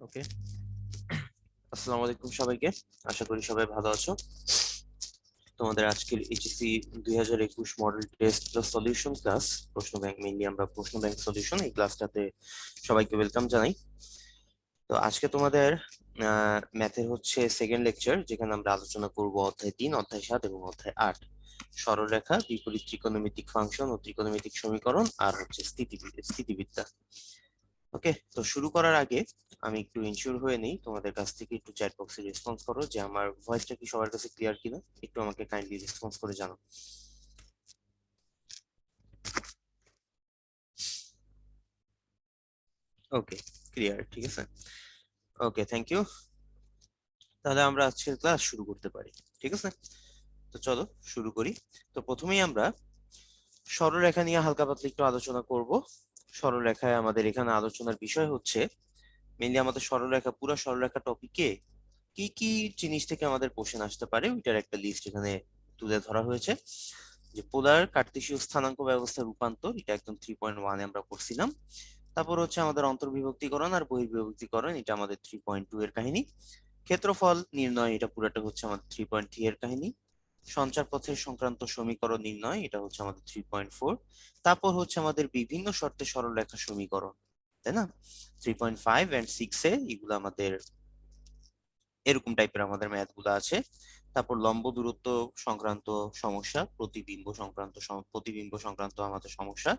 ওকে, আসসালামু আলাইকুম সবাইকে। আশা করি সবাই ভালো আছো। তোমাদের আজকের HSC 2021 model test solution class, প্রশ্ন ব্যাংক, মেইনলি আমরা প্রশ্ন ব্যাংক সলিউশন, এই ক্লাসটাতে সবাইকে ওয়েলকাম জানাই। তো আজকে তোমাদের ম্যাথের হচ্ছে সেকেন্ড লেকচার, যেখানে আমরা আলোচনা করব অধ্যায় 3, অধ্যায় 7 এবং অধ্যায় 8, সরলরেখা, বিপরীত ত্রিকোণমিতিক ফাংশন ও ত্রিকোণমিতিক সমীকরণ, আর হচ্ছে স্থিতিবিদ্যা। ওকে, তো শুরু করার আগে আমি একটু ইনশিওর হয়ে নেই, তোমাদের কাছ থেকে একটু চ্যাট বক্সে রেসপন্স করো যে আমার ভয়েসটা কি সবার কাছে ক্লিয়ার কিনা, একটু আমাকে কাইন্ডলি রেসপন্স করে জানো। ওকে, ক্লিয়ার, ঠিক আছে। ওকে, থ্যাংক ইউ। তাহলে আমরা আজকের ক্লাস শুরু করতে পারি, ঠিক আছে। তো চলো শুরু করি। তো প্রথমেই আমরা সরলরেখা নিয়ে হালকা পাতলা একটু আলোচনা করব। সরলরেখায় আমাদের এখানে আলোচনার বিষয় হচ্ছে মেইনলি আমাদের সরলরেখা, পুরো সরলরেখা টপিকে কি কি জিনিস থেকে আমাদের কোশ্চেন আসতে পারে ওইটার একটা লিস্ট এখানে তুলে ধরা হয়েছে। যে পোলার কার্তেশীয় স্থানাঙ্ক ব্যবস্থার রূপান্তর, এটা একদম 3.1 আমরা করছিলাম। তারপর হচ্ছে আমাদের অন্তর্বিভক্তিকরণ আর বহির্বিভক্তিকরণ, এটা আমাদের 3.2 এর কাহিনী। ক্ষেত্রফল নির্ণয়, এটা পুরোটা হচ্ছে আমাদের 3.3 এর কাহিনী। সঞ্চার পথের সংক্রান্ত সমীকরণ নির্ণয়, এটা হচ্ছে আমাদের 3.4। তারপর হচ্ছে আমাদের বিভিন্ন শর্তে সরলরেখা সমীকরণ, তাই না, 3.5 এন্ড 6 এ এগুলো আমাদের এরকম টাইপের আমাদের ম্যাথ গুলো আছে। তারপর লম্ব দূরত্ব সংক্রান্ত সমস্যা, প্রতিবিম্ব সংক্রান্ত আমাদের সমস্যা,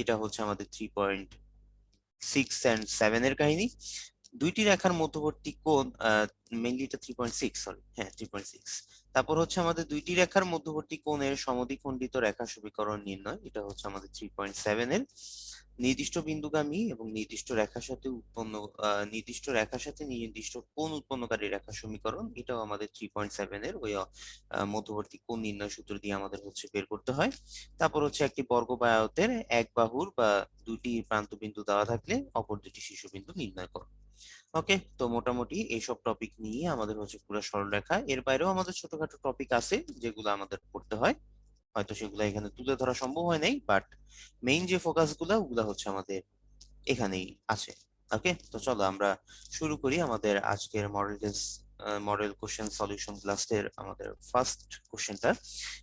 এটা হচ্ছে আমাদের 3.6 and 7 এর কাহিনী। দুইটি রেখার মধ্যবর্তী কোণ, মেইনলি এটা 3.6, সরি, হ্যাঁ 3.6। তারপর হচ্ছে আমাদের দুইটি রেখার মধ্যবর্তী কোণের সমদ্বিখণ্ডিত রেখা সমীকরণ নির্ণয়, এটা হচ্ছে আমাদের 3.7 এর। নির্দিষ্ট বিন্দুগামী এবং নির্দিষ্ট রেখার সাথে নির্দিষ্ট কোণ উৎপন্নকারী রেখা সমীকরণ, এটাও আমাদের 3.7 এর ওই মধ্যবর্তী কোণ নির্ণয় সূত্র দিয়ে আমাদের হচ্ছে বের করতে হয়। তারপর হচ্ছে একটি বর্গ বা আয়তের এক বাহুর বা দুটি প্রান্ত বিন্দু দেওয়া থাকলে অপর দুটি শীর্ষবিন্দু নির্ণয় করো। ওকে, তো মোটামুটি এইসব টপিক নিয়ে আমাদের হচ্ছে পুরো সরলরেখা। এর বাইরেও আমাদের ছোটখাটো টপিক আছে যেগুলো আমাদের পড়তে হয়, হয়তো সেগুলো এখানে তুলে ধরা সম্ভব হয় নাই, বাট মেইন যে ফোকাস গুলা ওগুলা হচ্ছে আমাদের এখানেই আছে। ওকে, তো চলো আমরা শুরু করি আমাদের আজকের মডেল কোশ্চেন সলিউশন ক্লাসের আমাদের ফার্স্ট কোশ্চেনটা।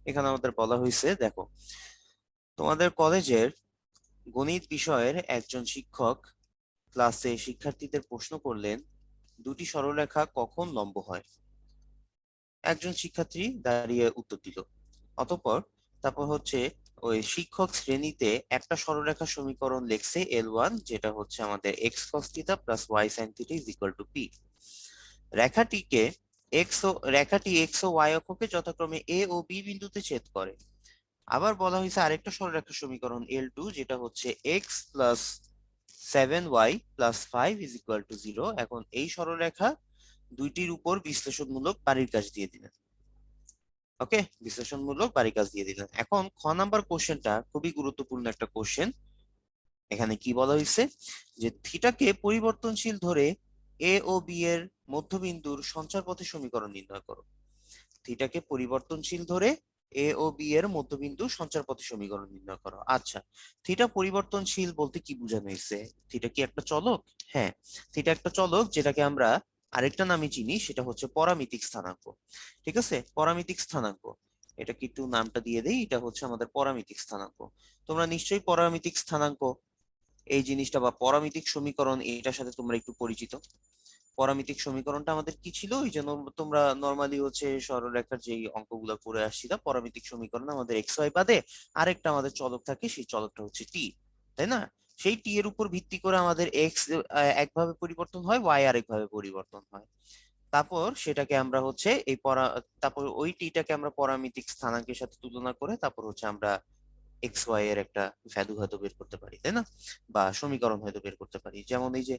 এখানে আমাদের বলা হয়েছে, দেখো, তোমাদের কলেজের গণিত বিষয়ের একজন শিক্ষক ক্লাসে শিক্ষার্থীদের প্রশ্ন করলেন, দুটি সরলরেখা কখন লম্ব হয়? একজন শিক্ষার্থী দাঁড়িয়ে উত্তর দিল। অতঃপর তারপর হচ্ছে ওই শিক্ষক শ্রেণীতে একটা সরলরেখা সমীকরণ লিখছে L1, যেটা হচ্ছে আমাদের x cos theta plus y sin theta is equal two p। রেখাটিকে রেখাটি x ও y অক্ষকে যথাক্রমে a ও b বিন্দুতে ছেদ করে। আবার বলা হয়েছে আরেকটা সরলরেখা সমীকরণ L2, যেটা হচ্ছে x plus 7y plus 5 is equal to 0। এখন এই সরলরেখা দুইটির উপর বিশ্লেষণমূলক বাড়ির কাজ দিয়ে দিলেন। ওকে, বিশ্লেষণমূলক বাড়ির কাজ দিয়ে দিলেন। এখন খ নাম্বার কোশ্চেনটা খুবই গুরুত্বপূর্ণ একটা কোশ্চেন। এখানে কি বলা হয়েছে, যে থিটাকে পরিবর্তনশীল ধরে এ ও বি এর মধ্যবিন্দুর সঞ্চার পথের সমীকরণ নির্ণয় করো। থিটাকে পরিবর্তনশীল ধরে এ ও বি এর মধ্যবিন্দু সঞ্চার পথের সমীকরণ নির্ণয় করো। আচ্ছা, থিটা পরিবর্তনশীল বলতে কি বোঝানো হয়েছে? থিটা কি একটা চলক? হ্যাঁ, থিটা একটা চলক, যেটাকে আমরা আরেকটা নামে চিনি, সেটা হচ্ছে পরামিতিক স্থানাঙ্ক। ঠিক আছে, পরামিতিক স্থানাঙ্ক, এটা কি একটু নামটা দিয়ে দেই, এটা হচ্ছে আমাদের পরামিতিক স্থানাঙ্ক। তোমরা নিশ্চয়ই পরামিতিক স্থানাঙ্ক এই জিনিসটা বা পরামিতিক সমীকরণ, এটার সাথে তোমরা একটু পরিচিত। পরামিতিক সমীকরণটা আমাদের কি ছিল, ওই জন্য তোমরা নর্মালি হচ্ছে সরলরেখার যেই অঙ্কগুলো করে আসছিলা, পরামিতিক সমীকরণ আমাদের এক্স ওয়াই বাদে আরেকটা আমাদের চলক থাকে, সেই চলকটা হচ্ছে টি, তাই না? সেই টি এর উপর ভিত্তি করে আমাদের এক্স একভাবে পরিবর্তন হয়, ওয়াই আরেকভাবে পরিবর্তন হয়। তারপর সেটাকে আমরা হচ্ছে তারপর ওই টিটাকে আমরা পরামিতিক স্থানাঙ্কের সাথে তুলনা করে তারপর হচ্ছে আমরা এক্স ওয়াই এর একটা ভ্যালু হয়তো বের করতে পারি, তাই না, বা সমীকরণ হয়তো বের করতে পারি। যেমন এই যে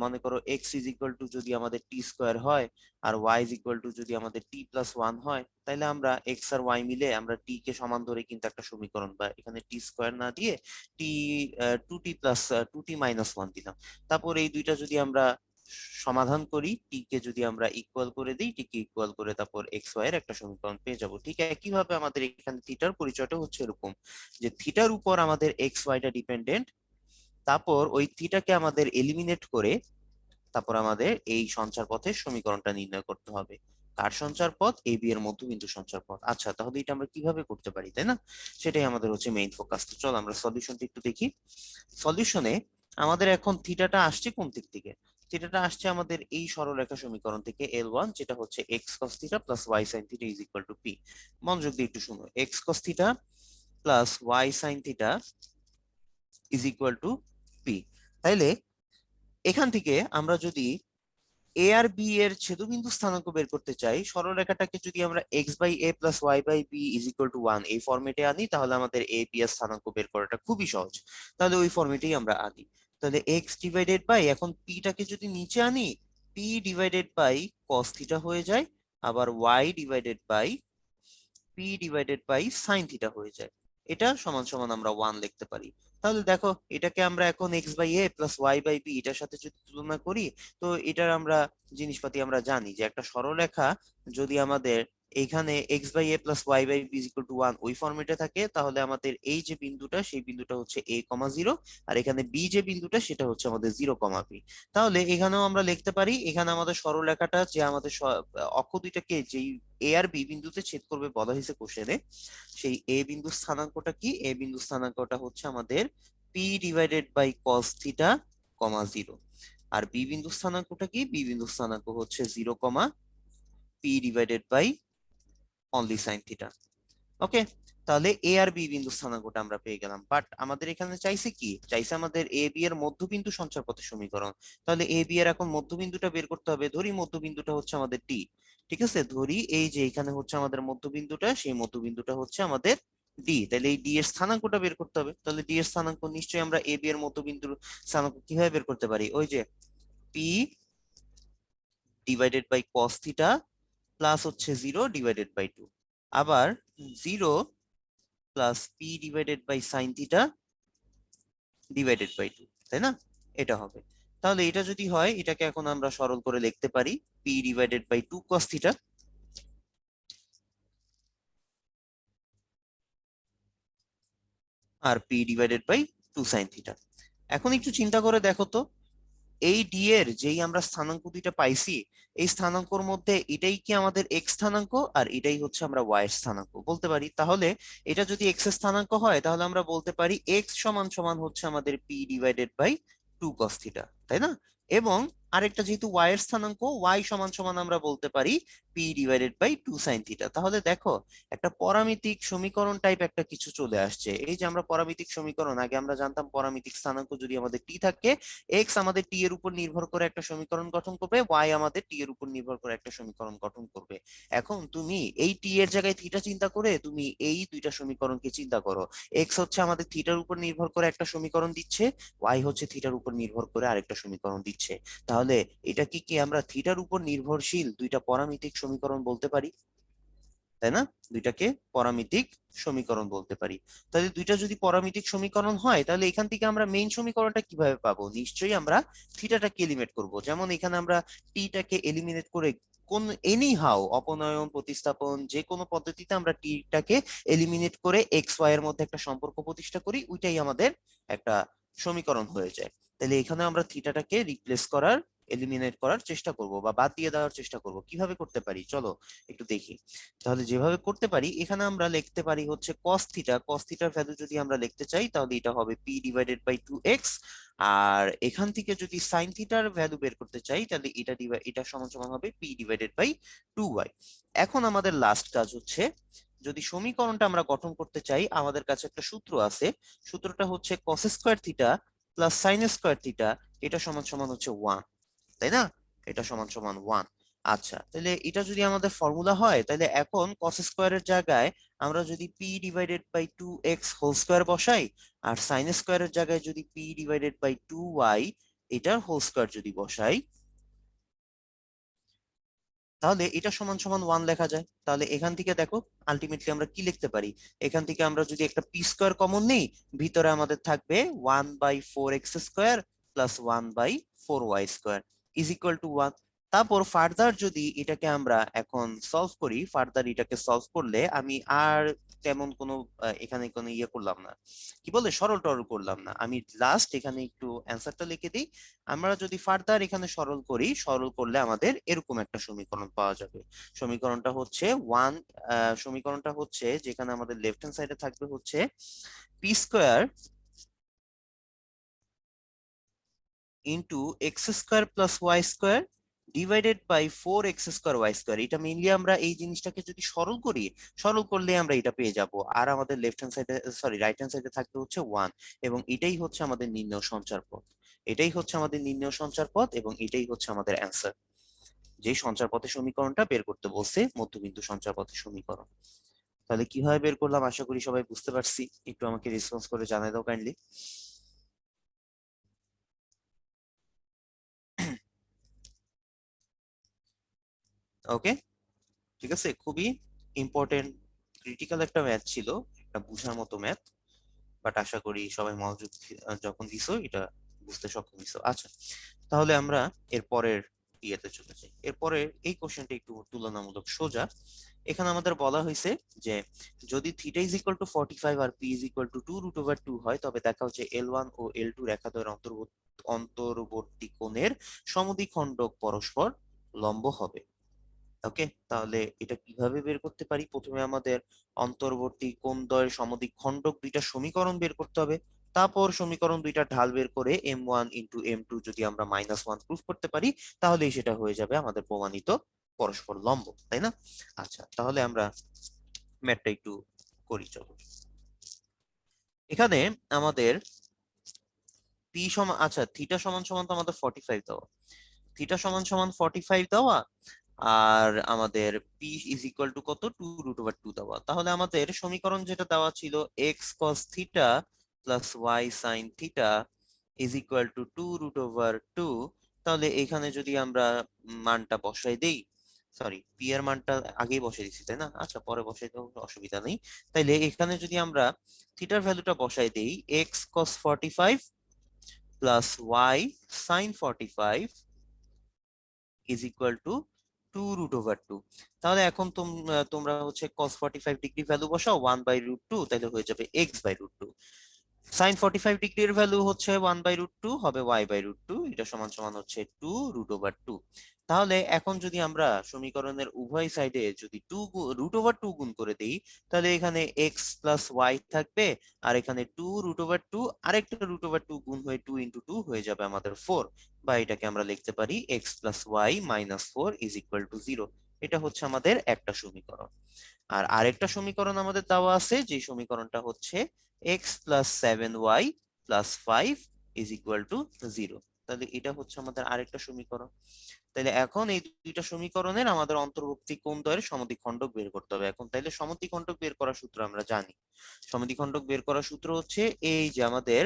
মনে করো এক্স ইজ ইকুয়াল টু যদি আমাদের টি স্কোয়ার হয়, আর ওয়াই ইজ ইকুয়াল টু যদি আমাদের টি প্লাস ওয়ান হয়, তাহলে আমরা এক্স আর ওয়াই মিলে আমরা টি কে সমান ধরে কিন্তু একটা সমীকরণ, বা এখানে টি স্কোয়ার না দিয়ে টি 2t+2t-1 দিলাম। তারপর এই দুইটা যদি আমরা সমাধান করি, টি কে যদি আমরা ইকুয়াল করে দিই, টি কে ইকুয়াল করে তারপর এক্স ওয়াই এর একটা সমীকরণ পেয়ে যাব। ঠিক একইভাবে আমাদের এখানে থিটার পরিচয়টা হচ্ছে এরকম, যে থিটার উপর আমাদের এক্স ওয়াইটা ডিপেন্ডেন্ট, তারপর ওই থিটাকে আমাদের এলিমিনেট করে তারপর আমাদের এই সঞ্চার পথের সমীকরণটা নির্ণয় করতে হবে। কার সঞ্চার পথ? এ বি এর মধ্যবিন্দু সঞ্চার পথ। আচ্ছা, তাহলে এটা আমরা কিভাবে করতে পারি, তাই না? সেটাই আমাদের হচ্ছে মেইন ফোকাস। তো চল আমরা সলিউশনটা একটু দেখি। সলিউশনে আমাদের এখন থিটাটা আসছে কোন দিক থেকে? থিটাটা আসছে আমাদের এই সরলরেখা সমীকরণ থেকে, L1, যেটা হচ্ছে x cos theta plus y sin theta is equal two P. মনোযোগ দিয়ে একটু শুনো, x cos theta plus y sin theta is equal two P. তাইলে এখান থেকে আমরা যদি এ আর বি এর ছেদবিন্দু স্থানাঙ্ক বের করতে চাই, সরলরেখাটাকে যদি আমরা x by a plus y by b is equal to 1 এই ফরম্যাটে আনি, তাহলে আমাদের এ বি এর স্থানাঙ্ক বের করাটা খুবই সহজ। তাহলে ওই ফরম্যাটেই আমরা আনি। তাহলে এক্স ডিভাইডেড বাই, এখন পিটাকে যদি নিচে আনি, p divided by cos theta হয়ে যায়, আবার y divided by p divided by sine theta হয়ে যায়। এটা সমান সমান আমরা 1 লিখতে পারি। তাহলে দেখো, এটাকে আমরা এখন x by a plus y by b এটার সাথে যদি তুলনা করি, তো এটার আমরা জিনিসপাতি আমরা জানি যে একটা সরলরেখা যদি আমাদের এইখানে x by a plus y by b equal to 1 ওই ফরম্যাটে থাকে, তাহলে আমাদের এই যে বিন্দুটা সেই বিন্দুটা হচ্ছে এ কমা জিরো, আর এখানে বি যে বিন্দুটা সেটা হচ্ছে আমাদের জিরো কমা বি। তাহলে এখানেও আমরা লিখতে পারি, এখানে আমাদের সরলরেখাটা যে আমাদের অক্ষ দুইটাকে যেই এ আর বি বিন্দুতে ছেদ করবে বলা হয়েছে কোশ্চেনে, সেই এ বিন্দু স্থানাঙ্কটা কি? এ বিন্দু স্থানাঙ্কটা হচ্ছে আমাদের P divided by cos theta comma zero. আর বি বিন্দু স্থানাঙ্কটা কি? বি বিন্দু স্থানাঙ্ক হচ্ছে zero comma P divided by only sine theta. Okay, তাহলে এ আর বি বিন্দু স্থানাঙ্কটা আমরা পেয়ে গেলাম। বাট আমাদের এখানে চাইছে কি? চাইছে আমাদের এ বি এর মধ্যবিন্দু সঞ্চার পথের সমীকরণ। তাহলে এ বি এর এখন মধ্যবিন্দুটা বের করতে হবে। ধরি মধ্যবিন্দুটা হচ্ছে আমাদের ডি। ঠিক আছে, ধরি এই যে এখানে হচ্ছে আমাদের মধ্যবিন্দুটা, সেই মধ্যবিন্দুটা হচ্ছে আমাদের ডি। তাহলে এই ডি এর স্থানাঙ্কটা বের করতে হবে। তাহলে ডি এর স্থানাঙ্ক নিশ্চয়ই আমরা এ বি এর মধ্যবিন্দুর স্থানাঙ্ক কিভাবে বের করতে পারি? ওই যে p divided by cos theta plus হচ্ছে জিরো ডিভাইডেড বাই টু, আবার zero plus p divided by sine theta divided by two, তাই না? এটা হবে। তাহলে এটা যদি হয়, এটাকে এখন আমরা সরল করে লিখতে পারি P divided by two cos theta আর p divided by two sine theta. এখন একটু চিন্তা করে দেখো তো, এই ডি এর যেই আমরা স্থানাঙ্ক দুইটা পাইছি, এই স্থানাঙ্কর মধ্যে এটাই কি আমাদের এক্স স্থানাঙ্ক, আর এটাই হচ্ছে আমরা ওয়াই এর স্থানাঙ্ক বলতে পারি। তাহলে এটা যদি এক্স এর স্থানাঙ্ক হয়, তাহলে আমরা বলতে পারি এক্স সমান সমান হচ্ছে আমাদের P divided by two cos theta, তাই না? এবং আরেকটা যেহেতু ওয়াই এর স্থানাঙ্ক, ওয়াই সমান সমান আমরা বলতে পারি P divided by two sine theta. তাহলে দেখো, একটা পরামিতিক সমীকরণ টাইপ একটা কিছু চলে আসছে। এই যে আমরা পরামিতিক সমীকরণ, আগে আমরা জানতাম পরামিতিক স্থানাঙ্ক যদি আমাদের টি থাকে, এক্স আমাদের টি এর উপর নির্ভর করে একটা সমীকরণ গঠন করবে, ওয়াই আমাদের টি এর উপর নির্ভর করে একটা সমীকরণ গঠন করবে। এখন তুমি এই টি এর জায়গায় থিটা চিন্তা করে তুমি এই দুইটা সমীকরণকে চিন্তা করো। এক্স হচ্ছে আমাদের থিটার উপর নির্ভর করে একটা সমীকরণ দিচ্ছে, ওয়াই হচ্ছে থিটার উপর নির্ভর করে আরেকটা সমীকরণ দিচ্ছে। তাহলে এটা কি কি আমরা থিটার উপর নির্ভরশীল দুইটা পরামিতিক সমীকরণ বলতে পারি, তাই না? দুইটাকে পরামিতিক সমীকরণ বলতে পারি। তাহলে দুইটা যদি পরামিতিক সমীকরণ হয়, তাহলে এখান থেকে আমরা মেইন সমীকরণটা কিভাবে পাবো? নিশ্চয়ই আমরা থিটাটাকে এলিমিনেট করব। যেমন এখানে আমরা টিটাকে এলিমিনেট করে কোন এনি হাউ অপনয়ন প্রতিস্থাপন যে কোনো পদ্ধতিতে আমরা টিটাকে এলিমিনেট করে এক্স ওয়াই এর মধ্যে একটা সম্পর্ক প্রতিষ্ঠা করি, ওইটাই আমাদের একটা সমীকরণ হয়ে যায়। তাহলে এখানে আমরা থিটাটাকে রিপ্লেস করার, এলিমিনেট করার চেষ্টা করব বা বাদ দিয়ে দেওয়ার চেষ্টা করব। কিভাবে করতে পারি চলো একটু দেখি। তাহলে যেভাবে করতে পারি, এখানে আমরা লিখতে পারি হচ্ছে cos থিটা। cos থিটার ভ্যালু যদি আমরা লিখতে চাই, তাহলে এটা হবে p ডিভাইডেড বাই 2x। আর এখান থেকে যদি sin থিটার ভ্যালু বের করতে চাই, তাহলে এটা সমান সমান হবে p ডিভাইডেড বাই 2y। এখন আমাদের লাস্ট কাজ হচ্ছে, যদি সমীকরণটা আমরা গঠন করতে চাই, আমাদের কাছে একটা সূত্র আছে। সূত্রটা হচ্ছে cos square theta plus sin square theta, এটা সমান সমান হচ্ছে 1, তাই না? এটা সমান সমান 1। আচ্ছা, তাহলে এটা যদি আমাদের ফর্মুলা হয়, তাহলে এখন cos স্কয়ারের জায়গায় আমরা যদি p divided by 2x whole square বসাই, আর sin স্কয়ারের জায়গায় যদি p ডিভাইডেড বাই 2y এটার হোল স্কয়ার যদি বসাই, তাহলে এটা সমান সমান 1 লেখা যায়। তাহলে এখান থেকে দেখো, আলটিমেটলি আমরা কি লিখতে পারি? এখান থেকে আমরা যদি একটা পি স্কয়ার কমন নেই, ভিতরে আমাদের থাকবে 1/4x square plus 1/4y square is equal to 1। তারপর ফার্দার যদি এটাকে আমরা এখন সলভ করি, ফার্দার এটাকে সলভ করলে আমি আর তেমন কোনো এখানে কোনো ইয়ে করলাম না, কি বলে সরল টরল করলাম না, আমি লাস্ট এখানে একটু অ্যান্সারটা লিখে দিই। আমরা যদি ফার্দার এখানে সরল করি, সরল করলে আমাদের এরকম একটা সমীকরণ পাওয়া যাবে। সমীকরণটা হচ্ছে সমীকরণটা হচ্ছে যেখানে আমাদের লেফট হ্যান্ড সাইডে থাকবে হচ্ছে p square into x square plus y square divided by 4x² y²। এটা মেইনলি আমরা এই জিনিসটাকে যদি সরল করি, সরল করলে আমরা এটা পেয়ে যাব। আর আমাদের লেফট হ্যান্ড সাইডে, সরি রাইট হ্যান্ড সাইডে থাকবে হচ্ছে 1, এবং এটাই হচ্ছে আমাদের নির্ণয় সঞ্চার পথ। এটাই হচ্ছে আমাদের নির্ণয় সঞ্চার পথ, এবং এটাই হচ্ছে আমাদের অ্যান্সার, যে সঞ্চার পথের সমীকরণটা বের করতে বলছে, মধ্যবিন্দু সঞ্চার পথের সমীকরণ। তাহলে কিভাবে বের করলাম আশা করি সবাই বুঝতে পারছি। একটু আমাকে রেসপন্স করে জানাই দাও কাইন্ডলি। ওকে, ঠিক আছে। খুবই ইম্পর্টেন্ট ক্রিটিক্যাল একটা ম্যাথ ছিল, একটা বুঝার মতো ম্যাথ, বাট আশা করি সবাই মনোযোগ যখন দিছো এটা বুঝতে সক্ষম হইছো। আচ্ছা, তাহলে আমরা এর পরের ইয়েতে চলে যাই। এরপরে এই কোশ্চেনটা একটু তুলনামূলক সোজা। এখানে আমাদের বলা হয়েছে যে যদি থিটা ইজ ইকুয়াল টু 45 আর পি ইজ ইকুয়াল টু 2√2 হয়, তবে দেখা হচ্ছে L1 ও L2 রেখাদ্বয়ের অন্তর্বর্তী কোণের সমদ্বিখণ্ডক পরস্পর লম্ব হবে। ওকে, তাহলে এটা কিভাবে বের করতে পারি? প্রথমে আমাদের অন্তর্বর্তী কোণদ্বয়ের সমদ্বিখণ্ডক দুইটা সমীকরণ বের করতে হবে। তারপর সমীকরণ দুইটা ঢাল বের করে m1 × m2 যদি আমরা -1 প্রুফ করতে পারি, তাহলেই সেটা হয়ে যাবে আমাদের প্রমাণিত পরস্পর লম্ব, তাই না? আচ্ছা, তাহলে আমরা ম্যাথটা একটু করি, চলো। এখানে আমাদের পি সমান, আচ্ছা থিটা সমান সমান তো আমাদের 45 দেওয়া, থিটা সমান সমান 45 দেওয়া, আর আমাদের পি ইজ ইকুয়াল টু কত, 2√2 দেওয়া। তাহলে আমাদের সমীকরণ যেটা দেওয়া ছিল x cos theta plus y sine theta is equal to 2√2, তাহলে এখানে যদি আমরা মানটা বসাই দেই, সরি পি এর মানটা আগেই বসাই দিছি তাই না, আচ্ছা পরে বসাই দেবো, অসুবিধা নেই। তাইলে এখানে যদি আমরা থিটার ভ্যালুটা বসাই দেই, x cos 45 plus y sine 45 is equal to 2√2। তাহলে এখন তোমরা হচ্ছে cos 45 ডিগ্রি ভ্যালু বসাও 1/√2, তাহলে হয়ে যাবে x/√2। sin 45 ডিগ্রির ভ্যালু হচ্ছে 1/√2, হবে y/√2, এটা সমান সমান হচ্ছে 2√2। তাহলে এখন যদি আমরা সমীকরণের উভয় সাইডে যদি √2 গুণ করে দেই, তাহলে এখানে x প্লাস y থাকবে, আর এখানে 2√2 আরেকটা √2 গুণ হয়ে 2 × 2 হয়ে যাবে আমাদের 4, বা এটাকে আমরা লিখতে পারি x plus y minus 4 is equal to 0। এটা হচ্ছে আমাদের একটা সমীকরণ। আর আরেকটা সমীকরণ আমাদের দেওয়া আছে, যে সমীকরণটা হচ্ছে x plus 7y plus 5 is equal to 0। তাহলে এটা হচ্ছে আমাদের আরেকটা সমীকরণ। তাহলে এখন এই দুইটা সমীকরণের আমাদের অন্তর্বর্তী কোণদ্বয়ের সমদ্বিখণ্ডক বের করতে হবে। এখন তাইলে সমদ্বিখণ্ডক বের করার সূত্র আমরা জানি। সমদ্বিখণ্ডক বের করার সূত্র হচ্ছে এই যে আমাদের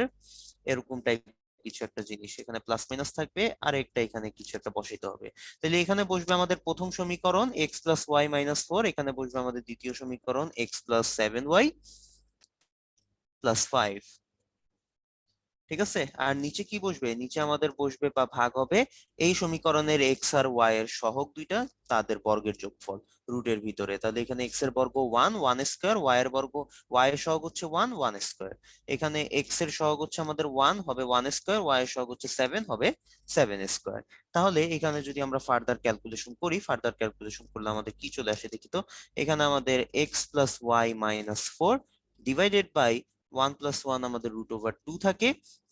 এরকম টাইপ কিছু একটা জিনিস, এখানে প্লাস মাইনাস থাকবে, আর একটা এখানে কিছু একটা বসাইতে হবে। তাহলে এখানে বসবে আমাদের প্রথম সমীকরণ x প্লাস ওয়াই মাইনাস 4, এখানে বসবে আমাদের দ্বিতীয় সমীকরণ x প্লাস 7y প্লাস 5। ঠিক আছে, আর নিচে কি বসবে? নিচে আমাদের বসবে বা ভাগ হবে এই সমীকরণের এক্স আর ওয়াই এর সহগ দুইটা, তাদের বর্গের যোগফল রুটের ভিতরে। তাহলে এখানে এক্স এর বর্গ 1 1 স্কয়ার, ওয়াই এর বর্গ, ওয়াই এর সহগ হচ্ছে 1 1 স্কয়ার। এখানে এক্স এর সহগ হচ্ছে আমাদের 1, হবে 1 স্কয়ার, ওয়াই এর সহগ হচ্ছে 7, হবে 7 স্কয়ার। তাহলে এখানে যদি আমরা ফার্দার ক্যালকুলেশন করি, ফার্দার ক্যালকুলেশন করলে আমাদের কি চলে আসে দেখি তো। এখানে আমাদের x plus y minus 4 divided by 1 plus 1 আমাদের √2 থাকে।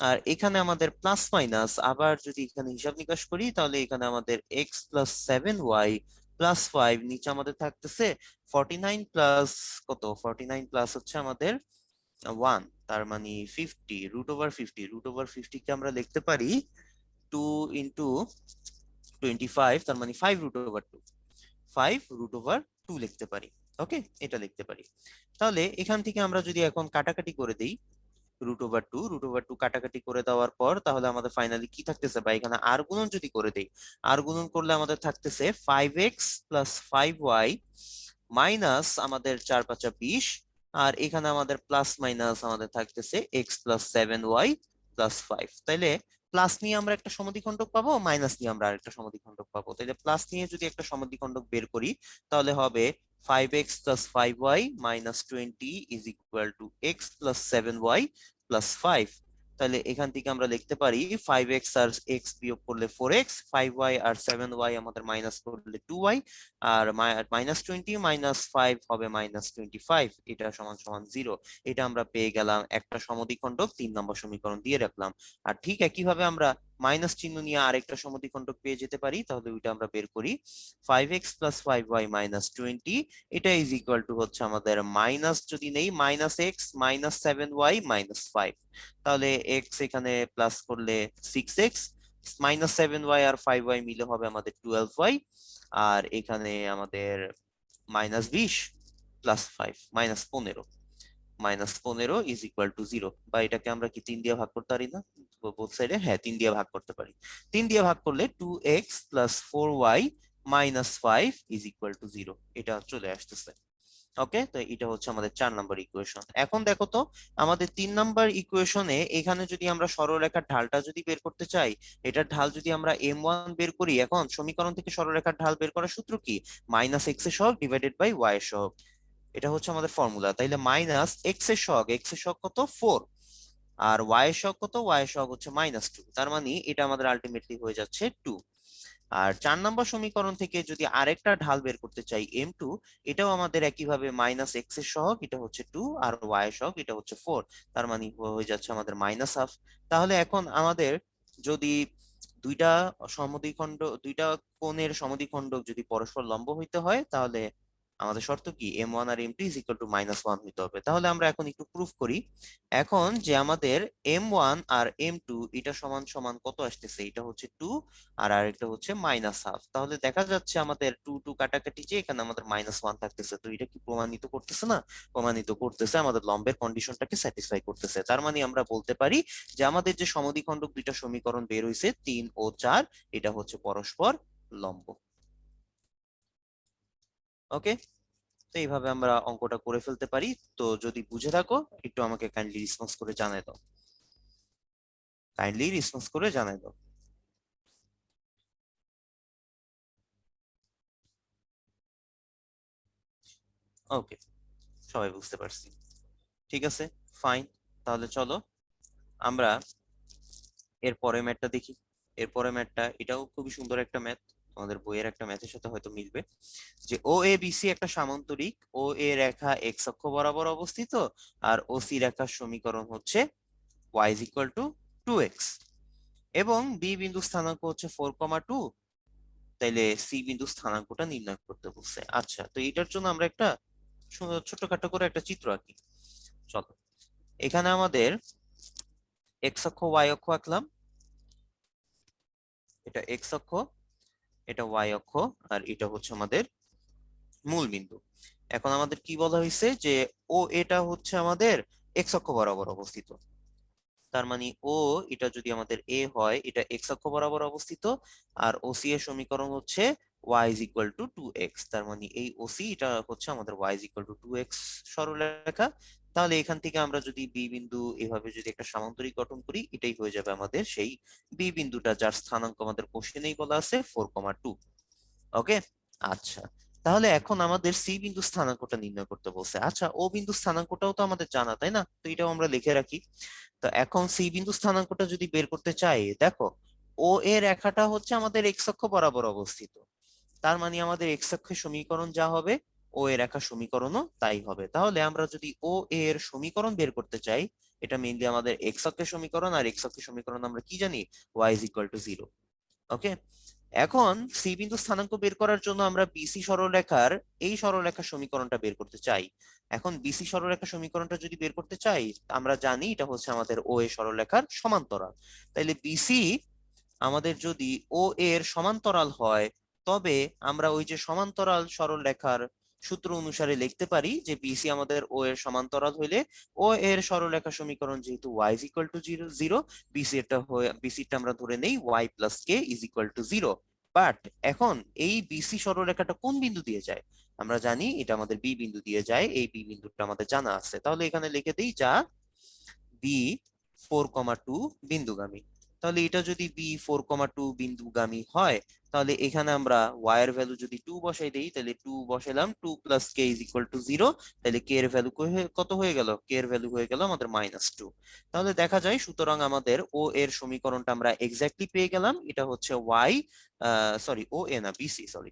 আর এখানে আমাদের প্লাস মাইনাস, আবার যদি এখানে হিসাব নিকাশ করি, তাহলে এখানে আমাদের x প্লাস 7y প্লাস 5, নিচে আমাদের থাকতেছে 49 প্লাস কত, 49 প্লাস হচ্ছে আমাদের 1, তার মানে 50, √50। √50 কে আমরা লিখতে পারি 2 ইন্টু 25, তার মানে 5√2, 5√2 লিখতে পারি। ওকে, এটা লিখতে পারি। তাহলে এখান থেকে আমরা যদি এখন কাটাকাটি করে দেই, √2 কাটাকাটি করে দেওয়ার পর, তাহলে আমাদের ফাইনালি কি থাকতেছে, বা এখানে আর গুণন যদি করে দেই, আর গুণন করলে আমাদের থাকতেছে 5x প্লাস 5y মাইনাস আমাদের 4 5 20, আর এখানে আমাদের প্লাস মাইনাস আমাদের থাকতেছে x প্লাস 7y প্লাস 5। তাইলে প্লাস নিয়ে আমরা একটা সমদ্বিখণ্ডক পাবো, মাইনাস নিয়ে আমরা আরেকটা সমদ্বিখণ্ডক পাবো। তাহলে প্লাস নিয়ে যদি একটা সমদ্বিখণ্ডক বের করি তাহলে হবে 5x plus 5y minus 20 is equal to x plus 7y plus 5। তাহলে এখান থেকে আমরা লিখতে পারি 5x আর x বিয়োগ করলে 4x, 5y আর 7y আমাদের মাইনাস করলে 2y, আর -20 - 5 হবে -25, এটা সমান সমান 0। এটা আমরা পেয়ে গেলাম একটা সমদ্বিখণ্ডক, 3 নম্বর সমীকরণ দিয়ে রাখলাম। আর ঠিক একইভাবে আমরা মাইনাস চিহ্ন নিয়ে আরেকটা সমদ্বিখণ্ডক পেয়ে যেতে পারি, তাহলে ওইটা আমরা বের করি। 5x plus 5y minus 20, এটা ইজ ইকুয়াল টু হচ্ছে আমাদের মাইনাস, যদি নেই -x minus 7y minus 5, তাহলে x এখানে প্লাস করলে 6x, -7y আর 5y মিলে হবে আমাদের 12y, আর এখানে আমাদের -20 প্লাস 5 -15, -15 ইজ ইকুয়াল টু 0। বা এটাকে আমরা কি 3 দিয়ে ভাগ করতে পারি না? বোথ সাইডে, হ্যাঁ 3 দিয়ে ভাগ করতে পারি। 3 দিয়ে ভাগ করলে 2x plus 4y minus 5 is equal to 0, এটা চলে আসতেছে। ওকে, তো এটা হচ্ছে আমাদের 4 নাম্বার ইকুয়েশন। এখন দেখো তো আমাদের 3 নাম্বার ইকুয়েশনে এখানে যদি আমরা সরলরেখার ঢালটা যদি বের করতে চাই, এটার ঢাল যদি আমরা m1 বের করি, এখন সমীকরণ থেকে সরলরেখার ঢাল বের করার সূত্র কি? -x এর সহগ ডিভাইডেড বাই y এর সহগ, এটা হচ্ছে আমাদের ফর্মুলা। তাইলে -x এর সহগ, x এর সহগ কত 4, আর y এর সহগ কত, y এর সহগ হচ্ছে -2, তার মানে এটা আমাদের আলটিমেটলি হয়ে যাচ্ছে 2। আর 4 নম্বর সমীকরণ থেকে যদি আরেকটা ঢাল বের করতে চাই m2, এটাও আমাদের একইভাবে -x এর সহগ, এটা হচ্ছে 2, আর y এর সহগ এটা হচ্ছে 4, তার মানে হয়ে যাচ্ছে আমাদের -half। তাহলে এখন আমাদের যদি দুইটা দুইটা কোণের সমদ্বিখণ্ডক যদি পরস্পর লম্ব হইতে হয়, তাহলে আমাদের শর্ত কি m1 R m2 is equal to -1 হইতে হবে। তাহলে আমরা এখন একটু প্রুফ করি। এখন যে আমাদের m1 আর m2 এটা সমান সমান কত আসতেছে, এটা হচ্ছে 2 আর আরেকটা হচ্ছে -half, তাহলে দেখা যাচ্ছে আমাদের 2 2 কাটাকাটি, যে এখানে আমাদের -1 থাকতেছে। তো এটা কি প্রমাণিত করতেছে না? প্রমাণিত করতেছে, আমাদের লম্বের কন্ডিশনটাকে স্যাটিসফাই করতেছে। তার মানে আমরা বলতে পারি যে আমাদের যে সমদ্বিখণ্ডক দুইটা সমীকরণ বের হইছে 3 ও 4, এটা হচ্ছে পরস্পর লম্ব। ওকে, তো এইভাবে আমরা অঙ্কটা করে ফেলতে পারি। তো যদি বুঝে থাকো একটু আমাকে কাইন্ডলি রেসপন্স করে জানাই দাও, কাইন্ডলি রেসপন্স করে জানাই দাও। ওকে, সবাই বুঝতে পারছি, ঠিক আছে, ফাইন। তাহলে চলো আমরা এর পরের ম্যাথটা দেখি। এর পরের ম্যাথটা এটাও খুবই সুন্দর একটা ম্যাথ, আমাদের বইয়ের একটা ম্যাথের সাথে হয়তো মিলবে। যে ও এ বিসি একটা সামান্তরিক, ও এ রেখা এক্স অক্ষ বরাবর অবস্থিত, আর ও সি রেখার সমীকরণ হচ্ছে y is equal to 2x, এবং বি বিন্দু স্থানাঙ্ক হচ্ছে 4,2। তাইলে সি বিন্দু স্থানাঙ্কটা নির্ণয় করতে বলছে। আচ্ছা, তো এটার জন্য আমরা একটা ছোটখাটো করে একটা চিত্র আঁকি। চলো, এখানে আমাদের এক্স অক্ষ ওয়াই অক্ষ আঁকলাম, এটা এক্স অক্ষ, এটা ওয়াই অক্ষ, আর এটা হচ্ছে আমাদের মূল বিন্দু। এখন আমাদের কি বলা হয়েছে যে ও এটা হচ্ছে আমাদের এক্স অক্ষ বরাবর অবস্থিত, তার মানে ও এটা যদি আমাদের এ হয়, এটা এক্স অক্ষ বরাবর অবস্থিত, আর ওসি এর সমীকরণ হচ্ছে y is equal to 2x, তার মানে এই ওসি এটা হচ্ছে আমাদের y is equal to 2x সরলরেখা। তাহলে এখান থেকে আমরা যদি বি বিন্দু এভাবে যদি একটা সামান্তরিক গঠন করি, এটাই হয়ে যাবে আমাদের সেই বি বিন্দুটা, যার স্থানাঙ্ক আমাদের কোশ্চেনেই বলা আছে 4,2। ওকে, আচ্ছা, তাহলে এখন আমাদের সি বিন্দু স্থানাঙ্কটা নির্ণয় করতে বলছে। আচ্ছা, ও বিন্দু স্থানাঙ্কটাও তো আমাদের জানা, তাই না? তো এটাও আমরা লিখে রাখি। তো এখন সি বিন্দু স্থানাঙ্কটা যদি বের করতে চাই, দেখো ও এর রেখাটা হচ্ছে আমাদের এক্স অক্ষ বরাবর অবস্থিত, তার মানে আমাদের এক্স অক্ষের সমীকরণ যা হবে ও এর রেখার সমীকরণও তাই হবে। তাহলে আমরা যদি ও এর সমীকরণ বের করতে চাই, এটা মেইনলি আমাদের এক্স অক্ষের সমীকরণ, আর এক্স অক্ষের সমীকরণ আমরা কি জানি, y is equal to 0। ওকে, এখন সি বিন্দু স্থানাঙ্ক বের করার জন্য আমরা বিসি সরলরেখার এই সরলরেখার সমীকরণটা বের করতে চাই। এখন বিসি সরলরেখার সমীকরণটা যদি বের করতে চাই, আমরা জানি এটা হচ্ছে আমাদের ও এ সরলরেখার সমান্তরাল। তাইলে বিসি আমাদের যদি ও এর সমান্তরাল হয়, তবে আমরা ওই যে সমান্তরাল সরলরেখার সূত্র অনুসারে লিখতে পারি যে বিসি আমাদের ও এর সমান্তরাল হইলে ও এর সরলরেখা সমীকরণ যেহেতু y is equal to 0, বিসিটা আমরা ধরে নেই y plus k is equal to 0। But এখন এই বিসি সরলরেখাটা কোন বিন্দু দিয়ে যায়? আমরা জানি এটা আমাদের বি বিন্দু দিয়ে যায়, এই বি বিন্দুটা আমাদের জানা আছে। তাহলে এখানে লিখে দিই যা বি 4,2 বিন্দুগামী। তাহলে এটা যদি বি 4,2 বিন্দুগামী হয়, তাহলে এখানে আমরা y এর ভ্যালু যদি 2 বসাই দেই, তাহলে 2 বসাইলাম, 2 plus K is equal to 0, তাহলে কে এর ভ্যালু কত হয়ে গেল? কে এর ভ্যালু হয়ে গেল আমাদের -2। তাহলে দেখা যায় সুতরাং আমাদের ও এর সমীকরণটা আমরা এক্স্যাক্টলি পেয়ে গেলাম। এটা হচ্ছে y, সরি ও এ না, বিসি, সরি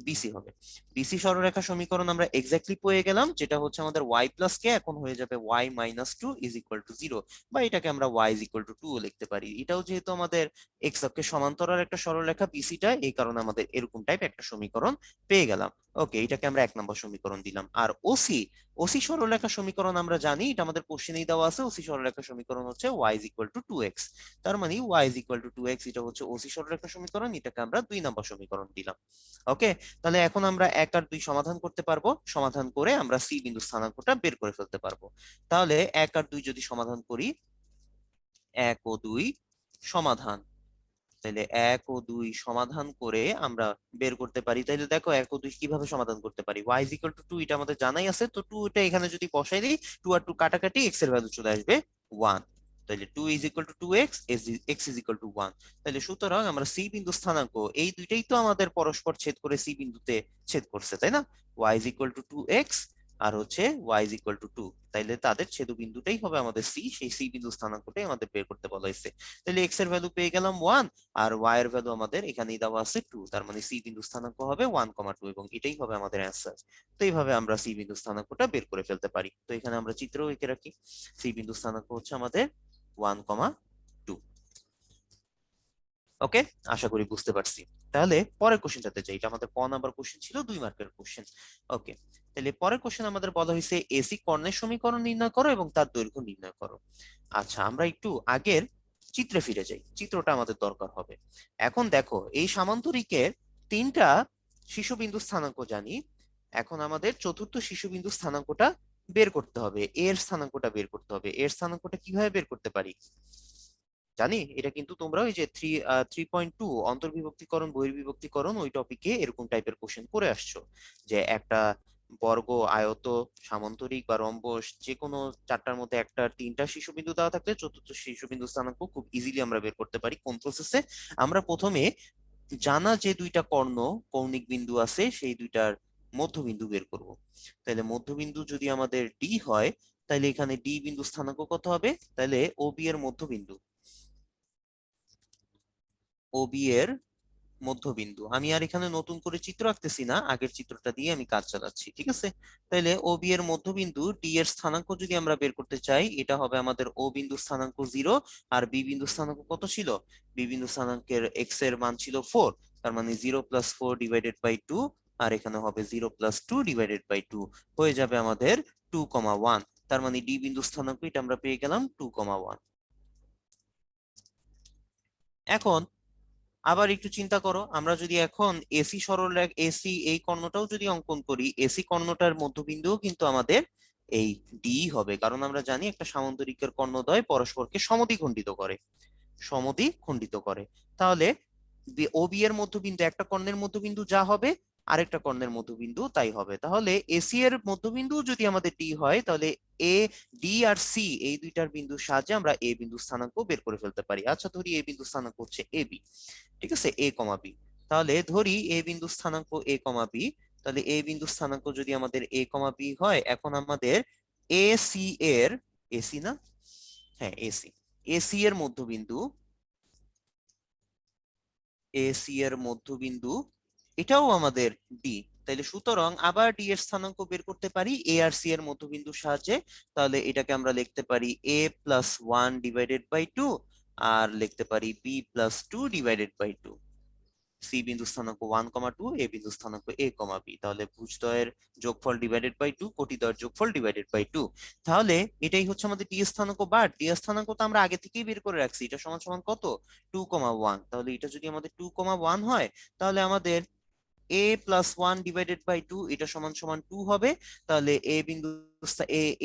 বিসি হবে। বিসি সরলরেখা সমীকরণ আমরা এক্স্যাক্টলি পেয়ে গেলাম, যেটা হচ্ছে আমাদের y প্লাস কে এখন হয়ে যাবে y minus 2 is equal to 0, বা এটাকে আমরা y ইজ ইকুয়াল টু 2 লিখতে পারি। এটাও যেহেতু আমাদের এক্স অক্ষের সমান্তরাল একটা সরলরেখা বিসিটা, এই কারণে আমাদের এরকম টাইপ একটা সমীকরণ পেয়ে গেলাম। ওকে, এটাকে আমরা 1 নম্বর সমীকরণ দিলাম। আর ওসি, ওসি সরলরেখা সমীকরণ আমরা জানি, এটা আমাদের কোশ্চেনেই দেওয়া আছে। ওসি সরলরেখা সমীকরণ হচ্ছে y is equal two 2x। তার মানে y is equal two 2x, এটা হচ্ছে ওসি সরলরেখা সমীকরণ, এটাকে আমরা 2 নম্বর সমীকরণ দিলাম। ওকে, তাহলে এখন আমরা 1 আর 2 সমাধান করতে পারবো। সমাধান করে আমরা সি বিন্দু স্থানাঙ্কটা বের করে ফেলতে পারবো। তাহলে 1 আর 2 যদি সমাধান করি, 1 ও 2 সমাধান, তাহলে 1 ও 2 সমাধান করে আমরা বের করতে পারি। তাহলে দেখো 1 ও 2 কিভাবে সমাধান করতে পারি। y ইজ ইকুয়াল টু 2 এটা আমাদের জানাই আছে, তো 2 এটা এখানে যদি বসাই দিই, 2 আর 2 কাটাকাটি, x এর ভ্যালু চলে আসবে 1। তাহলে 2 is equal two 2x, x is equal to 1। তাহলে সুতরাং আমরা সি বিন্দু স্থানাঙ্ক, এই দুইটাই তো আমাদের পরস্পর ছেদ করে সি বিন্দুতে ছেদ করছে, তাই না? y is equal two 2x আর হচ্ছে y ইজ ইকুয়াল টু 2, তাইলে তাদের ছেদু বিন্দুটাই হবে আমাদের সি, সেই সি বিন্দু স্থানাঙ্কটাই আমাদের বের করতে বলা হয়েছে। তাহলে x এর ভ্যালু পেয়ে গেলাম 1, আর y এর ভ্যালু আমাদের এখানেই দেওয়া আছে 2, তার মানে সি বিন্দু স্থানাঙ্ক হবে 1,2, এবং এটাই হবে আমাদের অ্যান্সার। তো এইভাবে আমরা সি বিন্দু স্থানাঙ্কটা বের করে ফেলতে পারি। তো এখানে আমরা চিত্রও এঁকে রাখি। সি বিন্দু স্থানাঙ্ক হচ্ছে আমাদের 1,2। ওকে, আশা করি বুঝতে পারছি। তাহলে পরের কোশ্চেনটাতে যাই। এটা আমাদের ক নাম্বার কোশ্চেন ছিল, 2 মার্কের কোশ্চেন। ওকে, তাহলে পরের কোশ্চেন আমাদের বলা হয়েছে এসি কর্ণের সমীকরণ নির্ণয় করো এবং তার দৈর্ঘ্য নির্ণয় করো। আচ্ছা, আমরা একটু আগের চিত্রে ফিরে যাই, চিত্রটা আমাদের দরকার হবে। এখন দেখো, এই সামান্তরিকের 3টা শীর্ষবিন্দু স্থানাঙ্ক জানি। এখন আমাদের চতুর্থ শীর্ষবিন্দু স্থানাঙ্কটা বের করতে হবে, এর স্থানাঙ্কটা বের করতে হবে। এর স্থানাঙ্কটা কিভাবে বের করতে পারি জানি, এটা কিন্তু তোমরা ওই যে 3.2 অন্তর্বিভক্তিকরণ বহির্বিভক্তিকরণ ওই টপিকে এরকম টাইপের কোশ্চেন করে আসছো, যে একটা বর্গ, আয়ত, সামান্তরিক বা রম্বস, যে কোনো 4টার মধ্যে একটা 3টা শীর্ষবিন্দু দেওয়া থাকলে চতুর্থ শীর্ষবিন্দু স্থানাঙ্ক খুব ইজিলি আমরা বের করতে পারি। কোন প্রসেসে? আমরা প্রথমে জানা যে 2টা কৌণিক বিন্দু আছে, সেই 2টার মধ্যবিন্দু বের করব। তাহলে মধ্যবিন্দু যদি আমাদের ডি হয়, তাহলে এখানে ডি বিন্দু স্থানাঙ্ক কত হবে? তাহলে ও বি এর মধ্যবিন্দু, ওবি এর মধ্যবিন্দু, আমি আর এখানে নতুন করে চিত্র আঁকতেছি না, আগের চিত্রটা দিয়ে আমি কাজ চালাচ্ছি, ঠিক আছে? তাহলে ওবি এর মধ্যবিন্দু ডি এর স্থানাঙ্ক যদি আমরা বের করতে চাই, এটা হবে আমাদের ও বিন্দু স্থানাঙ্ক 0, আর বি বিন্দু স্থানাঙ্ক কত ছিল? বি বিন্দু স্থানাঙ্কের এক্স এর মান ছিল 4, তার মানে 0 প্লাস 4 ডিভাইডেড বাই 2, আর এখানে হবে 0 প্লাস 2 ডিভাইডেড বাই 2, হয়ে যাবে আমাদের 2,1। তার মানে ডি বিন্দু স্থানাঙ্ক এটা আমরা পেয়ে গেলাম 2,1। এখন আবার একটু চিন্তা করো, আমরা যদি এখন এসি এসি এই কর্ণটাও যদি অঙ্কন করি, এসি কর্ণটার মধ্যবিন্দুও কিন্তু আমাদের এই ডি হবে, কারণ আমরা জানি একটা সামান্তরিকের কর্ণদ্বয় পরস্পরকে সমদ্বিখণ্ডিত করে, সমদ্বিখণ্ডিত করে। তাহলে ওবি এর মধ্যবিন্দু, একটা কর্ণের মধ্যবিন্দু যা হবে, আরেকটা কর্ণের মধ্যবিন্দু তাই হবে। তাহলে এসি এর মধ্যবিন্দু যদি আমাদের ডি হয়, তাহলে এ, ডি আর সি এই দুইটার বিন্দুর সাহায্যে আমরা এ বিন্দু স্থানাঙ্ক বের করে ফেলতে পারি। আচ্ছা, ধরি এ বিন্দু স্থানাঙ্ক হচ্ছে এ বি, ঠিক আছে, এ কমা বি। তাহলে ধরি এ বিন্দু স্থানাঙ্ক এ কমা বি, তাহলে এ বিন্দু স্থানাঙ্ক যদি আমাদের এ কমা বি হয়, এখন আমাদের এ সি এর, এসি না, হ্যাঁ এসি, এসি এর মধ্যবিন্দু, এসি এর মধ্যবিন্দু এটাও আমাদের ডি। তাহলে সুতরাং আবার ডি এর স্থানাঙ্ক বের করতে পারি এ আর সি এর মধ্যবিন্দুর সাহায্যে। তাহলে এটাকে আমরা লিখতে পারি এ প্লাস 1 ডিভাইডেড বাই 2, আর লিখতে পারি b plus 2 divided by 2। C বিন্দু স্থানাঙ্ক 1,2, এ বিন্দু স্থানাঙ্ক এ কমা বি, তাহলে ভুজদ্বয়ের যোগফল ডিভাইডেড বাই 2, কোটিদ্বয়ের যোগফল ডিভাইডেড বাই 2। তাহলে এটাই হচ্ছে আমাদের ডি স্থানাঙ্ক, বাট ডি স্থানাঙ্ক তো আমরা আগে থেকেই বের করে রাখছি, এটা সমান সমান কত? 2,1। তাহলে এটা যদি আমাদের 2,1 হয়, তাহলে আমাদের এ প্লাস 1 ডিভাইডেড বাই 2 এটা সমান সমান 2 হবে। তাহলে এ বিন্দু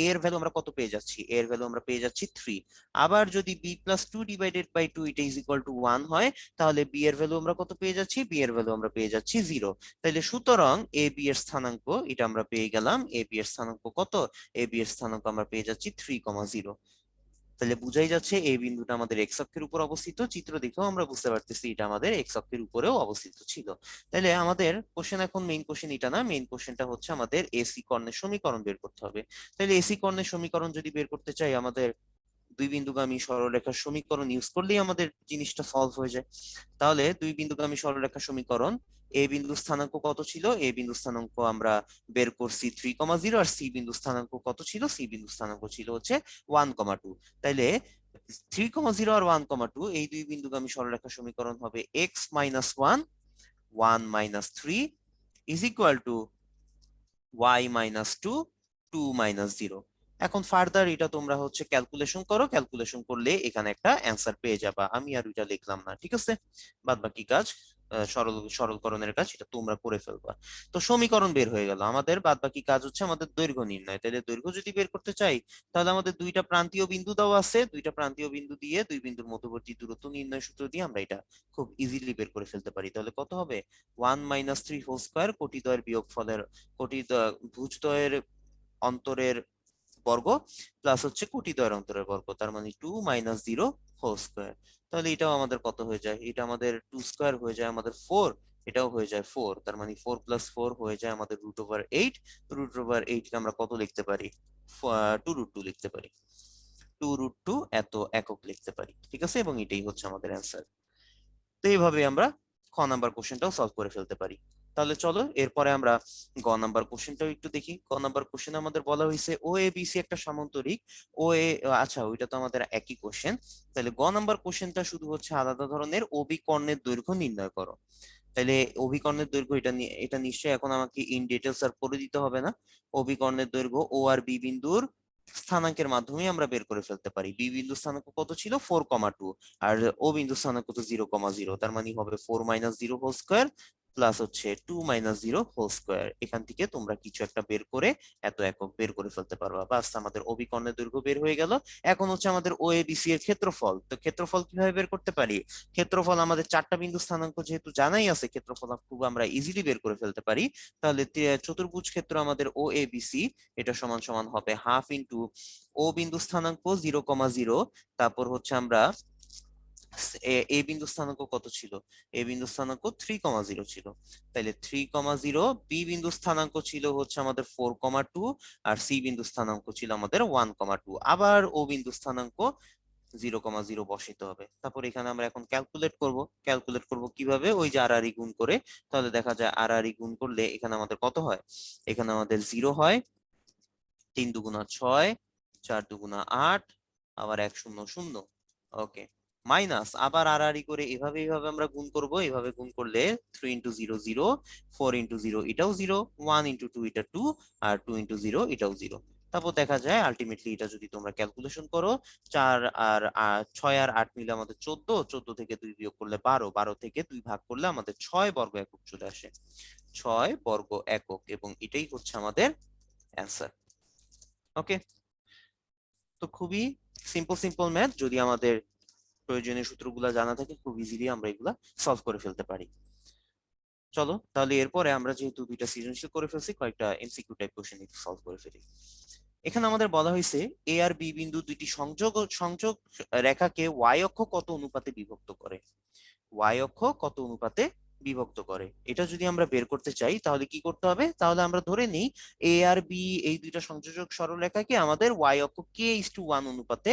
এর ভ্যালু আমরা কত পেয়ে যাচ্ছি? এর ভ্যালু আমরা পেয়ে যাচ্ছি 3। আবার যদি বি প্লাস 2 ডিভাইডেড বাই 2 এটা ইজ ইকুয়াল টু 1 হয়, তাহলে বি এর ভ্যালু আমরা কত পেয়ে যাচ্ছি? বি এর ভ্যালু আমরা পেয়ে যাচ্ছি 0। তাহলে সুতরাং এ বি এর স্থানাঙ্ক এটা আমরা পেয়ে গেলাম, এ বি এর স্থানাঙ্ক কত? এ বি এর স্থানাঙ্ক আমরা পেয়ে যাচ্ছি 3,0। তাহলে বুঝাই যাচ্ছে এই বিন্দুটা আমাদের এক্স অক্ষের উপর অবস্থিত, চিত্র দেখেও আমরা বুঝতে পারতেছি এটা আমাদের এক্স অক্ষের উপরেও অবস্থিত ছিল। তাহলে আমাদের কোশ্চেন এখন মেইন কোশ্চেন এটা না, মেইন কোশ্চেনটা হচ্ছে আমাদের এসি কর্ণের সমীকরণ বের করতে হবে। তাহলে এসি কর্ণের সমীকরণ যদি বের করতে চাই, আমাদের দুই বিন্দুগামী সরলরেখার সমীকরণ ইউজ করলেই আমাদের জিনিসটা সলভ হয়ে যায়। তাহলে দুই বিন্দুগামী সরলরেখার সমীকরণ, এ বিন্দু স্থানাঙ্ক কত ছিল, এ বিন্দু স্থানাঙ্ক আমরা বের করছি 3,0, আর সি বিন্দু স্থানাঙ্ক কত ছিল, সি বিন্দু স্থানাঙ্ক ছিল হচ্ছে 1,2। তাইলে 3,0 আর 1,2 এই দুই বিন্দুগামী সরলরেখার সমীকরণ হবে x minus one, 1 - 3 is equal two y - 2, 2 - 0। এখন ফার্দার এটা তোমরা হচ্ছে ক্যালকুলেশন করো, ক্যালকুলেশন করলে এখানে একটা অ্যান্সার পেয়ে যাবা। আমি আর ওইটা লিখলাম না, ঠিক আছে? বাদ বাকি কাজ সরলকরণের কাজ এটা তোমরা করে ফেলবা। তো সমীকরণ বের হয়ে গেল আমাদের, বাদ বাকি কাজ হচ্ছে আমাদের দৈর্ঘ্য নির্ণয়। তাহলে দৈর্ঘ্য যদি বের করতে চাই, তাহলে আমাদের দুইটা প্রান্তীয় বিন্দু দেওয়া আছে, দুইটা প্রান্তীয় বিন্দু দিয়ে দুই বিন্দুর মধ্যবর্তী দূরত্ব নির্ণয় সূত্র দিয়ে আমরা এটা খুব ইজিলি বের করে ফেলতে পারি। তাহলে কত হবে? 1 - 3 হোল স্কয়ার, কোটিদ্বয়ের বিয়োগফলের ভুজদ্বয়ের অন্তরের বর্গ প্লাস হচ্ছে কোটিদ্বয়ের অন্তরের বর্গ, তার মানে 2 - 0 হোল স্কয়ার। তাহলে এটাও আমাদের কত হয়ে যায়? এটা আমাদের 2 স্কয়ার হয়ে যায় আমাদের 4, এটাও হয়ে যায় 4, তার মানে 4 + 4 হয়ে যায় আমাদের √8। √8 কে আমরা কত লিখতে পারি? 2√2 লিখতে পারি, 2√2 এত একক লিখতে পারি, ঠিক আছে? এবং এটাই হচ্ছে আমাদের অ্যান্সার। তো এইভাবে আমরা খ নাম্বার কোশ্চেনটাও সলভ করে ফেলতে পারি। তাহলে চলো এরপরে আমরা গ নাম্বার কোশ্চেনটাও একটু দেখি। গ নাম্বার কোশ্চেনে আমাদের বলা হয়েছে ও এ বি সি একটা সামান্তরিক। ও এ, আচ্ছা ওইটা তো আমাদের একই কোশ্চেন। তাহলে গ নাম্বার কোশ্চেনটা শুধু হচ্ছে আলাদা ধরনের, অবি কর্ণের দৈর্ঘ্য নির্ণয় করো। তাহলে অভিকর্ণের দৈর্ঘ্য এটা নিশ্চয়ই এখন আমাকে ইন ডিটেলস আর করে দিতে হবে না। অভিকর্ণের দৈর্ঘ্য ও আর বি বিন্দুর স্থানাঙ্কের মাধ্যমে আমরা বের করে ফেলতে পারি। বি বিন্দু স্থানাঙ্ক কত ছিল? 4,2, আর ও বিন্দু স্থানাঙ্ক তো 0,0, তার মানে হবে 4 - 0 হোল স্কয়ার প্লাস হচ্ছে 2 - 0 হোল স্কয়ার। এখান থেকে তোমরা কিছু একটা বের করে এত একক বের করে ফেলতে পারবা। বাস, আমাদের অভিকর্ণের দৈর্ঘ্য বের হয়ে গেল। এখন হচ্ছে আমাদের ও এ বি সি এর ক্ষেত্রফল। তো ক্ষেত্রফল কিভাবে বের করতে পারি? ক্ষেত্রফল আমাদের চারটা বিন্দু স্থানাঙ্ক যেহেতু জানাই আছে, ক্ষেত্রফল খুব আমরা ইজিলি বের করে ফেলতে পারি। তাহলে চতুর্ভুজ ক্ষেত্র আমাদের ও এ বি সি, এটা সমান সমান হবে হাফ ইন্টু ও বিন্দু স্থানাঙ্ক 0,0, তারপর হচ্ছে আমরা এ বিন্দু স্থানাঙ্ক কত ছিল? এ বিন্দু স্থানাঙ্ক 3,0 ছিল। তাহলে 3,0, বি বিন্দু স্থানাঙ্ক ছিল হচ্ছে আমাদের 4,2, আর সি বিন্দু স্থানাঙ্ক ছিল আমাদের 1,2। আবার ও বিন্দু স্থানাঙ্ক 0,0 বসাইতে হবে। তারপর এখানে আমরা এখন ক্যালকুলেট করব কিভাবে? ওই যে আর গুণ করে। তাহলে দেখা যায় আর গুণ করলে এখানে আমাদের কত হয়? এখানে আমাদের 0 হয়, 3 দুগুণা 6, 4 দুগুণা 8, আবার 1 0 0। ওকে, মাইনাস আবার আর করে এভাবে এইভাবে আমরা গুণ করব। এভাবে গুণ করলে 3 × 0 0, 4 × 0 এটাও 0, 1 × 2 এটা 2, আর 2 × 0 এটাও 0। তারপর দেখা যায় আলটিমেটলি এটা যদি তোমরা ক্যালকুলেশন করো, 4 আর 6 আর 8 মিলে আমাদের 14, 14 থেকে 2 বিয়োগ করলে 12, 12 থেকে 2 ভাগ করলে আমাদের 6 বর্গ একক চলে আসে, 6 বর্গ একক, এবং এটাই হচ্ছে আমাদের অ্যান্সার। ওকে, তো খুবই সিম্পল সিম্পল ম্যাথ, যদি আমাদের প্রয়োজনীয় সূত্রগুলো জানা থাকে খুব ইজিলি আমরা এগুলা সলভ করে ফেলতে পারি। চলো তাহলে এরপরে আমরা যেহেতু দুইটা সৃজনশীল করে ফেলছি, কয়েকটা এমসিকিউ টাইপ কোশ্চেন একটু সলভ করে ফেলি। এখানে আমাদের বলা হয়েছে এ আর বি বিন্দু দুইটি সংযোগ রেখাকে ওয়াই অক্ষ কত অনুপাতে বিভক্ত করে? ওয়াই অক্ষ কত অনুপাতে বিভক্ত করে, এটা যদি আমরা বের করতে চাই তাহলে কি করতে হবে? তাহলে আমরা ধরে নিই এ আর বি এই দুইটা সংযোজক সরলরেখাকে আমাদের ওয়াই অক্ষ k:1 অনুপাতে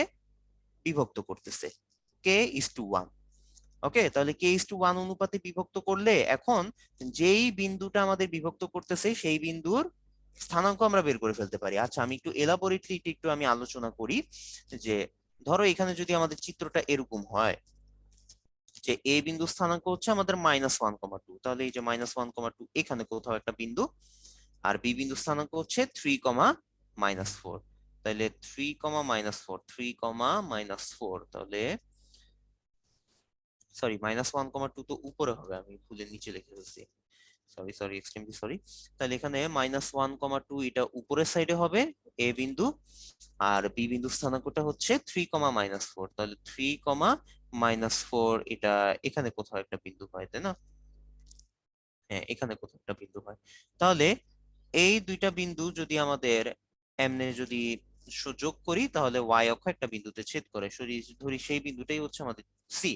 বিভক্ত করতেছে, k:1। ওকে, তাহলে k:1 অনুপাতে বিভক্ত করলে এখন যেই বিন্দুটা আমাদের বিভক্ত করতেছে সেই বিন্দুর স্থানাঙ্ক আমরা বের করে ফেলতে পারি। আচ্ছা, আমি একটু এলাবোরেটলি একটু আমি আলোচনা করি যে ধরো এখানে যদি আমাদের চিত্রটা এরকম হয় যে এ বিন্দু স্থানাঙ্ক হচ্ছে আমাদের -1,2, তাহলে এই যে -1,2 এখানে কোথাও একটা বিন্দু, আর বি বিন্দু স্থানাঙ্ক হচ্ছে 3, -4। তাহলে 3, -4, 3, -4, তাহলে সরি -1,2 তো উপরে হবে, আমি ভুলে নিচে লিখে ফেলছি, সরি সরি এক্সট্রিমলি সরি। তাহলে এখানে -1,2 এটা উপরের সাইডে হবে এ বিন্দু, আর বি বিন্দু স্থানাঙ্কটা হচ্ছে 3, -4। তাহলে 3, -4 এটা এখানে কোথাও একটা বিন্দু হয়, তাই না? হ্যাঁ, এখানে কোথাও একটা বিন্দু হয়। তাহলে এই দুইটা বিন্দু যদি আমাদের এমনি যদি যোগ করি তাহলে ওয়াই অক্ষ একটা বিন্দুতে ছেদ করে, ধরি সেই বিন্দুটাই হচ্ছে আমাদের সি।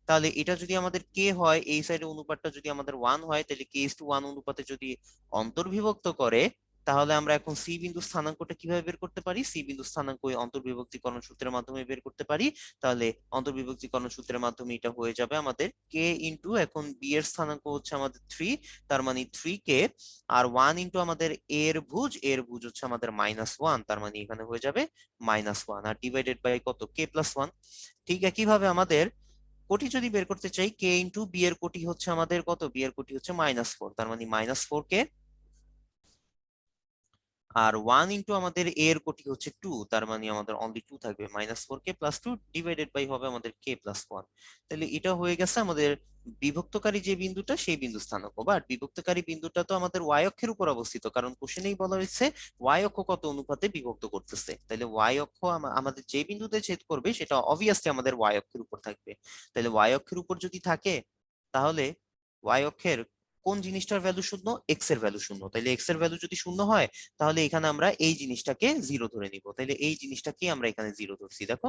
তাহলে এটা যদি আমাদের কে হয়, এই সাইডে অনুপাতটা যদি আমাদের 1 হয়, তাহলে k:1 অনুপাতে যদি অন্তর্বিভক্ত করে, তাহলে আমরা এখন সি বিন্দু স্থানাঙ্কটা কিভাবে বের করতে পারি? সি বিন্দু স্থানাঙ্ক ওই অন্তর্বিভক্তিকরণ সূত্রের মাধ্যমে বের করতে পারি। তাহলে অন্তর্বিভক্তিকরণ সূত্রের মাধ্যমে এটা হয়ে যাবে আমাদের কে ইন্টু, এখন বি এর স্থানাঙ্ক হচ্ছে আমাদের 3, তার মানে 3k, আর 1 ইন্টু আমাদের এর ভুজ হচ্ছে আমাদের -1, তার মানে এখানে হয়ে যাবে -1, আর ডিভাইডেড বাই কত? k+1। ঠিক একইভাবে আমাদের কোটি যদি বের করতে চাই, কে ইন্টু বি এর কোটি হচ্ছে আমাদের কত? বি এর কোটি হচ্ছে -4, তার মানে -4k, আর 1 ইন্টু আমাদের এ এর কোটি হচ্ছে 2, তার মানে আমাদের অনলি 2 থাকবে, -4k+2 ডিভাইডেড বাই হবে আমাদের k+1। তাহলে এটা হয়ে গেছে আমাদের বিভক্তকারী যে বিন্দুটা, সেই বিন্দু স্থানাঙ্ক। বাট বিভক্তকারী বিন্দুটা তো আমাদের ওয়াই অক্ষের উপর অবস্থিত, কারণ কোশ্চেনেই বলা হয়েছে ওয়াই অক্ষ কত অনুপাতে বিভক্ত করতেছে। তাহলে ওয়াই অক্ষ আমাদের যে বিন্দুতে ছেদ করবে সেটা অবভিয়াসলি আমাদের ওয়াই অক্ষের উপর থাকবে। তাহলে ওয়াই অক্ষের উপর যদি থাকে, তাহলে ওয়াই অক্ষের কোন জিনিসটার ভ্যালু শূন্য? এক্স এর ভ্যালু শূন্য। তাহলে এক্স এর ভ্যালু যদি শূন্য হয়, তাহলে এখানে আমরা এই জিনিসটাকে জিরো ধরে নিব। তাহলে এই জিনিসটাকে আমরা এখানে জিরো ধরছি, দেখো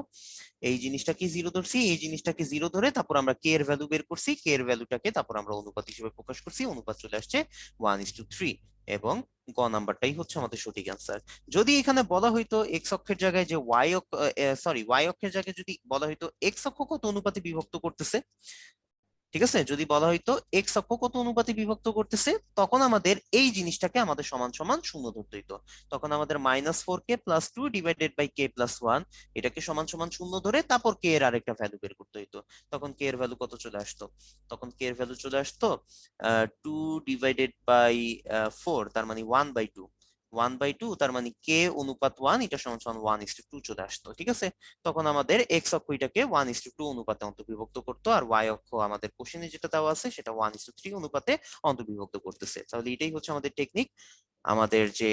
এই জিনিসটাকে জিরো ধরছি, এই জিনিসটাকে জিরো ধরে তারপর আমরা কে এর ভ্যালু বের করছি, কে এর ভ্যালুটাকে তারপর আমরা অনুপাত হিসেবে প্রকাশ করছি, অনুপাত চলে আসছে 1:3, এবং গ নাম্বারটাই হচ্ছে আমাদের সঠিক অ্যান্সার। যদি এখানে বলা হইতো এক্স অক্ষের জায়গায় যে ওয়াই অক্ষের জায়গায় যদি বলা হইতো এক্স অক্ষ কত অনুপাতে বিভক্ত করতেছে, ঠিক আছে, যদি বলা হইতো এক্স অক্ষ কত অনুপাতে বিভক্ত করতেছে, তখন আমাদের এই জিনিসটাকে আমাদের সমান সমান শূন্য ধরতে হইতো। তখন আমাদের -4k+2 ডিভাইডেড বাই k+1, এটাকে সমান সমান শূন্য ধরে তারপর কে এর আরেকটা ভ্যালু বের করতে হইতো। তখন কে এর ভ্যালু কত চলে আসতো? তখন কে এর ভ্যালু চলে আসতো 2 ডিভাইডেড বাই 4, তার মানে 1/2। 1/2, তার মানে কে অনুপাত 1, এটা সমান সমান 1:2 চলে আসতো। ঠিক আছে, তখন আমাদের এক্স অক্ষ এটাকে 1:2 অনুপাতে অন্তর্বিভক্ত করতো, আর ওয়াই অক্ষ আমাদের কোশ্চেনে যেটা দেওয়া আছে সেটা 1:3 অনুপাতে অন্তর্বিভক্ত করতেছে। তাহলে এটাই হচ্ছে আমাদের টেকনিক। আমাদের যে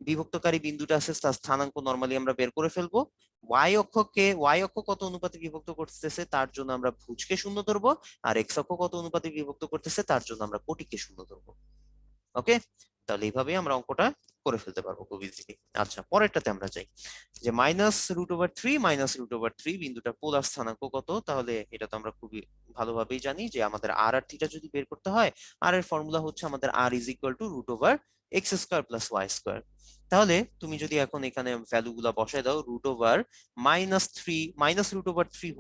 বিভক্তকারী বিন্দুটা আছে তার স্থানাঙ্ক নরমালি আমরা বের করে ফেলবো। ওয়াই অক্ষ কত অনুপাতে বিভক্ত করতেছে তার জন্য আমরা ভুজকে শূন্য ধরবো, আর এক্স অক্ষ কত অনুপাতে বিভক্ত করতেছে তার জন্য আমরা কোটিকে শূন্য ধরবো। ওকে, তাহলে এইভাবেই আমরা অঙ্কটা করে ফেলতে পারবো খুব ইজিলি। আচ্ছা, পরেরটাতে আমরা যাই, যে -√3 বিন্দুটা পোলার স্থানাঙ্ক কত? তাহলে এটা তো আমরা খুবই ভালোভাবেই জানি যে আমাদের আর আর থিটা যদি বের করতে হয়, আর এর ফর্মুলা হচ্ছে আমাদের r √x² + y²। তাহলে তুমি যদি এখন এখানে ভ্যালু গুলা বসায় দাও, √3 -√3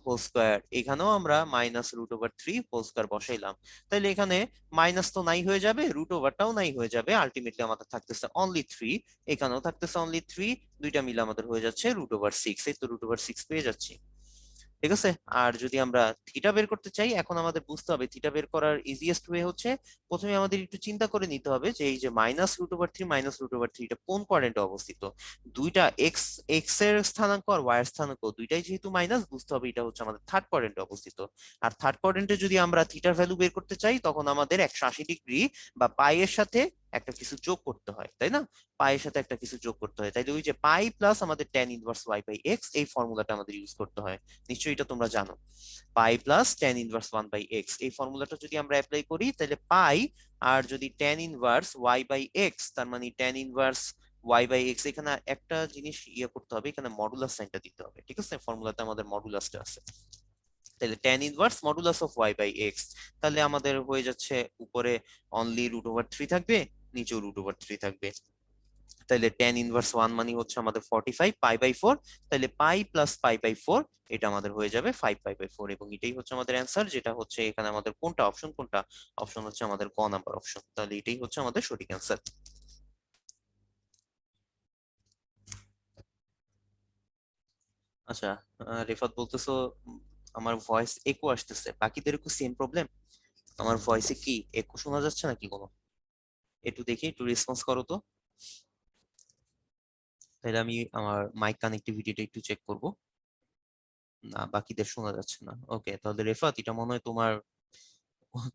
হোল স্কোয়ার, এখানেও আমরা -√3 হোল স্কোয়ার বসাইলাম। তাহলে এখানে মাইনাস তো নাই হয়ে যাবে, রুট ওভারটাও নাই হয়ে যাবে, আলটিমেটলি আমাদের থাকতেছে অনলি 3, এখানেও থাকতেছে অনলি 3, দুইটা মিলে আমাদের হয়ে যাচ্ছে √6। এই তো √6 পেয়ে যাচ্ছি। ঠিক আছে, আর যদি আমরা থিটা বের করতে চাই, এখন আমাদের বুঝতে হবে থিটা বের করার ইজিয়েস্ট ওয়ে হচ্ছে, প্রথমে আমাদের একটু চিন্তা করে নিতে হবে যে এই যে -√3 এটা কোন কোয়াড্রেন্টে অবস্থিত। দুইটা এক্স এক্স এর স্থানাঙ্ক আর ওয়াই এর স্থানাঙ্ক দুইটাই যেহেতু মাইনাস, বুঝতে হবে এটা হচ্ছে আমাদের থার্ড কোয়াড্রেন্টে অবস্থিত। আর থার্ড কোয়াড্রেন্টে যদি আমরা থিটার ভ্যালু বের করতে চাই, তখন আমাদের 180 ডিগ্রি বা পাই এর সাথে একটা কিছু যোগ করতে হয়, তাই না? পাই এর সাথে একটা কিছু যোগ করতে হয়, তাই ওই যে পাই প্লাস আমাদের tan−1y/x, এই ফর্মুলাটা আমাদের ইউজ করতে হয়। নিশ্চয়ই এটা তোমরা জানো, পাই প্লাস tan−1/x, এই ফর্মুলাটা যদি আমরা অ্যাপ্লাই করি, তাহলে পাই আর যদি tan−1y/x, তার মানে tan−1y/x, এখানে একটা জিনিস করতে হবে, এখানে মডুলাস সাইনটা দিতে হবে। ঠিক আছে, ফর্মুলাতে আমাদের মডুলাসটা আছে। তাহলে tan−1 y/x, তাহলে আমাদের হয়ে যাচ্ছে উপরে অনলি √3 থাকবে, নিচেও √3 থাকবে। তাহলে tan−1 মানে হচ্ছে আমাদের 45 π/4, তাহলে পাই প্লাস π/4, এটা আমাদের হয়ে যাবে 5 π/4, এবং এটাই হচ্ছে আমাদের অ্যান্সার, যেটা হচ্ছে এখানে আমাদের কোনটা অপশন, কোনটা অপশন হচ্ছে আমাদের ক নাম্বার অপশন। তাহলে এটাই হচ্ছে আমাদের সঠিক অ্যান্সার। আচ্ছা, রেফাত বলতেছো আমার ভয়েস একো আসতেছে, বাকিদের কি সেম প্রবলেম? আমার ভয়েসে কি একো শোনা যাচ্ছে নাকি কোনো? একটু দেখি, একটু রেসপন্স করো তো। তাহলে আমি আমার মাইক কানেক্টিভিটিটা একটু চেক করব। না, বাকিদের শোনা যাচ্ছে না। ওকে, তাহলে রেফাত এটা মনে হয় তোমার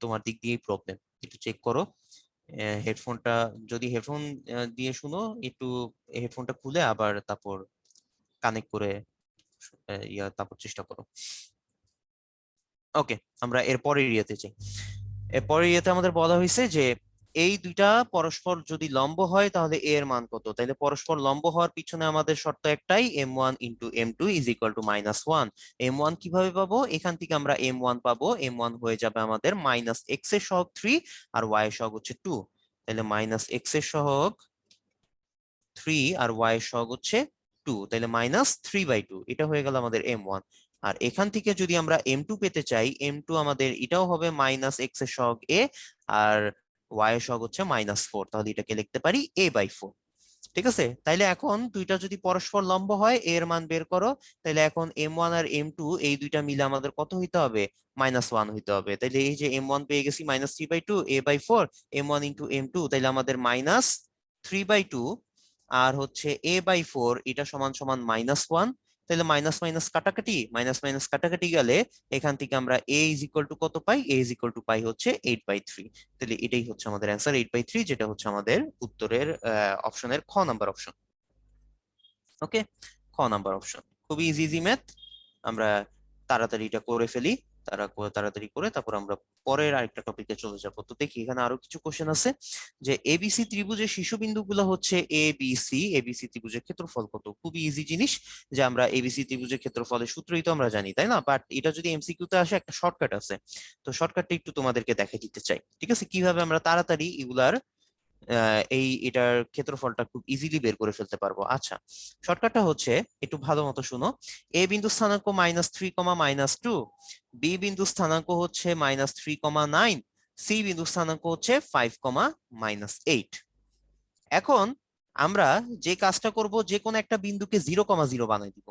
তোমার দিক দিয়েই প্রবলেম, একটু চেক করো। হেডফোনটা, যদি হেডফোন দিয়ে শুনো, একটু হেডফোনটা খুলে আবার তারপর কানেক্ট করে তারপর চেষ্টা করো। ওকে, আমরা এরপরের ইয়েতে যাই। এরপরের ইয়েতে আমাদের বলা হয়েছে যে এই দুইটা পরস্পর যদি লম্ব হয় তাহলে এ এর মান কত? তাহলে পরস্পর লম্ব হওয়ার পিছনে আমাদের শর্ত একটাই, m1 into m2 is equal to -1। m1 কিভাবে পাবো? এখান থেকে আমরা m1 পাবো, m1 হয়ে যাবে আমাদের মাইনাস এক্স এর সহগ 3 আর y এর সহগ হচ্ছে 2। তাহলে মাইনাস এক্স এর সহগ 3 আর y এর সহগ হচ্ছে 2, তাহলে -3/2, এটা হয়ে গেল আমাদের m1। আর এখান থেকে যদি আমরা m2 পেতে চাই, m2 আমাদের এটাও হবে মাইনাস এক্স এর সহগ a আর y এর সহগ হচ্ছে -4, তাহলে এটাকে লিখতে পারি a/4। ঠিক আছে, তাইলে এখন দুইটা যদি পরস্পর লম্ব হয়, a এর মান বের করো। তাইলে এখন m1 আর m2 এই দুইটা মিলে আমাদের কত হইতে হবে? -1 হইতে হবে। তাইলে এই যে m1 পেয়ে গেছি -3/2 a/4, m1 ইন্টু m2, তাইলে আমাদের -3/2 আর হচ্ছে a/4, এটা সমান সমান -1। তাহলে মাইনাস মাইনাস কাটাকাটি, মাইনাস মাইনাস কাটাকাটি গেলে এখান থেকে আমরা a ইজ ইকুয়াল টু কত পাই? a ইজ ইকুয়াল টু পাই হচ্ছে 8/3। তাহলে এটাই হচ্ছে আমাদের অ্যান্সার, 8/3, যেটা হচ্ছে আমাদের উত্তরের অপশনের খ নাম্বার অপশন। ওকে, খ নাম্বার অপশন খুবই ইজি ইজি ম্যাথ। আমরা তাড়াতাড়ি এটা করে ফেলি, তাড়াতাড়ি করে তারপর আমরা পরের আরেকটা টপিকে চলে যাব। তো দেখি এখানে আরো কিছু কোশ্চেন আছে, যে এবিসি ত্রিভুজের শীর্ষবিন্দুগুলো হচ্ছে এবিসি, এবিসি ত্রিভুজের ক্ষেত্রফল কত? খুবই ইজি জিনিস, যে আমরা এবিসি ত্রিভুজের ক্ষেত্রফলের সূত্রই তো আমরা জানি, তাই না? বাট এটা যদি এমসিকিউ তে আসে, একটা শর্টকাট আছে, তো শর্টকাটটা একটু তোমাদেরকে দেখাই দিতে চাই। ঠিক আছে, কিভাবে আমরা তাড়াতাড়ি এগুলার এটার ক্ষেত্রফলটা খুব ইজিলি বের করে ফেলতে পারবো। আচ্ছা, শর্টকাটটা হচ্ছে, একটু ভালো মতো শুনো। এ বিন্দু স্থানাঙ্ক -3, -2, বি বিন্দু স্থানাঙ্ক হচ্ছে -3, 9, সি বিন্দু স্থানাঙ্ক হচ্ছে 5, -8। এখন আমরা যে কাজটা করব, যে কোনো একটা বিন্দুকে 0, 0 বানাই দিব।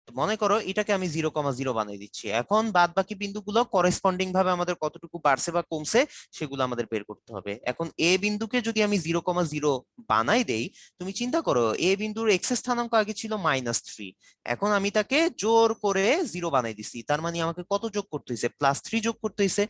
মনে করো এটাকে আমি 0, 0 বানিয়ে দিচ্ছি। এখন বাদ বাকি বিন্দুগুলো করেসপন্ডিং ভাবে আমাদের কতটুকু বাড়ছে বা কমছে সেগুলো আমাদের বের করতে হবে। এখন এ বিন্দুকে যদি আমি 0, 0 বানাই দেই, তুমি চিন্তা করো, এ বিন্দুর এক্স স্থানাঙ্ক আগে ছিল -3, এখন আমি তাকে জোর করে 0 বানাই দিছি, তার মানে আমাকে কত যোগ করতে হয়েছে? +3 যোগ করতে হয়েছে।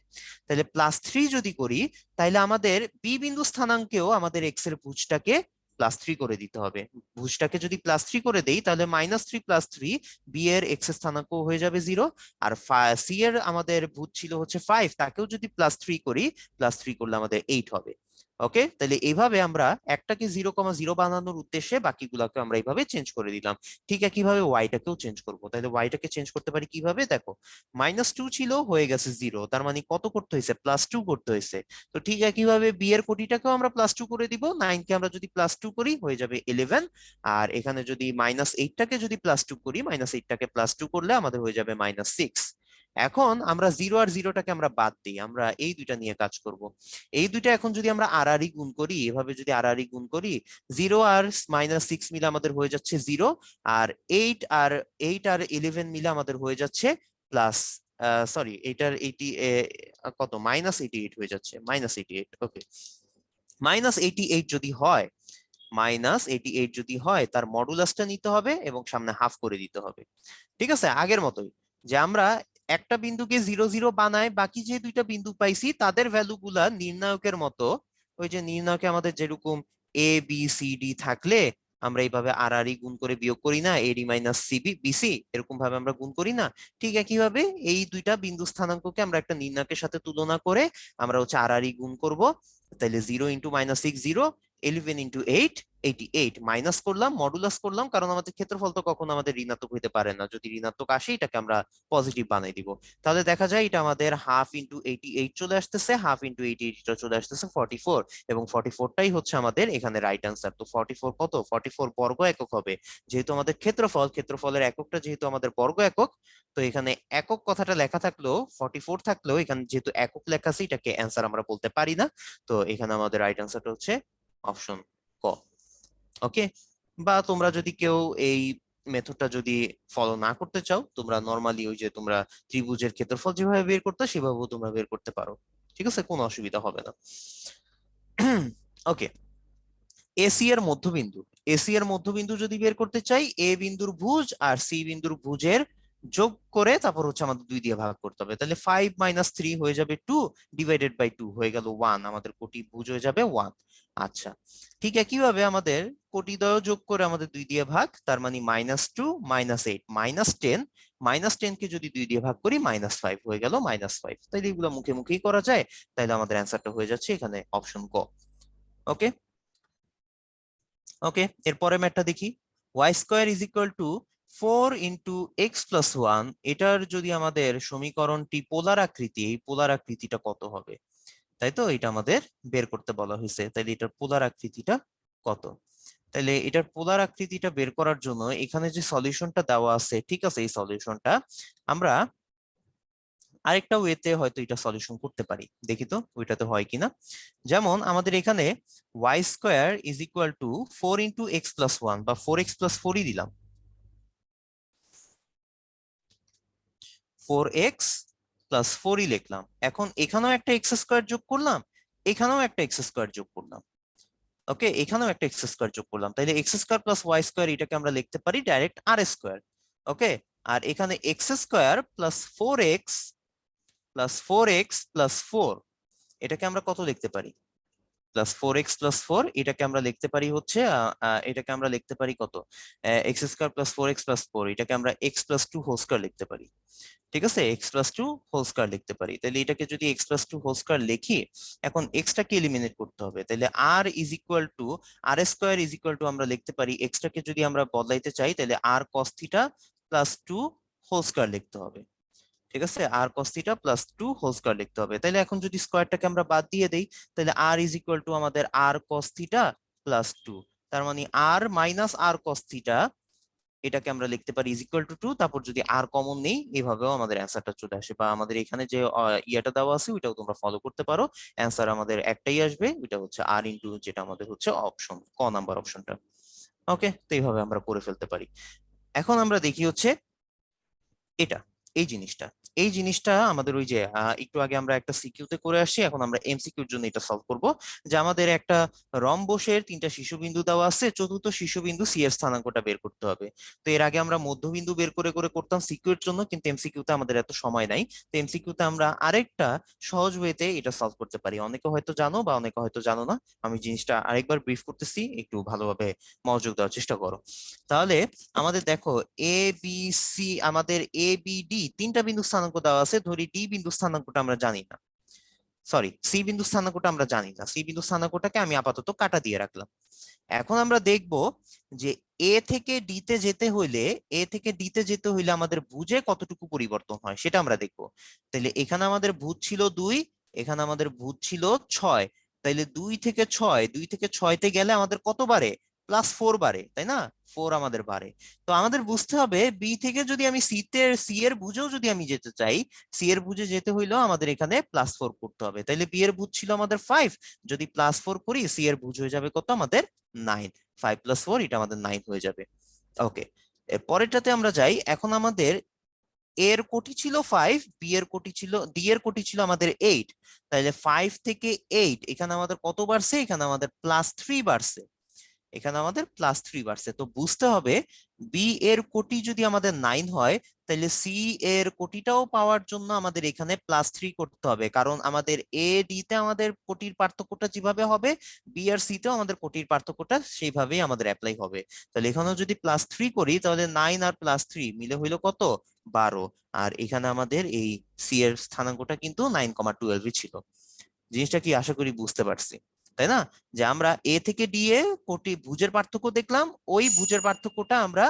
তাহলে +3 যদি করি, তাহলে আমাদের বি বিন্দু স্থানাঙ্কেও আমাদের এক্স এর ভুজটাকে +3 করে দিতে হবে। ভুজটাকে যদি +3 করে দেই, তাহলে -3 + 3, বি এর এক্স স্থানাঙ্ক হয়ে যাবে 0। আর সি এর আমাদের ভূত ছিল হচ্ছে 5, তাকেও যদি +3 করি, +3 করলে আমাদের 8 হবে। ওকে, তাহলে এইভাবে আমরা একটাকে 0, 0 বানানোর উদ্দেশ্যে বাকিগুলোকে আমরা এইভাবে চেঞ্জ করে দিলাম। ঠিক একইভাবে ওয়াইটাকেও চেঞ্জ করবো। তাহলে ওয়াইটাকে চেঞ্জ করতে পারি কিভাবে? দেখো, -2 ছিল, হয়ে গেছে 0, তার মানে কত করতে হয়েছে? +2 করতে হয়েছে। তো ঠিক একইভাবে বি এর কোটিটাকেও আমরা +2 করে দিব। 9 কে আমরা যদি +2 করি, হয়ে যাবে 11। আর এখানে যদি -8টাকে যদি +2 করি, -8টাকে +2 করলে আমাদের হয়ে যাবে -6। এখন আমরা 0 আর 0টাকে আমরা বাদ দিই, আমরা এই দুইটা নিয়ে কাজ করব। এই দুইটা এখন যদি আমরা আড়াআড়ি গুণ করি, এভাবে যদি আড়াআড়ি গুণ করি, 0 আর -6 মিলে আমাদের হয়ে যাচ্ছে 0, আর 8 আর 11 মিলে আমাদের হয়ে যাচ্ছে প্লাস, সরি, এটার 80 কত, -88 হয়ে যাচ্ছে, -88। ওকে, -88 যদি হয়, -88 যদি হয়, তার মডুলাসটা নিতে হবে এবং সামনে হাফ করে দিতে হবে। ঠিক আছে, আগের মতোই, যে আমরা একটা বিন্দুকে 0, 0 বানায়, বাকি যে দুইটা বিন্দু পাইছি তাদের ভ্যালু গুলা নির্ণায়কের মতো, ওই যে নির্ণায়কে আমাদের যেরকম এ বি সি ডি থাকলে আমরা এইভাবে আড়াআড়ি গুণ করে বিয়োগ করি না, এডি মাইনাস সিবি বিসি, এরকম ভাবে আমরা গুণ করি না? ঠিক একইভাবে এই দুইটা বিন্দু স্থানাঙ্ককে আমরা একটা নির্ণায়কের সাথে তুলনা করে আমরা হচ্ছে আড়াআড়ি গুণ করব। তাহলে 0 × -6 0, 11 × 8 88, মাইনাস করলাম, মডুলাস করলাম, কারণ আমাদের ক্ষেত্রফল তো কখনো আমাদের ঋণাত্মক হইতে পারে না। যদি ঋণাত্মক আসে, এটাকে আমরা পজিটিভ বানাই দিব। তাহলে দেখা যায় এটা আমাদের হাফ ইন্টু 88 চলে আসতেছে, হাফ ইন্টু 88 চলে আসতেছে 44, এবং 44টাই হচ্ছে আমাদের এখানে রাইট আনসার। তো 44 কত? 44 বর্গ একক হবে। যেহেতু আমাদের ক্ষেত্রফলের এককটা যেহেতু আমাদের বর্গ একক, তো এখানে একক কথাটা লেখা থাকলেও, 44 থাকলেও, এখানে যেহেতু একক লেখা আছে, এটাকে অ্যান্সার আমরা বলতে পারি না। তো এখানে আমাদের রাইট আনসারটা হচ্ছে অপশন ক। ওকে, বা তোমরা যদি কেউ এই মেথডটা যদি ফলো না করতে চাও, তোমরা নরমালি ওই যে তোমরা ত্রিভুজের ক্ষেত্রফল যেভাবে বের করতে, সেভাবেও তোমরা বের করতে পারো। ঠিক আছে, কোনো অসুবিধা হবে না। ওকে, এসি এর মধ্যবিন্দু, এসি এর মধ্যবিন্দু যদি বের করতে চাই, এ বিন্দুর ভুজ আর সি বিন্দুর ভুজের যোগ করে তারপর হচ্ছে আমাদের 2 দিয়ে ভাগ করতে হবে। তাহলে 5 - 3 হয়ে যাবে 2, ডিভাইডেড বাই 2 হয়ে গেল 1, আমাদের কোটি ভুজ হয়ে যাবে 1। আচ্ছা, ঠিক একইভাবে আমাদের কোটিদ্বয় যোগ করে আমাদের 2 দিয়ে ভাগ, তার মানে -2 -8 -10, -10 কে যদি 2 দিয়ে ভাগ করি, -5 হয়ে গেল -5। তাইলে এগুলো মুখে মুখেই করা যায়। তাইলে আমাদের অ্যান্সারটা হয়ে যাচ্ছে এখানে অপশন ক। ওকে ওকে, এরপরে ম্যাথটা দেখি। Y square is equal to 4 × x + 1, এটার যদি আমাদের সমীকরণটি পোলার আকৃতি, এই পোলার আকৃতিটা কত হবে? তাই তো, এটা আমাদের বের করতে বলা হয়েছে। তাইলে এটার পোলার আকৃতিটা কত? তাহলে এটার পোলার আকৃতিটা বের করার জন্য এখানে যে সলিউশনটা দেওয়া আছে, ঠিক আছে, এই সলিউশনটা আমরা আরেকটা ওয়েতে হয়তো এটা সলিউশন করতে পারি। দেখি তো ওইটাতে হয় কিনা। যেমন আমাদের এখানে y square is equal to 4 × x + 1 বা 4x + 4ই দিলাম, 4x + 4ই লিখলাম। এখন এখানেও একটা এক্স স্কোয়ার যোগ করলাম, এখানেও একটা এক্স স্কোয়ার যোগ করলাম। ওকে, এখানেও একটা এক্স স্কোয়ার যোগ করলাম। তাহলে x square plus y square এটাকে আমরা লিখতে পারি ডাইরেক্ট আর স্কোয়ার। ওকে, আর এখানে এক্স স্কোয়ার প্লাস 4x + 4 এটাকে আমরা কত লিখতে পারি? +4x + 4 এটাকে আমরা লিখতে পারি হচ্ছে এটাকে আমরা লিখতে পারি কত? x² + 4x + 4 এটাকে আমরা x + 2 হোল স্কয়ার লিখতে পারি। ঠিক আছে, x + 2 হোল স্কয়ার লিখতে পারি। তাহলে এটাকে যদি x + 2 হোল স্কয়ার লিখি, এখন এক্সটাকে এলিমিনেট করতে হবে। তাহলে r² আমরা লিখতে পারি, এক্সটাকে যদি আমরা বদলাইতে চাই তাহলে r cos θ + 2 হোল স্কয়ার লিখতে হবে। ঠিক আছে, আর cos θ + 2 হোল স্কয়ার লিখতে হবে। তাহলে এখন যদি স্কয়ারটাকে আমরা বাদ দিয়ে দেই, তাহলে আমাদের r cos θ + 2, তার মানে r - r cos θ, এটাকে আমরা লিখতে পারি = 2। তারপর যদি আর কমন নেই, এভাবেও আমাদের অ্যান্সারটা চলে আসে। বা আমাদের এখানে যে ইয়েটা দেওয়া আছে ওইটাও তোমরা ফলো করতে পারো। অ্যান্সার আমাদের একটাই আসবে, ওইটা হচ্ছে r ইন্টু যেটা আমাদের হচ্ছে অপশন ক নাম্বার অপশনটা। ওকে, তো এইভাবে আমরা করে ফেলতে পারি। এখন আমরা দেখি হচ্ছে এটা, এই জিনিসটা, এই জিনিসটা আমাদের ওই যে একটু আগে আমরা একটা সিকিউতে করে আসছি, এখন আমরা এমসিকিউর জন্য এটা সলভ করব। যে আমাদের একটা রম্বসের 3টা শীর্ষবিন্দু দেওয়া আছে, চতুর্থ শীর্ষবিন্দু সি এর স্থানাঙ্কটা বের করতে হবে। তো এর আগে আমরা মধ্যবিন্দু বের করে করে করতাম সিকিউর জন্য, কিন্তু এমসিকিউতে আমাদের এত সময় নাই। তো এমসিকিউতে আমরা আরেকটা সহজ ওয়েতে এটা সলভ করতে পারি। অনেকে হয়তো জানো বা অনেকে হয়তো জানো না, আমি জিনিসটা আরেকবার ব্রিফ করতেছি, একটু ভালোভাবে মনোযোগ দেওয়ার চেষ্টা করো। তাহলে আমাদের দেখো, এ বি সি, আমাদের এ বি ডি 3টা বিন্দু স্থানাঙ্ক দেওয়া আছে। ধরি ডি বিন্দু স্থানাঙ্কটা আমরা জানি না, সরি সি বিন্দু স্থানাঙ্কটা আমরা জানি না, সি বিন্দু স্থানাঙ্কটাকে আমি আপাতত কাটা দিয়ে রাখলাম। এখন আমরা দেখব যে এ থেকে ডি তে যেতে হইলে, আমাদের ভুজে কতটুকু পরিবর্তন হয় সেটা আমরা দেখব। তাহলে এখানে আমাদের ভুজ ছিল 2, এখানে আমাদের ভুজ ছিল 6। তাইলে 2 থেকে 6 তে গেলে আমাদের কত বাড়ে? +4 বাড়ে, তাই না? 4 আমাদের বাড়ে। তো আমাদের বুঝতে হবে বি থেকে যদি আমি সি এর ভুজেও যদি আমি যেতে চাই, সি এর ভুজে যেতে হইলেও আমাদের এখানে +4 করতে হবে। তাইলে বি এর ভুজ ছিল আমাদের 5, যদি +4 করি সি এর ভুজ হয়ে যাবে কত আমাদের? 9। 5 + 4 এটা আমাদের 9 হয়ে যাবে। ওকে, পরেরটাতে আমরা যাই। এখন আমাদের এর কোটি ছিল 5, বি এর কোটি ছিল, ডি এর কোটি ছিল আমাদের 8। তাহলে 5 থেকে 8 এখানে আমাদের কত বাড়ছে? এখানে আমাদের +3 বাড়ছে। তো বুঝতে হবে বি এর কোটি যদি আমাদের 9 হয়, তাহলে সি এর কোটিটাও পাওয়ার জন্য আমাদের এখানে +3 করতে হবে। কারণ আমাদের এ ডি তে আমাদের কোটির পার্থক্যটা যেভাবে হবে, বি আর সি তেও আমাদের কোটির পার্থক্যটা সেইভাবেই আমাদের অ্যাপ্লাই হবে। তাহলে এখানেও যদি +3 করি, তাহলে 9 আর +3 মিলে হইলো কত? 12। আর এখানে আমাদের এই সি এর স্থানাঙ্কটা কিন্তু 9,12 ছিল। জিনিসটা কি আশা করি বুঝতে পারছি, তাই না? যে আমরা এ থেকে ডি এ কোটি ভুজের পার্থক্য দেখলাম, ওই ভুজের পার্থক্যটা আমরা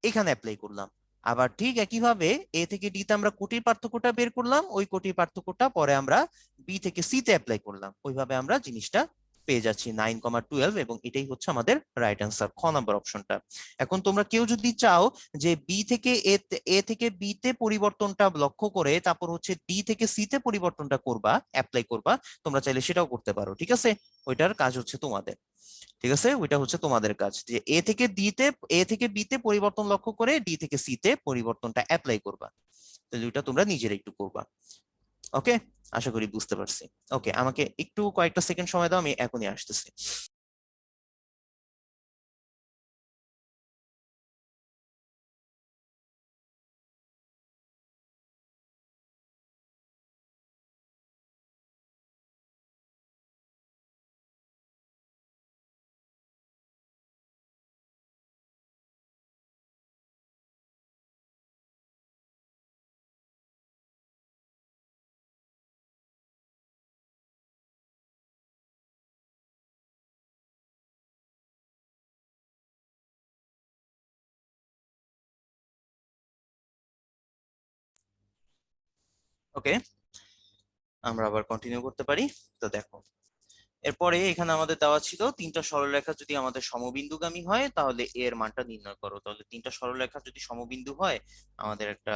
এখানে অ্যাপ্লাই করলাম। আবার ঠিক একইভাবে এ থেকে ডি তে আমরা কোটির পার্থক্যটা বের করলাম, ওই কোটির পার্থক্যটা পরে আমরা বি থেকে সি তে অ্যাপ্লাই করলাম। ওইভাবে আমরা জিনিসটা পেয়ে যাচ্ছি 9,12, এবং এটাই হচ্ছে আমাদের রাইট অ্যান্সার, খ নাম্বার অপশনটা। এখন তোমরা কেউ যদি চাও যে এ থেকে বি তে পরিবর্তনটা লক্ষ্য করে তারপর হচ্ছে ডি থেকে সি তে পরিবর্তনটা করবা, অ্যাপ্লাই করবা, তোমরা চাইলে সেটাও করতে পারো। ঠিক আছে, ওইটার কাজ হচ্ছে তোমাদের। ঠিক আছে, ওইটা হচ্ছে তোমাদের কাজ, যে এ থেকে বি তে পরিবর্তন লক্ষ্য করে ডি থেকে সি তে পরিবর্তনটা অ্যাপ্লাই করবা। তাহলে ওইটা তোমরা নিজেরা একটু করবা। ওকে, আশা করি বুঝতে পারছি। ওকে, আমাকে একটু কয়েকটা সেকেন্ড সময় দাও, আমি এখনই আসতেছি। ওকে, আমরা আবার কন্টিনিউ করতে পারি। তো দেখো, এরপরে এখানে আমাদের দেওয়া ছিল তিনটা সরলরেখা যদি আমাদের সমবিন্দুগামী হয় তাহলে এর মানটা নির্ণয় করো। তাহলে তিনটা সরলরেখা যদি সমবিন্দু হয়, আমাদের একটা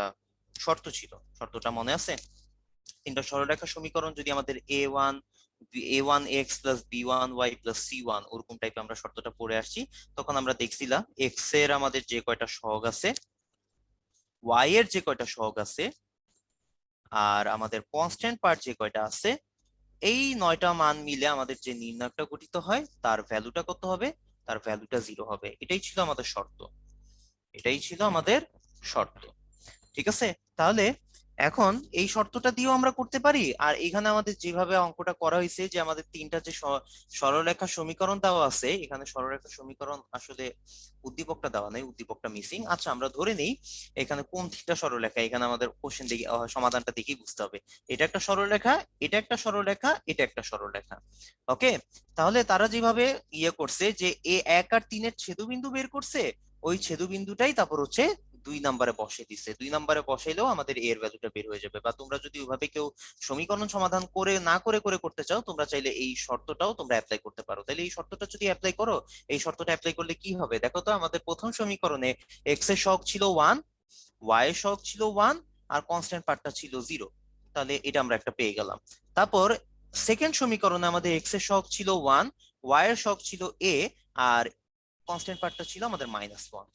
শর্ত ছিল, শর্তটা মনে আছে? তিনটা সরলরেখা সমীকরণ যদি আমাদের a1 x plus b1 y plus c1 ওরকম টাইপে আমরা শর্তটা পড়ে আসছি, তখন আমরা দেখছিলাম এক্স এর আমাদের যে কয়টা সহগ আছে, ওয়াই এর যে কয়টা সহগ আছে, আর আমাদের কনস্ট্যান্ট পার্ট যে কয়টা আছে, এই 9টা মান মিলে আমাদের যে নির্ণয়টা গঠিত হয় তার ভ্যালুটা কত হবে? তার ভ্যালুটা 0 হবে। এটাই ছিল আমাদের শর্ত, এটাই ছিল আমাদের শর্ত। ঠিক আছে, তাহলে এখন এই শর্তটা দিয়েও আমরা করতে পারি। আর এখানে আমাদের যেভাবে অঙ্কটা করা হয়েছে, যে আমাদের তিনটা যে সরলরেখা সমীকরণ দেওয়া আছে, এখানে সরলরেখা সমীকরণ আসলে উদ্দীপকটা দেওয়া নেই, উদ্দীপকটা মিসিং। আচ্ছা, আমরা ধরে নেই এখানে কোন তিনটা সরলরেখা, এখানে আমাদের কোশ্চেন দেখি সমাধানটা দেখেই বুঝতে হবে। এটা একটা সরলরেখা, এটা একটা সরলরেখা, এটা একটা সরলরেখা। ওকে, তাহলে তারা যেভাবে করছে যে a1 আর 3-এর ছেদবিন্দু বের করছে, ওই ছেদবিন্দুটাই তারপর হচ্ছে 2 নম্বরে বসে দিচ্ছে। 2 নম্বরে বসাইলেও আমাদের এর ভ্যালুটা বের হয়ে যাবে। বা তোমরা যদি ওইভাবে কেউ সমীকরণ সমাধান করে না করে করে করতে চাও, তোমরা চাইলে এই শর্তটাও তোমরা অ্যাপ্লাই করতে পারো। তাহলে এই শর্তটা যদি অ্যাপ্লাই করো, এই শর্তটা অ্যাপ্লাই করলে কি হবে দেখো তো। আমাদের প্রথম সমীকরণে এক্স এর সহগ ছিল 1, ওয়াই এর সহগ ছিল 1, আর কনস্ট্যান্ট পার্টটা ছিল 0। তাহলে এটা আমরা একটা পেয়ে গেলাম। তারপর সেকেন্ড সমীকরণে আমাদের এক্স এর সহগ ছিল 1, ওয়াই এর সহগ ছিল a, আর কনস্ট্যান্ট পার্টটা ছিল আমাদের -1।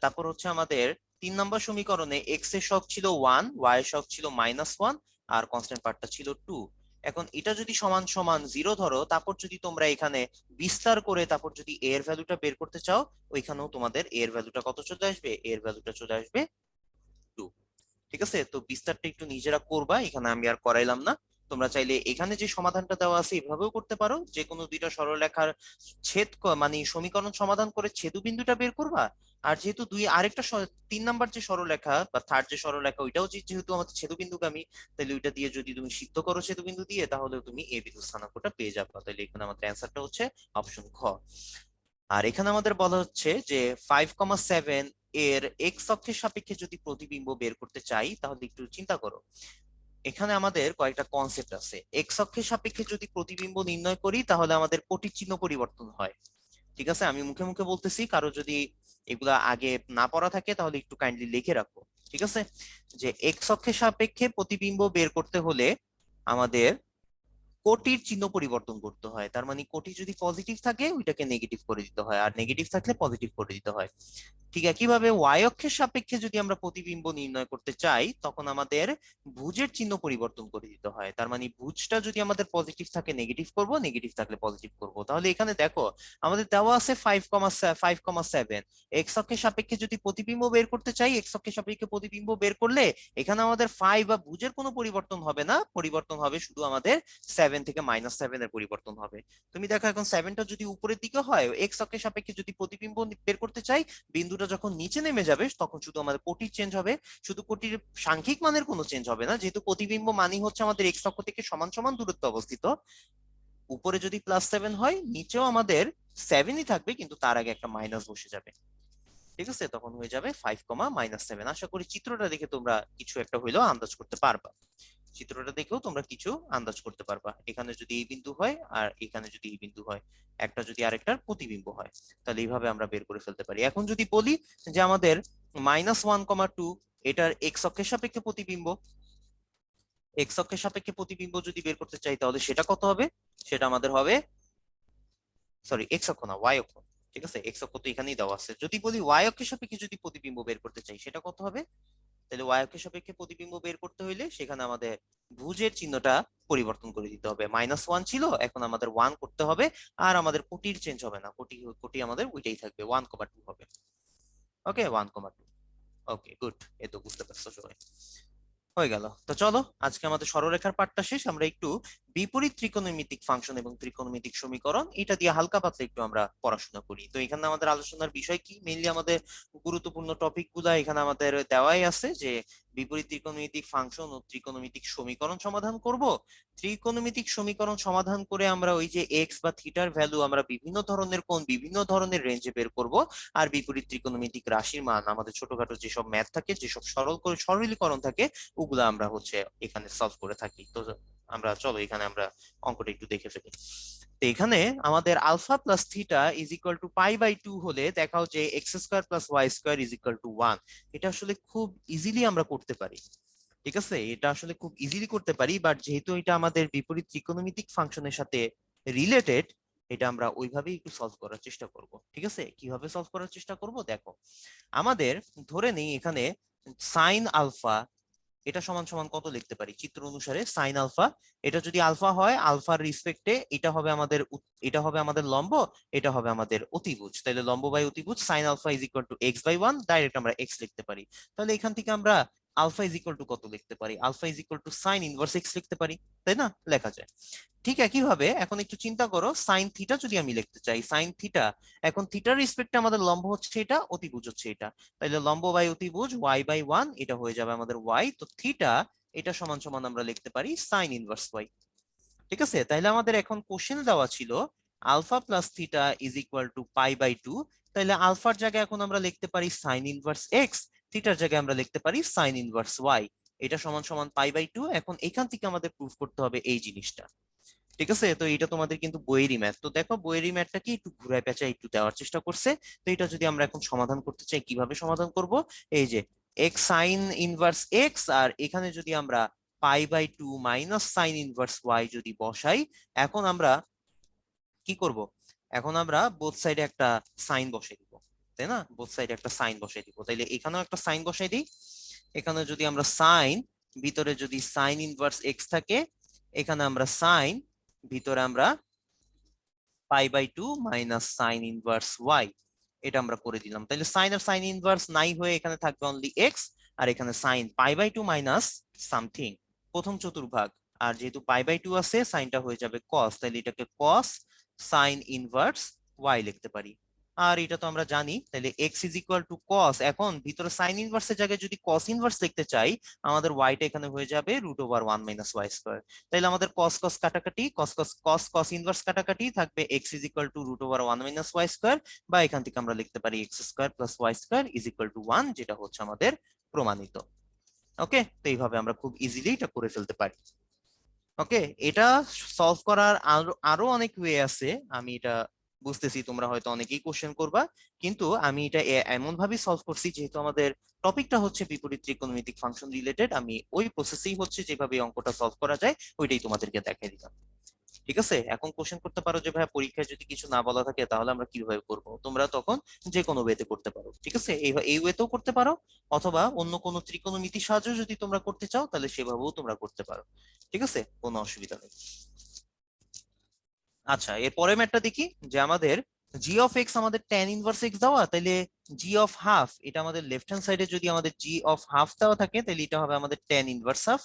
তারপর হচ্ছে আমাদের 3 নম্বর সমীকরণে এক্স এর সহগ ছিল 1, ওয়াই এর সহগ ছিল -1, আর কনস্ট্যান্ট পার্টটা ছিল 2। এখন এটা যদি সমান সমান 0 ধরো, তারপর যদি তোমরা এখানে বিস্তার করে তারপর যদি এর ভ্যালুটা বের করতে চাও, ওইখানেও তোমাদের এর ভ্যালুটা কত চলে আসবে? এর ভ্যালুটা চলে আসবে 2। ঠিক আছে, তো বিস্তারটা একটু নিজেরা করবা, এখানে আমি আর করাইলাম না। তোমরা চাইলে এখানে যে সমাধানটা দেওয়া আছে এভাবেও করতে পারো, যে কোনো দুইটা সরলরেখার মানে সমীকরণ সমাধান করে ছেদবিন্দুটা বের করবা। আর যেহেতু আরেকটা 3 নাম্বার যে সরলরেখা বা থার্ড যে সরলরেখা, ওইটাও যেহেতু আমাদের ছেদবিন্দুগামী, তাহলে ওইটা দিয়ে যদি তুমি সিদ্ধ করো ছেদবিন্দু দিয়ে, তাহলে তুমি এ বিন্দু স্থানাঙ্কটা পেয়ে যাবে। তাহলে এখানে আমাদের অ্যান্সারটা হচ্ছে অপশন খ। আর এখানে আমাদের বলা হচ্ছে যে 5,7 এর এক্স অক্ষের সাপেক্ষে যদি প্রতিবিম্ব বের করতে চাই, তাহলে একটু চিন্তা করো। এখানে আমাদের কয়েকটা কনসেপ্ট আছে। এক্স অক্ষের সাপেক্ষে যদি প্রতিবিম্ব নির্ণয় করি, তাহলে আমাদের কোটির চিহ্ন পরিবর্তন হয়। ঠিক আছে, আমি মুখে মুখে বলতেছি, কারো যদি এগুলা আগে না পড়া থাকে তাহলে একটু কাইন্ডলি লিখে রাখো। ঠিক আছে, যে এক্স অক্ষের সাপেক্ষে প্রতিবিম্ব বের করতে হলে আমাদের কোটির চিহ্ন পরিবর্তন করতে হয়। তার মানে কোটি যদি পজিটিভ থাকে ওইটাকে নেগেটিভ করে দিতে হয়, আর নেগেটিভ থাকলে পজিটিভ করে দিতে হয়। ঠিক একইভাবে ওয়াই অক্ষের সাপেক্ষে যদি আমরা প্রতিবিম্ব নির্ণয় করতে চাই, তখন আমাদের ভুজের চিহ্ন পরিবর্তন করে দিতে হয়। তার মানে ভুজটা যদি আমাদের পজিটিভ থাকে নেগেটিভ করব, নেগেটিভ থাকলে পজিটিভ করব। তাহলে এখানে দেখো আমাদের দেওয়া আছে 5,7। এক্স অক্ষের সাপেক্ষে যদি প্রতিবিম্ব বের করতে চাই, এক্স অক্ষের সাপেক্ষে প্রতিবিম্ব বের করলে এখানে আমাদের 5 বা ভুজের কোনো পরিবর্তন হবে না, পরিবর্তন হবে শুধু আমাদের 7 থেকে -7 এর পরিবর্তন হবে। তুমি দেখো এখন 7টা যদি উপরের দিকে হয়, এক্স অক্ষের সাপেক্ষে যদি প্রতিবিম্ব বের করতে চাই, বিন্দুটা যখন নিচে নেমে যাবে তখন শুধু আমাদের কোটির চেঞ্জ হবে। শুধু কোটির সাংখ্যিক মানের কোনো চেঞ্জ হবে না, যেহেতু প্রতিবিম্ব মানই হচ্ছে আমাদের এক্স অক্ষ থেকে সমান সমান দূরত্বে অবস্থিত। উপরে যদি +7 হয়, নিচেও আমাদের 7ই থাকবে, কিন্তু তার আগে একটা মাইনাস বসে যাবে। ঠিক আছে, তখন হয়ে যাবে 5,-7। আশা করি চিত্রটা দেখে তোমরা কিছু একটা হইলেও আন্দাজ করতে পারবা। চিত্রটা দেখেও তোমরা কিছু আন্দাজ করতে পারবা। এখানে যদি এই বিন্দু হয় আর এখানে যদি এই বিন্দু হয়, একটা যদি আরেকটার প্রতিবিম্ব হয়, তাহলে এইভাবে আমরা বের করে ফেলতে পারি। এখন যদি বলি যে আমাদের -1,2 এটার এক্স অক্ষের সাপেক্ষে প্রতিবিম্ব, এক্স অক্ষের সাপেক্ষে প্রতিবিম্ব যদি বের করতে চাই, তাহলে সেটা কত হবে? সেটা আমাদের হবে, সরি এক্স অক্ষ না, ওয়াই অক্ষ। ঠিক আছে, এক্স অক্ষ তো এখানেই দেওয়া আছে। যদি বলি ওয়াই অক্ষের সাপেক্ষে যদি প্রতিবিম্ব বের করতে চাই, সেটা কত হবে? তাহলে ওয়াই অক্ষের সাপেক্ষে প্রতিবিম্ব বের করতে হইলে সেখানে আমাদের ভুজের চিহ্নটা পরিবর্তন করে দিতে হবে। -1 ছিল, এখন আমাদের 1 করতে হবে। আর আমাদের কোটির চেঞ্জ হবে না, কোটি কোটি আমাদের ওইটাই থাকবে, 1,2 হবে। ওকে, 1,2। ওকে, গুড। এই তো বুঝতে পারছো সবাই। হয়ে গেল। তো চলো, আজকে আমাদের সরলরেখার পাঠটা শেষ। আমরা একটু বিপরীত ত্রিকোণমিতিক ফাংশন এবং ত্রিকোণমিতিক সমীকরণ, এটা দিয়ে হালকা পাতলা একটু আমরা পড়াশোনা করি। তো এখানে আমাদের আলোচনার বিষয় কি, মেইনলি আমাদের গুরুত্বপূর্ণ টপিক গুলা এখানে আমাদের দেওয়াই আছে, যে বিপরীত ত্রিকোণমিতিক ফাংশন ও ত্রিকোণমিতিক সমীকরণ সমাধান করব। ত্রিকোণমিতিক সমীকরণ সমাধান করে আমরা ওই যে এক্স বা থিটার ভ্যালু আমরা বিভিন্ন ধরনের কোণ বিভিন্ন ধরনের রেঞ্জে বের করব। আর বিপরীত ত্রিকোণমিতিক রাশির মান, আমাদের ছোটখাটো যেসব ম্যাথ থাকে, যেসব সরলীকরণ থাকে, ওগুলা আমরা হচ্ছে এখানে সলভ করে থাকি। তো আমরা চলো এখানে আমরা অঙ্কটা একটু দেখে ফেলি। তো এখানে আমাদের alpha plus theta is equal to pi by 2 হলে দেখাও যে x square plus y square is equal to 1। এটা আসলে খুব ইজিলি আমরা করতে পারি, ঠিক আছে, এটা আসলে খুব ইজিলি করতে পারি। বাট যেহেতু এটা আমাদের বিপরীত ত্রিকোণমিতিক ফাংশনের সাথে রিলেটেড, এটা আমরা ওইভাবেই একটু সলভ করার চেষ্টা করব। ঠিক আছে, কিভাবে সলভ করার চেষ্টা করব দেখো। আমাদের ধরে নেই এখানে সাইন আলফা, এটা সমান সমান কত লিখতে পারি চিত্র অনুসারে, সাইন আলফা। এটা যদি আলফা হয়, আলফার রিসপেক্টে এটা হবে আমাদের এটা হবে আমাদের লম্ব, এটা হবে আমাদের অতিভুজ। তাহলে লম্ব বাই অতিভুজ sine alpha is equal to x by 1, direct আমরা এক্স লিখতে পারি। তাহলে এখান থেকে আমরা আলফা ইজ ইকুয়াল টু কত লিখতে পারি, alpha is equal to sine inverse x লিখতে পারি, তাই না, লেখা যায়। ঠিক একইভাবে এখন একটু চিন্তা করো, সাইন থিটা যদি আমি লিখতে চাই, সাইন থিটা, এখন থিটার রেসপেক্টে আমাদের লম্ব হচ্ছে এটা, অতিভুজ হচ্ছে এটা, তাহলে লম্ব বাই অতিভুজ ওয়াই বাই 1, এটা হয়ে যাবে আমাদের ওয়াই। তো থিটা এটা সমান সমান আমরা লিখতে পারি সাইন ইনভার্স ওয়াই। ঠিক আছে, তাহলে আমাদের এখন কোশ্চেন দেওয়া ছিল alpha plus theta is equal to pi by 2। তাহলে আলফার জায়গায় এখন আমরা লিখতে পারি সাইন ইনভার্স এক্স, থিটার জায়গায় আমরা লিখতে পারি সাইন ইনভার্স ওয়াই। এটা সমান সমান পাই বাই 2। এখন এখান থেকে আমাদের প্রুফ করতে হবে এই জিনিসটা। ঠিক আছে, তো এটা তোমাদের কিন্তু বইয়েরই ম্যাথ। তো দেখো বইয়েরই ম্যাথটাকে একটু ঘুরায় পেঁচায় একটু দেওয়ার চেষ্টা করছে। তো এটা যদি আমরা এখন সমাধান করতে চাই, কিভাবে সমাধান করব, এই যে এক্স সাইন ইনভার্স এক্স, আর এখানে যদি আমরা pi by 2 minus sine inverse y যদি বসাই, এখন আমরা কি করব, এখন আমরা বোথ সাইডে একটা সাইন বসাই দিব, তাই না, বোথ সাইডে একটা সাইন বসাই দিব। তাইলে এখানেও একটা সাইন বসাই দিই। এখানে যদি আমরা সাইন, ভিতরে যদি সাইন ইনভার্স এক্স থাকে, এখানে আমরা সাইন, ভিতরে আমরা pi by 2 minus sine inverse y, এটা আমরা করে দিলাম। তাহলে সাইন আর সাইন ইনভার্স নাই হয়ে এখানে থাকবে অনলি এক্স, আর এখানে sine pi by 2 minus something, প্রথম চতুর্ভাগ। আর যেহেতু পাই বাই 2 আছে, সাইনটা হয়ে যাবে কস, তাহলে এটাকে কস সাইন ইনভার্স ওয়াই লিখতে পারি। আর এটা তো আমরা জানি, তাহলে x is equal to cos, এখন ভিতরে সাইন ইনভার্সের জায়গায় যদি কস ইনভার্স লিখতে চাই, আমাদের ওয়াইটা এখানে হয়ে যাবে root over 1 minus y square. তাহলে আমাদের কস কস কাটাকাটি, কস কস কস কস ইনভার্স কাটাকাটি থাকবে, x is equal to root over 1 minus y square, বা এখান থেকে আমরা লিখতে পারি x square plus y square is equal to 1, যেটা হচ্ছে আমাদের প্রমাণিত। ওকে, তো এইভাবে আমরা খুব ইজিলি এটা করে ফেলতে পারি। ওকে, এটা সলভ করার আরো আরো অনেক ওয়ে আছে, আমি এটা বুঝতেছি তোমরা হয়তো অনেকেই কোশ্চেন করবা, কিন্তু আমি এটা এমন ভাবে সলভ করছি, যেহেতু আমাদের টপিকটা হচ্ছে বিপরীত ত্রিকোণমিতিক ফাংশন রিলেটেড, আমি ওই প্রসেসেই হচ্ছে যেভাবে অঙ্কটা সলভ করা যায় ওইটাই তোমাদেরকে দেখাই দিলাম। ঠিক আছে, এখন কোশ্চেন করতে পারো যে ভাই পরীক্ষায় যদি কিছু না বলা থাকে তাহলে আমরা কিভাবে করব, তোমরা তখন যে কোনো ওয়েতে করতে পারো। ঠিক আছে, এই ওয়েতেও করতে পারো, অথবা অন্য কোনো ত্রিকোণমিতির সাহায্যে যদি তোমরা করতে চাও তাহলে সেভাবেও তোমরা করতে পারো। ঠিক আছে, কোনো অসুবিধা নেই। আচ্ছা, এর পরের ম্যাটটা দেখি, যে আমাদের জি অফ এক্স আমাদের ট্যান ইনভার্স এক্স দেওয়া, তাহলে জি অফ হাফ, এটা আমাদের লেফট হ্যান্ড সাইডে যদি আমাদের জি অফ হাফ দেওয়া থাকে, তাহলে এটা হবে আমাদের ট্যান ইনভার্স হাফ।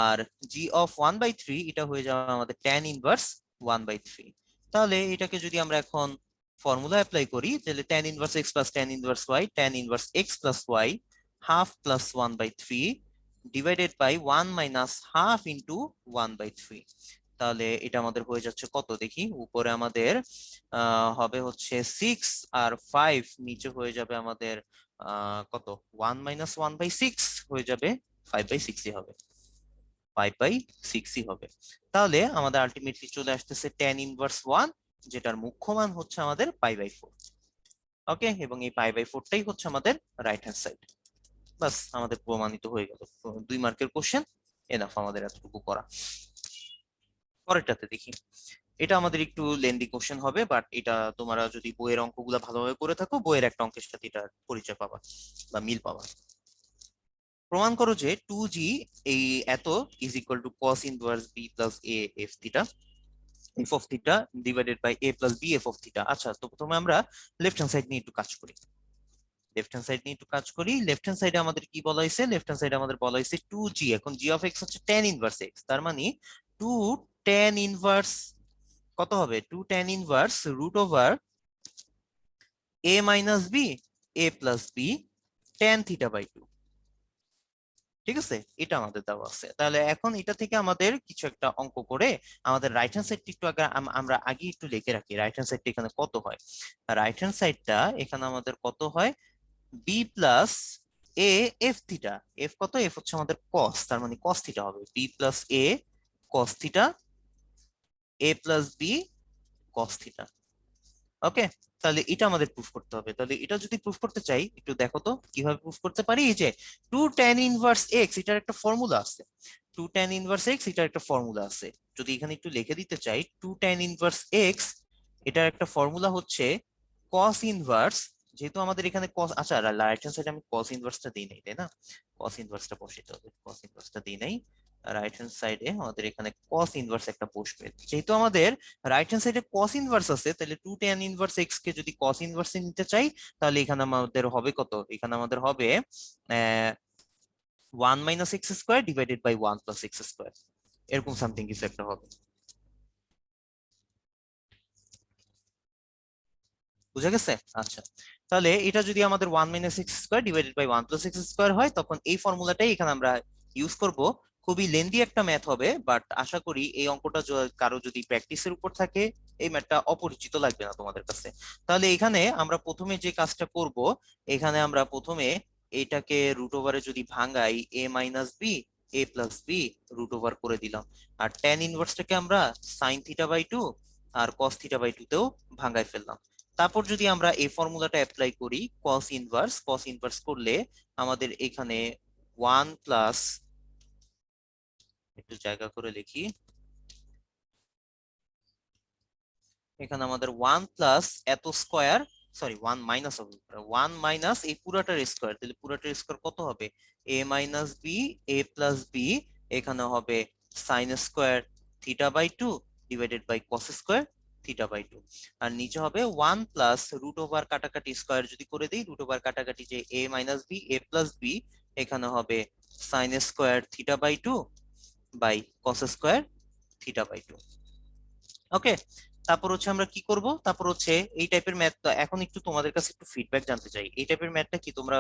আর জি অফ 1/3 এটা হয়ে যাবে আমাদের ট্যান ইনভার্স 1/3। তাহলে এটাকে যদি আমরা এখন ফর্মুলা অ্যাপ্লাই করি, তাহলে tan inverse x plus tan inverse y, tan inverse x plus y half plus 1/3 divided by 1 minus half into 1/3। তাহলে এটা আমাদের হয়ে যাচ্ছে কত দেখি, উপরে আমাদের হবে হচ্ছে 6 আর 5, নিচে হয়ে যাবে আমাদের কত, 1 মাইনাস 1/6 হয়ে যাবে 5/6 হবে, 5/6 হবে। তাহলে আমাদের আলটিমেটলি চলে আসতেছে tan ইনভার্স 1, যেটার মুখ্য মান হচ্ছে আমাদের পাই/4। ওকে, এবং এই পাই/4টাই হচ্ছে আমাদের রাইট হ্যান্ড সাইড। বাস, আমাদের প্রমাণিত হয়ে গেল। 2 মার্কের কোশ্চেন, এনাফ আমাদের এতটুকু করা। পরেরটাতে দেখি, এটা আমাদের একটু লেন্দি কোশ্চেন হবে, বাট এটা তোমরা যদি বইয়ের অঙ্কগুলো ভালোভাবে করে থাকো, বইয়ের একটা অঙ্কের সাথে এটা পরিচয় পাবা বা মিল পাবা। প্রমাণ করো যে 2g এই এত is equal to cos inverse b plus a f theta, f of theta divided by a plus b f of theta। আচ্ছা, তো প্রথমে আমরা লেফট হ্যান্ড সাইড নিয়ে একটু কাজ করি। লেফট হ্যান্ড সাইড নিয়ে একটু কাজ করি। লেফট হ্যান্ড সাইডে আমাদের কি বলা হয়েছে? লেফট হ্যান্ড সাইডে আমাদের বলা হয়েছে 2g। এখন g অফ x হচ্ছে tan ইনভার্স x, তার মানে 2 tan ইনভার্স কত হবে? 2 tan inverse root over a minus b a plus b tan theta by 2। ঠিক আছে, এটা আমাদের দেওয়া আছে। তাহলে এখন এটা থেকে আমাদের কিছু একটা অঙ্ক করে আমাদের রাইট হ্যান্ড সাইডটা একটু আগে আমরা আগে একটু লিখে রাখি। রাইট হ্যান্ড সাইডটা এখানে কত হয়? রাইট হ্যান্ড সাইডটা এখানে আমাদের কত হয়? b plus a f theta. f কত? f হচ্ছে আমাদের cos, তার মানে cos থিটা হবে b plus a cos theta a plus b cos theta. Okay, তাহলে এটা আমাদের প্রুফ করতে হবে। তাহলে এটা যদি প্রুফ করতে চাই, একটু দেখো তো কিভাবে প্রুফ করতে পারি। এই যে 2 tan ইনভার্স x, এটার একটা ফর্মুলা আছে। 2 tan ইনভার্স x এটার একটা ফর্মুলা আছে। যদি এখানে একটু লিখে দিতে চাই, 2 tan ইনভার্স x এটার একটা ফর্মুলা হচ্ছে cos ইনভার্স, যেহেতু আমাদের এখানে cos, আচ্ছা রাইট হ্যান্ড সাইডে আমি cos ইনভার্সটা দিই নাই, তাই না? cos ইনভার্সটা বসাইতে হবে, cos ইনভার্সটা দিই নাই। রাইট হ্যান্ড সাইডে আমাদের এখানে cos ইনভার্স একটা বসবে। যেহেতু আমাদের রাইট হ্যান্ড সাইডে cos ইনভার্স আছে, তাহলে 2 tan ইনভার্স x কে যদি cos ইনভার্সে নিতে চাই, তাহলে এখানে আমাদের হবে কত? এখানে আমাদের হবে 1 minus x square divided by 1 plus x square, এরকম সামথিং কিছু একটা হবে। বুঝা গেছে? আচ্ছা, তাহলে এটা যদি আমাদের 1 minus x square divided by 1 plus x square হয়, তখন এই ফর্মুলাটাই এখানে আমরা ইউজ করব। খুবই লেন্দি একটা ম্যাথ হবে, বাট আশা করি এই অঙ্কটা কারো যদি প্র্যাকটিসের উপর থাকে, এই ম্যাথটা অপরিচিত লাগবে না তোমাদের কাছে। তাহলে এখানে আমরা প্রথমে যে কাজটা করব, এখানে আমরা প্রথমে এটাকে রুট ওভারে যদি ভাঙাই, a minus b a plus b root over করে দিলাম। আর tan ইনভার্সটাকে আমরা সাইন থিটা বাই 2 আর cos থিটা বাই 2 তেও ভাঙাই ফেললাম। তারপর যদি আমরা এই ফর্মুলাটা অ্যাপ্লাই করি, cos ইনভার্স করলে আমাদের এখানে 1 প্লাস, একটু জায়গা করে লিখি, এখানে আমাদের 1 প্লাস এত স্কয়ার, সরি 1 মাইনাস হবে, 1 মাইনাস এই পুরাটার স্কয়ার, তাহলে পুরাটার স্কয়ার কত হবে? a minus b a plus b, এখানে হবে sine square theta by 2 divided by cos square theta by 2। আর নিচে হবে 1 প্লাস রুট ওভার কাটাকাটি স্কয়ার যদি করে দিই, রুট ওভার কাটাকাটি যে a minus b a plus b, এখানে হবে sine square theta by 2 by cos square theta by 2। Okay, তারপর হচ্ছে আমরা কি করব? তারপর হচ্ছে এই টাইপের ম্যাথ, এখন একটু তোমাদের কাছে একটু ফিডব্যাক জানতে চাই। এই টাইপের ম্যাথটা কি তোমরা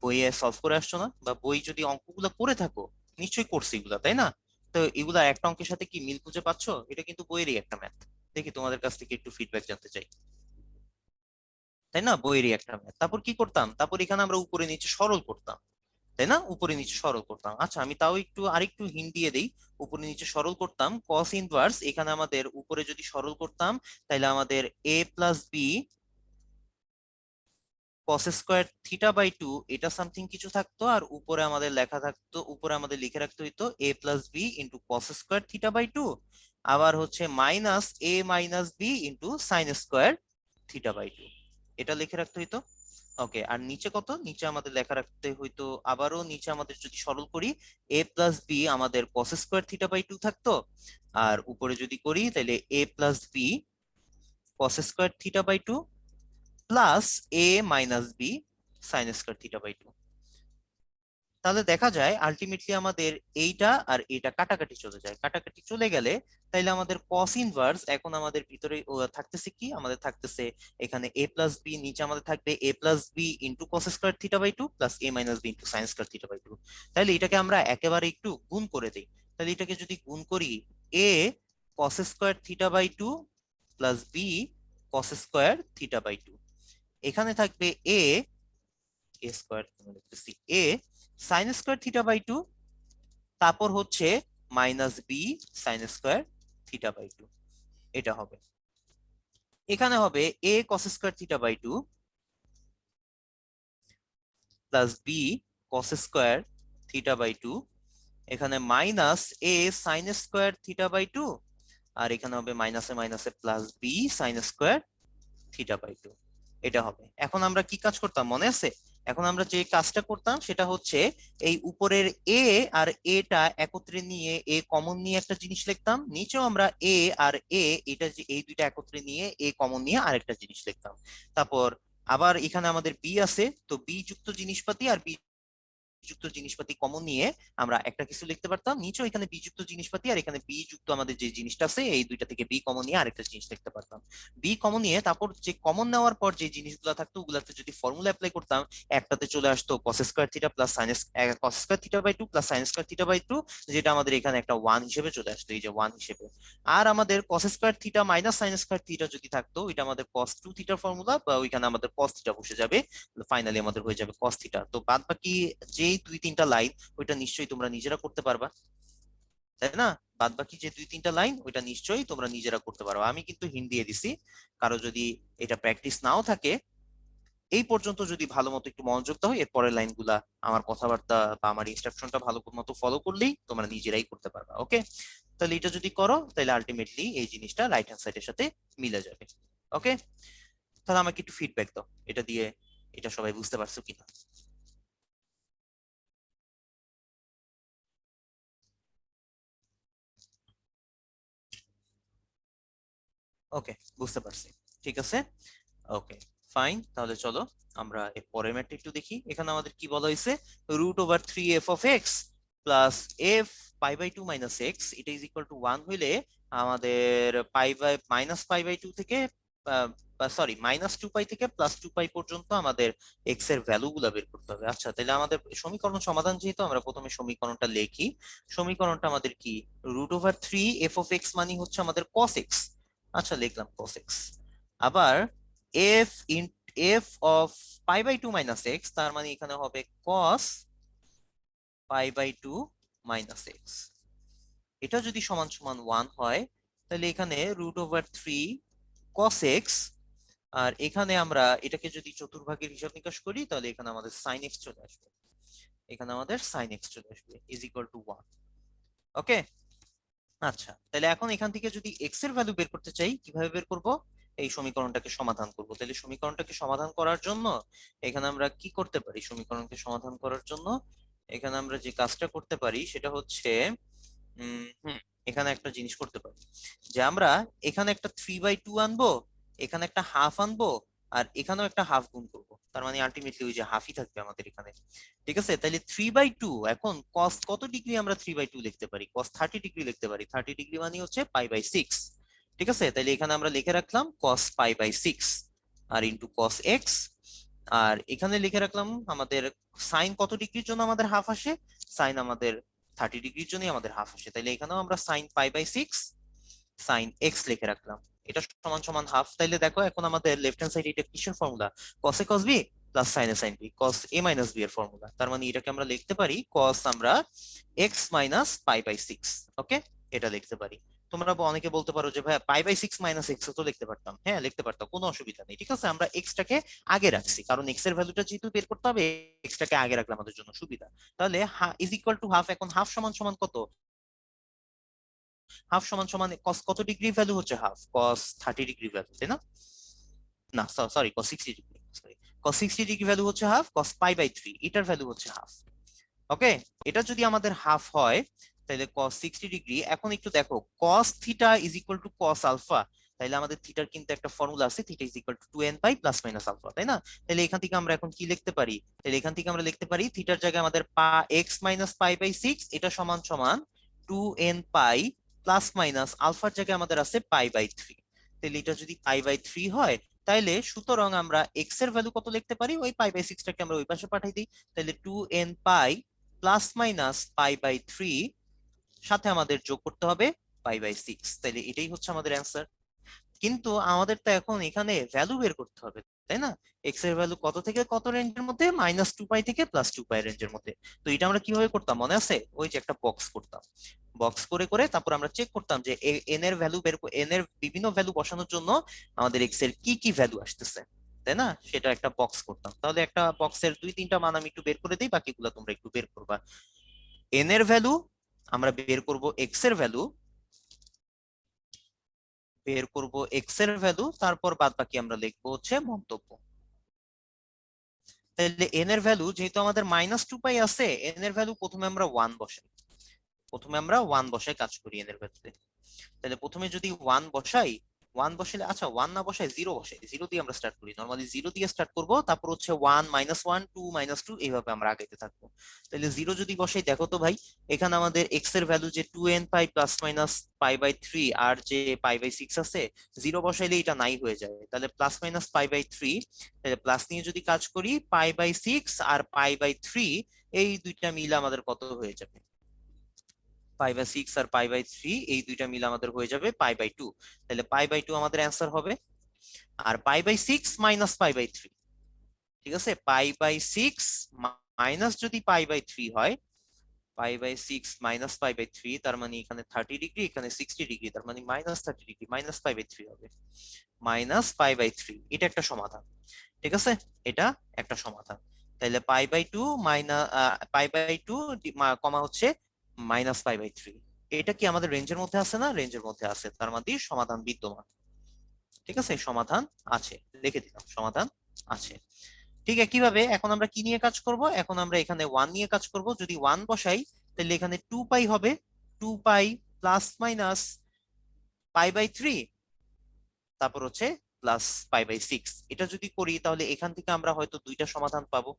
বইয়ে সলভ করে আসছো না? বা বই যদি অঙ্কগুলো করে থাকো, নিশ্চয়ই করছো এগুলা, তাই না? তো এগুলা একটা অঙ্কের সাথে কি মিল খুঁজে পাচ্ছো? এটা কিন্তু বইয়েরই একটা ম্যাথ। দেখি তোমাদের কাছ থেকে একটু ফিডব্যাক জানতে চাই, তাই না? বইয়েরই একটা ম্যাথ। তারপর কি করতাম? তারপর এখানে আমরা উপরে নিচে সরল করতাম, তাই না? উপরে নিচে সরল করতাম। আচ্ছা, আমি তাও একটু আরেকটু হিন্ট দিয়ে দেই। উপরে নিচে সরল করতাম কস ইনভার্স, এখানে আমাদের উপরে যদি সরল করতাম, তাহলে আমাদের a plus b cos square theta by 2 এটা সামথিং কিছু থাকতো, আর উপরে আমাদের লেখা থাকতো, উপরে আমাদের লিখে রাখতে হইতো a plus B into cos square theta by 2, আবার হচ্ছে minus a minus B into sine square theta by 2, এটা লিখে রাখতে হইতো। ওকে, আর নিচে কত? নিচে আমাদের লেখা রাখতে হইতো, আবারও নিচে আমাদের যদি সরল করি, a প্লাস বি আমাদের কস স্কোয়ার থিটা বাই 2 থাকতো, আর উপরে যদি করি তাহলে a plus b cos square theta by 2 plus a minus B sine square theta by 2। তাহলে দেখা যায় আলটিমেটলি আমাদের এইটা আর এটা কাটাকাটি চলে যায়। কাটাকাটি চলে গেলে তাইলে আমাদের cos ইনভার্স এখন আমাদের ভিতরে থাকতেছে কি? আমাদের থাকতেছে এখানে a প্লাস বি, নিচে আমাদের থাকবে a plus B into cos square theta by 2 plus a minus B into sine square theta by 2। তাহলে এটাকে আমরা একেবারে একটু গুণ করে দিই। তাহলে এটাকে যদি গুণ করি, a cos square theta by 2 plus b cos square theta by 2, এখানে থাকবে a স্কোয়ার, লিখতেছি a sine square theta by 2, তারপর হচ্ছে minus B sine square theta by 2, এটা হবে। এখানে হবে a cos square theta by 2 plus B cos square theta by 2, এখানে minus a sine square theta by 2, আর এখানে হবে মাইনাসে মাইনাসে plus B sine square theta by 2, এটা হবে। এখন আমরা কি কাজ করতাম মনে আছে? এখন আমরা যে কাজটা করতাম সেটা হচ্ছে এই উপরের এ আর এটা একত্রে নিয়ে, এ কমন নিয়ে একটা জিনিস লিখতাম, নিচেও আমরা এ আর এ এটা যে এই দুইটা একত্রে নিয়ে এ কমন নিয়ে আরেকটা জিনিস লিখতাম। তারপর আবার এখানে আমাদের বি আছে, তো বি যুক্ত জিনিসপাতি আর বি যুক্ত জিনিসপাতি কমন নিয়ে আমরা একটা কিছু লিখতে পারতাম, নিচেও এখানে বি যুক্ত জিনিসপাতি আর এখানে বি যুক্ত আমাদের যে জিনিসটা আছে এই দুইটা থেকে বি কমন নিয়ে আরেকটা জিনিস লিখতে পারতাম। বি কমন নিয়ে তারপর যে কমন নেওয়ার পর যে জিনিসগুলো থাকতো ওগুলাতে যদি ফর্মুলা অ্যাপ্লাই করতাম, একটাতে চলে আসতো cos square theta plus sine cos square theta by 2 plus sine square theta by 2, যেটা আমাদের এখানে একটা 1 হিসেবে চলে আসতো, এই যে 1 হিসেবে। আর আমাদের কস square theta minus sine square theta যদি থাকতো, এটা আমাদের কস 2 থিটার ফর্মুলা, বা ওইখানে আমাদের কস থিটা বসে যাবে, ফাইনালি আমাদের হয়ে যাবে কস থিটা। তো বাদ বাকি যেই দুই তিনটা লাইন ওইটা নিশ্চয়ই তোমরা নিজেরা করতে পারবা, তাই না? বাদ বাকি যে দুই তিনটা লাইন ওইটা নিশ্চয়ই তোমরা নিজেরা করতে পারো, আমি কিন্তু হিন্ট দিয়ে দিছি। কারো যদি এটা প্র্যাকটিস নাও থাকে, এই পর্যন্ত যদি ভালো মতো একটু মনোযোগ দাও, এর পরের লাইনগুলা আমার কথাবার্তা বা আমার ইনস্ট্রাকশনটা ভালো মতো ফলো করলেই তোমরা নিজেরাই করতে পারবা। ওকে, তাহলে এটা যদি করো তাহলে আলটিমেটলি এই জিনিসটা রাইট হ্যান্ড সাইডের সাথে মিলে যাবে। ওকে, তাহলে আমাকে একটু ফিডব্যাক দাও এটা দিয়ে, এটা সবাই বুঝতে পারছো কিনা। ওকে, বুঝতে পারছি, ঠিক আছে। ওকে, ফাইন, তাহলে চলো আমরা এর পরের ম্যাথটা একটু দেখি। এখানে আমাদের কি বলা হয়েছে, √3f(x) plus f π/2 minus X, এটা ইজ ইকুয়াল টু 1 হইলে আমাদের -π/2 থেকে সরি -2π থেকে +2π পর্যন্ত আমাদের এক্স এর ভ্যালু গুলা বের করতে হবে। আচ্ছা, তাহলে আমাদের সমীকরণ সমাধান, যেহেতু আমরা প্রথমে সমীকরণটা লিখি। সমীকরণটা আমাদের কি, √3f(x) মানে হচ্ছে আমাদের cos x। আচ্ছা, লিখলাম cos x। আবার f in f of π/2 minus X, তার মানে এখানে হবে cos π/2 মাইনাস এক্স। এটা যদি সমান সমান 1 হয়, তাহলে এখানে √3 cos x, আর এখানে আমরা এটাকে যদি চতুর্ভাগের হিসাব নিকাশ করি তাহলে এখানে আমাদের sin x চলে আসবে, এখানে আমাদের sin x চলে আসবে ইজ ইকুয়াল টু 1। ওকে, আচ্ছা, তাহলে এখন এখান থেকে যদি x এর ভ্যালু বের করতে চাই, কিভাবে বের করব? এই সমীকরণটাকে সমাধান করব। তাহলে সমীকরণটাকে সমাধান করার জন্য এখানে আমরা কি করতে পারি, সমীকরণকে সমাধান করার জন্য এখানে আমরা যে কাজটা করতে পারি সেটা হচ্ছে এখানে একটা জিনিস করতে পারি, যে আমরা এখানে একটা 3/2 আনবো, এখানে একটা হাফ আনবো, আর এখানেও একটা হাফ গুণ করবো, তার মানে আলটিমেটলি ওই যে হাফই থাকবে আমাদের এখানে। ঠিক আছে, তাহলে 3/2, এখন কস কত ডিগ্রি আমরা 3/2 লিখতে পারি, কস 30 ডিগ্রি লিখতে পারি। 30 ডিগ্রি মানে হচ্ছে π/6। ঠিক আছে, তাহলে এখানে আমরা লিখে রাখলাম কস π/6 আর ইন্টু কস এক্স। আর এখানে লিখে রাখলাম আমাদের সাইন কত ডিগ্রির জন্য আমাদের হাফ আসে, সাইন আমাদের 30 ডিগ্রির জন্য আমাদের হাফ আসে, তাইলে এখানেও আমরা সাইন π/6 সাইন এক্স লিখে রাখলাম, এটা সমান সমান হাফ। তাইলে দেখো এখন আমাদের লেফট হ্যান্ড সাইড এটা কিসের ফর্মুলা, কস এ কস বি প্লাস সাইন এ সাইন বি, কস এ মাইনাস বি এর ফর্মুলা। তার মানে এটাকে আমরা লিখতে পারি কস আমরা এক্স মাইনাস π/6। ওকে, এটা লিখতে পারি। তোমরা অনেকে বলতে পারো যে ভাই π/6 মাইনাস এক্স তো লিখতে পারতাম, হ্যাঁ লিখতে পারতাম, কোনো অসুবিধা নেই। ঠিক আছে, আমরা এক্সটাকে আগে রাখছি কারণ এক্স এর ভ্যালুটা যেহেতু বের করতে হবে, এক্সটাকে আগে রাখলে আমাদের জন্য সুবিধা। তাহলে ইজ ইকুয়াল টু হাফ, এখন হাফ সমান সমান কত, হাফ সমান সমান কস কত ডিগ্রি ভ্যালু হচ্ছে হাফ, কস 30 ডিগ্রি ভ্যালু, তাই না? না, সরি, কস 60 ডিগ্রি, সরি, কস 60 ডিগ্রি ভ্যালু হচ্ছে হাফ, কস π/3 এটার ভ্যালু হচ্ছে হাফ। ওকে, এটা যদি আমাদের হাফ হয় তাহলে কস 60 ডিগ্রি, এখন একটু দেখো cos theta is equal to cos alpha, তাহলে আমাদের থিটার কিন্তু একটা ফর্মুলা আছে, theta is equal to 2nπ plus minus alpha, তাই না? তাহলে এখান থেকে আমরা এখন কি লিখতে পারি, তাহলে এখান থেকে আমরা লিখতে পারি থিটার জায়গায় আমাদের এক্স মাইনাস π/6 এটা সমান সমান 2nπ প্লাস মাইনাস আলফার জায়গায় আমাদের আছে π/3। তাহলে এটা যদি π/3 হয়, তাইলে সুতরাং আমরা এক্স এর ভ্যালু কত লিখতে পারি, ওই π/6টাকে আমরা ওই পাশে পাঠাই দিই, তাহলে 2nπ প্লাস মাইনাস π/3 সাথে আমাদের যোগ করতে হবে π/6, তাহলে এটাই হচ্ছে আমাদের অ্যান্সার। কিন্তু আমাদের তো এখন এখানে ভ্যালু বের করতে হবে, তাই না? এক্স এর ভ্যালু কত থেকে কত রেঞ্জের মধ্যে, -2π থেকে +2π রেঞ্জের মধ্যে। তো এটা আমরা কিভাবে করতাম মনে আছে, ওই যে একটা বক্স করতাম, বক্স করে করে তারপর আমরা চেক করতাম যে এন এর ভ্যালু এন এর বিভিন্ন ভ্যালু বসানোর জন্য আমাদের এক্স এর কি কি ভ্যালু আসতেছে, তাই না? সেটা একটা বক্স করতাম। তাহলে একটা বক্সের দুই তিনটা মান আমি একটু বের করে দিই, বাকিগুলো তোমরা একটু বের করবা। এন এর ভ্যালু আমরা বের করব, এক্স এর ভ্যালু বের করব, এক্স এর ভ্যালু, তারপর বাদ বাকি আমরা লিখবো হচ্ছে মন্তব্য। তাহলে এন এর ভ্যালু যেহেতু আমাদের -2π আছে, এন এর ভ্যালু প্রথমে আমরা 1 বসাই, প্রথমে আমরা 1 বসাই কাজ করি এন এর ভ্যালুতে। তাহলে প্রথমে যদি 1 বসাই, ওয়ান বসালে, আচ্ছা ওয়ান না বসাই জিরো বসাই, জিরো দিয়ে আমরা স্টার্ট করি, নর্মালি জিরো দিয়ে স্টার্ট করবো, তারপর হচ্ছে one minus one, two minus two, এইভাবে আমরা আগাইতে থাকবো। তাহলে জিরো যদি বসাই, দেখো তো ভাই এখানে আমাদের এক্স এর ভ্যালু যে 2n pi plus minus pi by three আর যে পাই বাই সিক্স আছে, জিরো বসাইলে এটা নাই হয়ে যায়, তাহলে plus minus pi by three, তাহলে প্লাস নিয়ে যদি কাজ করি পাই বাই সিক্স আর পাই বাই থ্রি, এই দুইটা মিলে আমাদের কত হয়ে যাবে, পাই বাই সিক্স আর পাই বাই থ্রি, এই দুইটা মিলে আমাদের হয়ে যাবে পাই বাই টু। তাহলে পাই বাই টু আমাদের অ্যান্সার হবে। আর pi by six minus pi by three, ঠিক আছে, পাই বাই সিক্স মাইনাস যদি পাই বাই থ্রি হয়, pi by six minus pi by three, তার মানে এখানে 30 ডিগ্রি, এখানে 60 ডিগ্রি, তার মানে minus 30 degree, minus pi by three হবে, মাইনাস পাই বাই থ্রি। এটা একটা সমাধান, ঠিক আছে, এটা একটা সমাধান। তাহলে pi by two minus pi by two comma হচ্ছে মাইনাস পাই বাই থ্রি, এটা কি আমাদের রেঞ্জের মধ্যে আছে না? রেঞ্জের মধ্যে আছে, তার মানে সমাধান বিদ্যমান। ঠিক আছে, সমাধান আছে, লিখে দিলাম সমাধান আছে। ঠিক একইভাবে এখন আমরা কি নিয়ে কাজ করব, এখন আমরা এখানে ওয়ান নিয়ে কাজ করব। যদি ওয়ান বসাই তাহলে এখানে টু পাই হবে, two pi plus minus pi by three, তারপর হচ্ছে প্লাস পাই বাই সিক্স। এটা যদি করি তাহলে এখান থেকে আমরা হয়তো দুইটা সমাধান পাবো।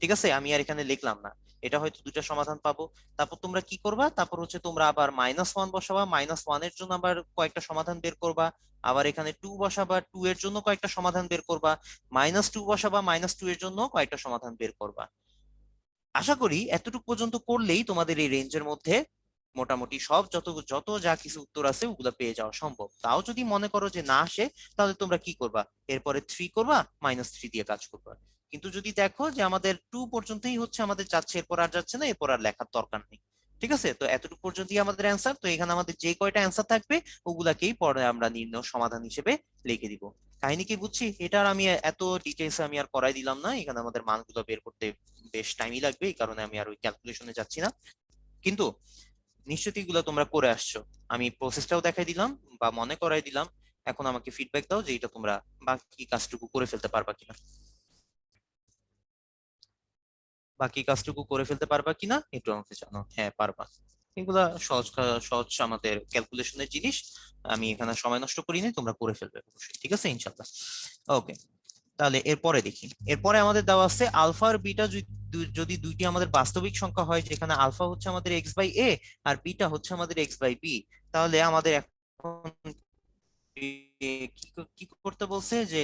ঠিক আছে, আমি আর এখানে লিখলাম না, এটা হয়তো দুইটা সমাধান পাবো। তারপর তোমরা কি করবা, তারপর হচ্ছে তোমরা আবার মাইনাস ওয়ান বসাবা, মাইনাস ওয়ান এর জন্য আবার কয়েকটা সমাধান বের করবা, আবার এখানে টু বসাবা, টু এর জন্য কয়েকটা সমাধান বের করবা, মাইনাস টু বসাবা, মাইনাস টু এর জন্য কয়েকটা সমাধান বের করবা। আশা করি এতটুকু পর্যন্ত করলেই তোমাদের এই রেঞ্জের মধ্যে মোটামুটি সব যত যত যা কিছু উত্তর আছে ওগুলা পেয়ে যাওয়া সম্ভব। তাও যদি মনে করো যে না আসে, তাহলে তোমরা কি করবা, এরপরে থ্রি করবা, মাইনাস থ্রি দিয়ে কাজ করবা। কিন্তু যদি দেখো যে আমাদের টু পর্যন্তই হচ্ছে আমাদের যাচ্ছে, এরপর আর যাচ্ছে না, এরপর আর লেখার দরকার নেই, ঠিক আছে, তো এতটুকু পর্যন্তই আমাদের অ্যান্সার। তো এখানে আমাদের যে কয়টা অ্যান্সার থাকবে ওগুলাকেই পরে আমরা নির্ণয় সমাধান হিসেবে লিখে দিব। কাহিনী কি বুঝছি, এটার আমি এত ডিটেলস আমি আর করাই দিলাম না, এখানে আমাদের মানগুলো বের করতে বেশ টাইমই লাগবে, এই কারণে আমি আর ওই ক্যালকুলেশনে যাচ্ছি না। কিন্তু নিশ্চিত এগুলো তোমরা করে আসছো, আমি প্রসেসটাও দেখাই দিলাম বা মনে করাই দিলাম। এখন আমাকে ফিডব্যাক দাও যে এটা তোমরা বাকি কাজটুকু করে ফেলতে পারবা কিনা, বাকি কাজটুকু করে ফেলতে পারবা কিনা একটু আমাকে জানো। হ্যাঁ পারবা, এগুলা সহজ সহজ আমাদের ক্যালকুলেশনের জিনিস, আমি এখানে সময় নষ্ট করিনি, তোমরা করে ফেলবে অবশ্যই, ঠিক আছে ইনশাল্লাহ। ওকে, তাহলে এরপরে দেখি, এরপরে আমাদের দেওয়া আছে আলফা আর বিটা যদি দুইটি আমাদের বাস্তবিক সংখ্যা হয়, যেখানে আলফা হচ্ছে আমাদের এক্স বাই এ আর বিটা হচ্ছে আমাদের এক্স বাই বি, তাহলে আমাদের এখন কি করতে বলছে যে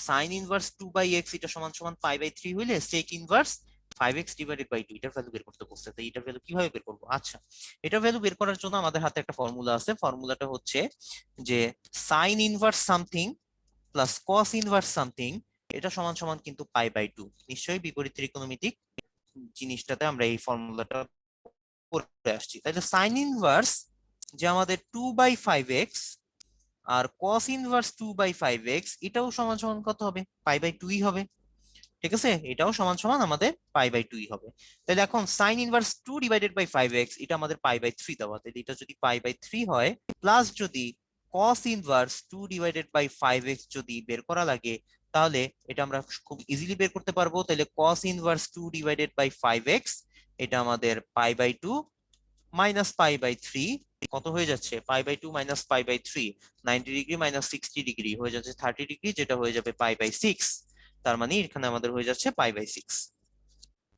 sine inverse two by X এটা সমান সমান পাই বাই থ্রি হইলে সেক ইনভার্স 5x ডিভাইডেড বাই 2 এটার ভ্যালু বের করতে বলছে। তো এটার ভ্যালু কিভাবে বের করবো? আচ্ছা, এটার ভ্যালু বের করার জন্য আমাদের হাতে একটা ফর্মুলা আছে, ফর্মুলাটা হচ্ছে যে sine inverse something plus cos inverse something, এটা সমান সমান কিন্তু পাই বাই টু। নিশ্চয়ই বিপরীত ত্রিকোণমিতিক জিনিসটাতে আমরা এই ফর্মুলাটা করে আসছি। তাহলে সাইন ইনভার্স যে আমাদের 2/5x আর কস ইনভার্স 2/5x, এটাও সমান সমান কত হবে? পাই বাই টুই হবে, ঠিক আছে, এটাও সমান সমান আমাদের পাই বাই টুই হবে। তাহলে এখন সাইন ইনভার্স 2/5x এটা আমাদের পাই বাই থ্রি দেওয়া, তাহলে এটা যদি পাই বাই থ্রি হয়, প্লাস যদি কস ইনভার্স 2/5x যদি বের করা লাগে, তাহলে এটা আমরা খুব ইজিলি বের করতে পারবো। তাহলে কস ইনভার্স 2/5x এটা আমাদের pi by two minus pi by three, কত হয়ে যাচ্ছে? Pi by two minus pi by three, 90 degree minus 60 degree হয়ে যাচ্ছে 30 ডিগ্রি, যেটা হয়ে যাবে পাই বাই সিক্স। তার মানে এখানে আমাদের হয়ে যাচ্ছে পাই বাই সিক্স।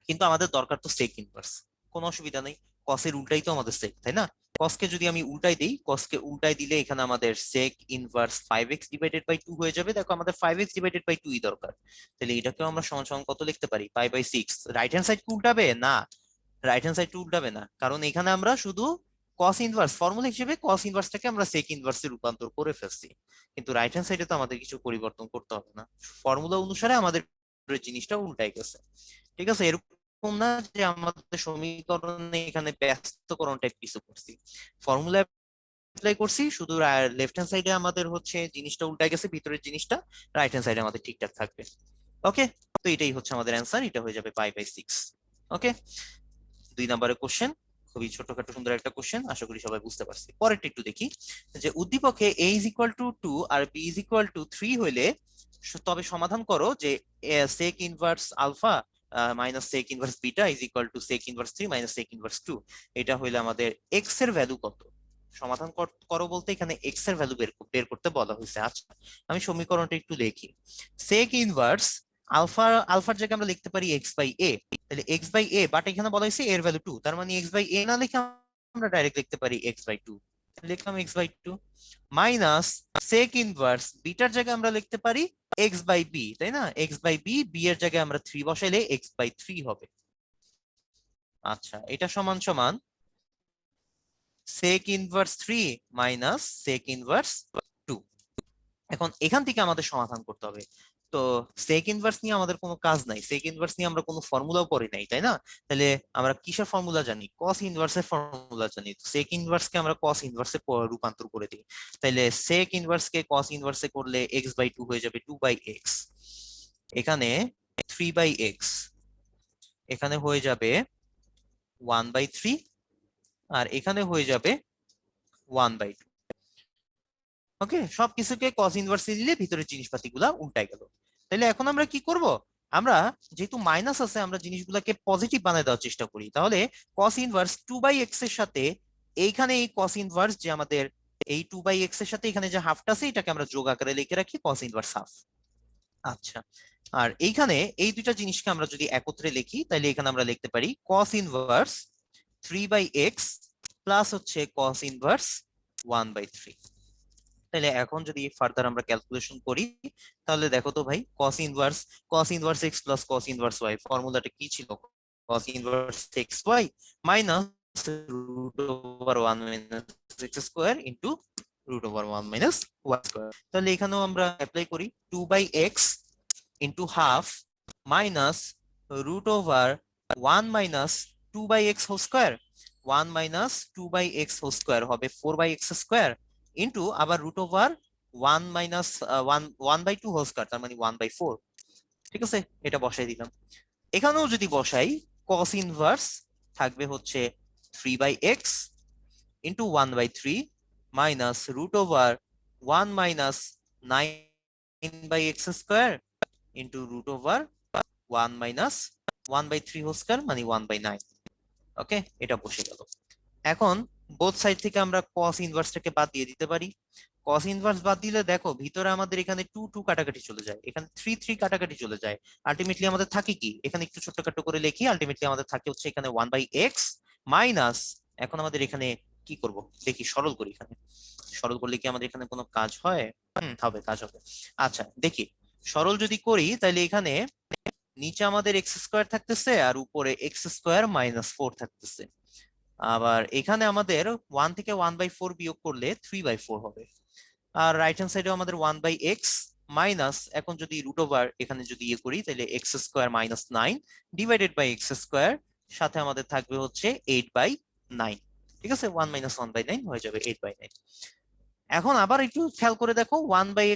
কিন্তু আমাদের দরকার তো সেক ইনভার্স, কোনো অসুবিধা নেই, কসের উল্টাই তো আমাদের সেক, তাই না? কসকে যদি আমি উল্টাই দিই, কসকে উল্টাই দিলে এখানে আমাদের সেক ইনভার্স 5x ডিভাইডেড বাই 2 হয়ে যাবে। দেখো আমাদের 5x ডিভাইডেড বাই 2 ই দরকার, তাহলে এটাকেও আমরা সমান সমান কত লিখতে পারি? Pi by six. Right hand side উল্টাবে না, রাইট হ্যান্ড সাইড উল্টাবে না, কারণ এখানে আমরা শুধু কস ইনভার্স ফর্মুলা হিসেবে কস ইনভার্সটাকে আমরা সেক ইনভার্সে রূপান্তর করে ফেলছি, কিন্তু রাইট হ্যান্ড সাইডে তো আমাদের কিছু পরিবর্তন করতে হবে না, ফর্মুলা অনুসারে আমাদের জিনিসটা উল্টাই গেছে। ঠিক আছে, এরকম না যে আমাদের সমীকরণে এখানে ব্যস্তকরণ টাইপ কিছু করছি, ফর্মুলা অ্যাপ্লাই করছি, শুধু লেফট হ্যান্ড সাইডে আমাদের হচ্ছে জিনিসটা উল্টাই গেছে, ভিতরের জিনিসটা রাইট হ্যান্ড সাইডে আমাদের ঠিকঠাক থাকবে। ওকে, তো এটাই হচ্ছে আমাদের অ্যান্সার, এটা হয়ে যাবে পাই বাই সিক্স। ওকে, 2 নম্বরের কোশ্চেন, খুবই ছোটখাটো সুন্দর একটা কোশ্চেন, আশা করি সবাই বুঝতে পারছি। পরেরটা একটু দেখি, যে উদ্দীপকে a ইজ ইকুয়াল টু 2 আর b ইজ ইকুয়াল টু 3 হইলে তবে সমাধান করো যে sec inverse alpha minus sec inverse beta is equal to sec inverse 3 minus sec inverse 2। এটা হইলে আমাদের x এর ভ্যালু কত? সমাধান করো বলতে এখানে এক্স এর ভ্যালু বের করতে বলা হয়েছে। আচ্ছা, আমি সমীকরণটা একটু দেখি। সেক ইনভার্স আলফার জায়গায় আমরা লিখতে পারি এক্স বাই এ। তাহলে এক্স বাই এ, বাট এখানে বলা হয়েছে এর ভ্যালু 2, তার মানে এক্স বাই এ না লিখে আমরা ডাইরেক্ট লিখতে পারি এক্স বাই 2। লিখলাম X by 2 minus sec inverse বিটার জায়গায় আমরা লিখতে পারি এক্স বাই বি, তাই না? এক্স বাই বি, বি এর জায়গায় আমরা 3 বসাইলে এক্স বাই 3 হবে। আচ্ছা, এটা সমান সমান sec inverse 3 minus sec inverse 2। এখন এখান থেকে আমাদের সমাধান করতে হবে। তো সেক ইনভার্স নিয়ে আমাদের কোনো কাজ নাই, সেক ইনভার্স নিয়ে আমরা কোনো ফর্মুলাও পড়ি নাই, তাই না? তাহলে আমরা কিসের ফর্মুলা জানি? কস ইনভার্সের ফর্মুলা জানি। সেক ইনভার্সকে আমরা কস ইনভার্সে রূপান্তর করে দিই। তাহলে সেক ইনভার্সকে কস ইনভার্সে করলে এক্স বাই 2 হয়ে যাবে 2 বাই এক্স, এখানে 3 বাই এক্স, এখানে হয়ে যাবে 1 বাই 3, আর এখানে হয়ে যাবে 1 বাই 2। ওকে, সবকিছুকে কস ইনভার্সে দিলে ভিতরের জিনিসপাতিগুলা উল্টাই গেল। তাহলে এখন আমরা কি করব? আমরা যেহেতু মাইনাস আছে, আমরা জিনিসগুলোকে পজিটিভ বানায় দেওয়ার চেষ্টা করি। তাহলে কস ইনভার্স 2 বাই এক্স এর সাথে এইখানে এই কস ইনভার্স যে আমাদের এই 2 বাই এক্স এর সাথে এখানে যে হাফটা আছে এটাকে আমরা যোগ আকারে লিখে রাখি কস ইনভার্স হাফ। আচ্ছা, আর এইখানে এই দুইটা জিনিসকে আমরা যদি একত্রে লিখি তাহলে এখানে আমরা লিখতে পারি cos inverse 3 by X plus হচ্ছে কস ইনভার্স 1 বাই 3। তাহলে এখন যদি ফার্দার আমরা ক্যালকুলেশন করি তাহলে দেখো তো ভাই, cos inverse x plus cos inverse y ফর্মুলাটা কি ছিল? cos inverse xy minus root over 1 minus x square into root over 1 minus y square. তাহলে এখানেও আমরা অ্যাপ্লাই করি 2 by x into half minus root over 1 minus 2 by x whole square, 1 minus 2 by x whole square হবে 4 by x square into আবার root over 1 minus 1 by 2 whole square, তার মানে 1 by 4। ঠিক আছে, এটা বসাই দিলাম। এখানেও যদি বসাই cos ইনভার্স থাকবে হচ্ছে 3 by x into 1 by 3 minus root over 1 minus 9 by x square into root over 1 minus 1 by 3 whole square, মানে 1 বাই 9। ওকে, এটা বসে গেল। এখন বোথ সাইড থেকে আমরা cos ইনভার্সটাকে বাদ দিয়ে দিতে পারি। cos ইনভার্স বাদ দিলে দেখো ভিতরে আমাদের এখানে 2 2 কাটাকাটি চলে যায়, এখানে 3 3 কাটাকাটি চলে যায়। আলটিমেটলি আমাদের থাকে কি? এখানে একটু ছোটখাটো করে লিখি, আলটিমেটলি আমাদের থাকে হচ্ছে এখানে 1 বাই x মাইনাস, এখন আমাদের এখানে কি করব দেখি, সরল করি। এখানে সরল করলে কি আমাদের এখানে কোনো কাজ হয়? হবে, কাজ হবে। আচ্ছা দেখি, সরল যদি করি তাহলে এখানে নিচে আমাদের এক্স স্কোয়ার থাকতেছে আর উপরে এক্স স্কোয়ার মাইনাস 4 থাকতেছে। আবার এখানে আমাদের 1 থেকে 1 বাই 4 বিয়োগ করলে 3 বাই 4 হবে। আর রাইট হ্যান্ড সাইডে আমাদের 1 বাই এক্স মাইনাস, এখন যদি রুট ওভার এখানে যদি ইয়ে করি তাহলে x square minus 9 divided by X square, সাথে আমাদের থাকবে হচ্ছে 8 বাই 9। ঠিক আছে, 1 মাইনাস 1 বাই 9 হয়ে যাবে 8 বাই 9। এখন আবার একটু খেয়াল করে দেখো, 1 বাই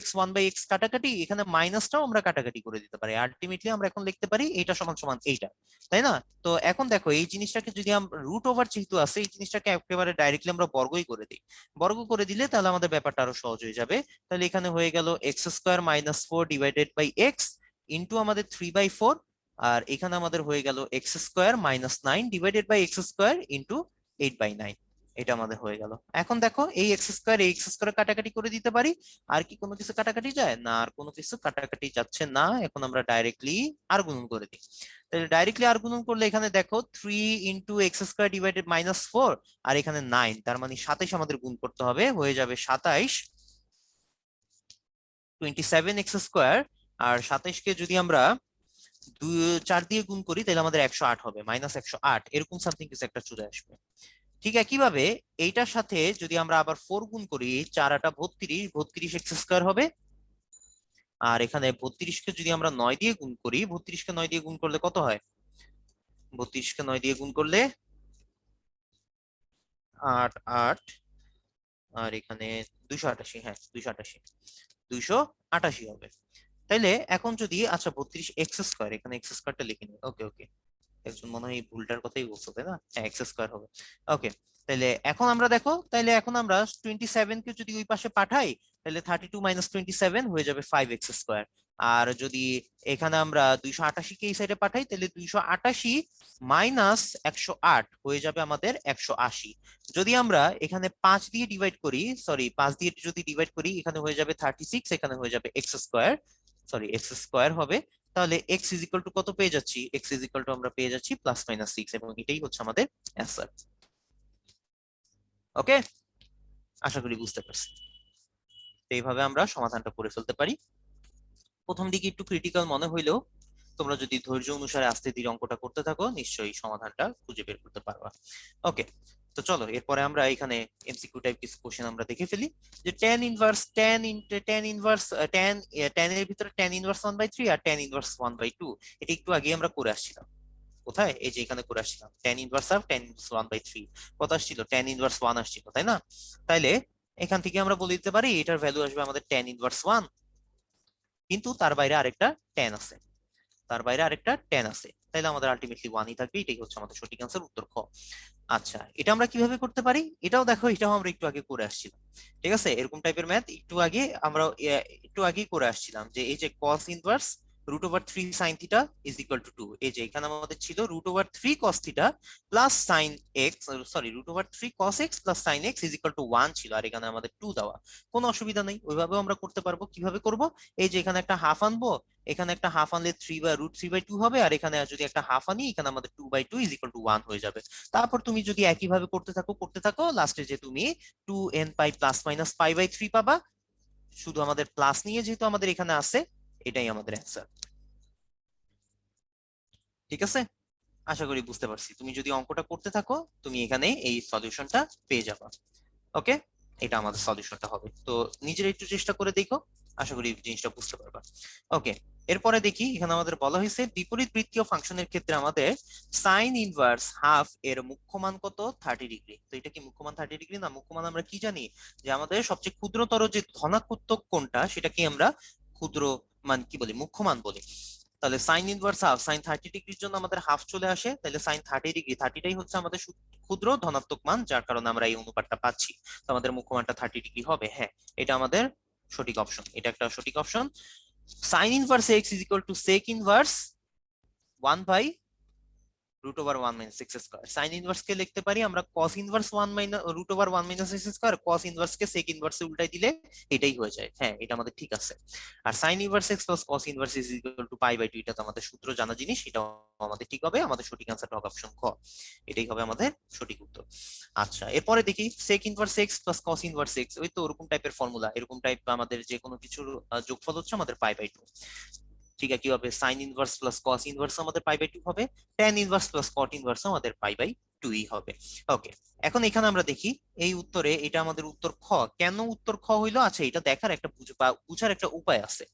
এক্স কাটাকাটি, এখানে মাইনাসটাও আমরা কাটাকাটি করে দিতে পারি। আলটিমেটলি আমরা এখন লিখতে পারি এটা সমান সমান এইটা, তাই না? তো এখন দেখো এই জিনিসটাকে যদি আমরা রুট ওভার যেহেতু আছে, এই জিনিসটাকে একেবারে ডাইরেক্টলি আমরা বর্গই করে দিই। বর্গ করে দিলে তাহলে আমাদের ব্যাপারটা আরো সহজ হয়ে যাবে। তাহলে এখানে হয়ে গেল X square minus 4 divided by X into আমাদের 3 বাই 4, আর এখানে আমাদের হয়ে গেল X square minus 9 divided by X square into 8 by 9। এটা আমাদের হয়ে গেল। এখন দেখো এই এক্স স্কোয়ার কাটাকাটি করে দিতে পারি। আর কি কোনো কিছু কাটাকাটি যায় না? আর কোনো কিছু কাটাকাটি যাচ্ছে না। এখন আমরা ডাইরেক্টলি আর গুণন করে দিই। তাহলে ডাইরেক্টলি আর গুণন করলে এখানে দেখো 3 into x square divided minus 4, আর এখানে 9, তার মানে 27 আমাদের গুণ করতে হবে, হয়ে যাবে 27 27 এক্স স্কোয়ার। আর 27 কে যদি আমরা 4 দিয়ে গুণ করি তাহলে আমাদের 108 হবে, মাইনাস 108 এরকম সামথিং কিছু একটা চলে আসবে। ঠিক একইভাবে এইটার সাথে যদি আমরা আবার 4 গুণ করি, 4 8 32, 32 এক্স স্কয়ার হবে। আর এখানে 32 কে যদি আমরা 9 দিয়ে গুণ করি, 32 কে 9 দিয়ে গুণ করলে কত হয়? 32 কে 9 দিয়ে গুণ করলে 8 8, আর এখানে 288, হ্যাঁ 288 হবে। তাইলে এখন যদি, আচ্ছা 32 এক্স স্কয়ার, এখানে এক্স স্কয়ারটা লিখে নিই। ওকে ওকে, একজন মনে হয় এই ভুলটার কথাই বলছো, তাই না? হ্যাঁ, এক্স স্কয়ার হবে। ওকে, তাহলে এখন আমরা দেখো, তাহলে এখন আমরা 27 কে যদি ওই পাশে পাঠাই তাহলে 32 মাইনাস 27 হয়ে যাবে 5 এক্স স্কয়ার। আর যদি এখানে আমরা 288 কে এই সাইডে পাঠাই তাহলে 288 মাইনাস 108 হয়ে যাবে আমাদের 180। যদি আমরা এখানে 5 দিয়ে ডিভাইড করি, সরি 5 দিয়ে যদি ডিভাইড করি, এখানে হয়ে যাবে 36, এখানে হয়ে যাবে x square, sorry x square হবে। তাহলে এক্স ইজ ইকুয়াল টু কত পেয়ে যাচ্ছি? এক্স ইজ ইকুয়াল টু আমরা পেয়ে যাচ্ছি +-6, এবং এটাই হচ্ছে আমাদের অ্যান্সার। ওকে, আশা করি বুঝতে পারছি। এইভাবে আমরা সমাধানটা করে ফেলতে পারি। প্রথম দিকে একটু ক্রিটিক্যাল মনে হইলেও তোমরা যদি ধৈর্য অনুসারে আস্তে ধীরে অঙ্কটা করতে থাকো, নিশ্চয়ই সমাধানটা খুঁজে বের করতে পারবা। ওকে, তো চলো এরপরে আমরা এখানে এমসিকিউ টাইপ কিছু কোশ্চেন আমরা দেখে ফেলি। যে tan এর ভিতরে tan ইনভার্স 1/3 আর tan ইনভার্স 1/2, এটা একটু আগে আমরা করে আসছিলাম। কোথায়? এই যে এখানে করে আসছিলাম, tan inverse of tan inverse 1/3 কত আসছিল? tan ইনভার্স 1 আসছিল, তাই না? তাইলে এখান থেকে আমরা বলে দিতে পারি এটার ভ্যালু আসবে আমাদের tan ইনভার্স 1, কিন্তু তার বাইরে আরেকটা tan আছে, তার বাইরে আরেকটা tan আছে, তাইলে আমাদের আলটিমেটলি 1ই থাকবে। এটাই হচ্ছে আমাদের সঠিক আনসার, উত্তর খ। আচ্ছা, এটা আমরা কিভাবে করতে পারি? এটাও দেখো, এটাও আমরা একটু আগে করে আসছিলাম। ঠিক আছে, এরকম টাইপের ম্যাথ একটু আগে আমরা একটু আগেই করে আসছিলাম। যে এই যে cos inverse √3 sin theta is equal to 2, এই যে এখানে আমাদের ছিল √3 cos theta plus sin x, sorry √3 cos x plus sin x is equal to 1 ছিল, আর এখানে আমাদের 2 দেওয়া। কোনো অসুবিধা নেই, ওইভাবেও আমরা করতে পারবো। কিভাবে করব? এই যে এখানে একটা হাফ আনবো, এখানে একটা হাফ আনলে √3/2 হবে, আর এখানে যদি একটা হাফ আনি, এখানে আমাদের 2/2 ইজ ইকুয়াল টু 1 হয়ে যাবে। তারপর তুমি যদি একইভাবে করতে থাকো লাস্টে যে তুমি 2n পাই প্লাস মাইনাস π/3 পাবা। শুধু আমাদের প্লাস নিয়ে যেহেতু আমাদের এখানে আছে, এটাই আমাদের অ্যান্সার। ঠিক আছে, আশা করি বুঝতে পারছি। তুমি যদি অঙ্কটা করতে থাকো, তুমি এখানে এই সলিউশনটা পেয়ে যাবা। ওকে, এটা আমাদের সলিউশনটা হবে। তো নিজের একটু চেষ্টা করে দেখো, আশা করি জিনিসটা বুঝতে পারবা। ওকে, এরপরে দেখি এখানে আমাদের বলা হয়েছে বিপরীত বৃত্তীয় ফাংশনের ক্ষেত্রে আমাদের সাইন ইনভার্স হাফ এর মুখ্যমান কত? 30 ডিগ্রি। তো এটা কি মুখ্যমান 30 ডিগ্রি না? মুখ্যমান আমরা কি জানি, যে আমাদের সবচেয়ে ক্ষুদ্রতর যে ধনাত্মক কোণটা, সেটাকে আমরা ক্ষুদ্র মান কি বলি? মুখ্যমান বলি। তাহলে সাইন ইনভার্স হাফ, সাইন 30 ডিগ্রির জন্য আমাদের হাফ চলে আসে, তাহলে সাইন 30 ডিগ্রি, 30টাই হচ্ছে আমাদের ক্ষুদ্র ধনাত্মক মান, যার কারণে আমরা এই অনুপাতটা পাচ্ছি। তো আমাদের মুখ্যমানটা 30 ডিগ্রি হবে। হ্যাঁ, এটা আমাদের সঠিক অপশন, এটা একটা সঠিক option. Sine inverse X is equal to sec inverse 1/√1 - x²। Sine inverse কে লিখতে পারি আমরা cos inverse 1/√1 - x²। cos inverse কে সেক ইনভার্সে উল্টাই দিলে এটাই হয়ে যায়। হ্যাঁ, এটা আমাদের ঠিক আছে। আর sine inverse x plus cos inverse is equal to π/2, এটা তো আমাদের সূত্র জানা জিনিস, এটাও আমাদের ঠিক হবে। আমাদের সঠিক আনসারটা হবে অপশন খ, এটাই হবে আমাদের সঠিক উত্তর। আচ্ছা, এরপরে দেখি sec inverse x plus cos inverse x, ওই তো ওরকম টাইপের ফর্মুলা, এরকম টাইপ আমাদের যে কোনো কিছুর যোগফল হচ্ছে আমাদের π/2। ঠিক আছে, কি হবে? Sign inverse plus cos inverse আমাদের π/2 হবে, tan inverse plus cot inverse আমাদের π/2ই হবে। ওকে, এখন এখানে আমরা দেখি এই উত্তরে, এটা আমাদের উত্তর খ। কেন উত্তর খ হইলো? আচ্ছা, এটা দেখার একটা বুঝার একটা উপায় আছে।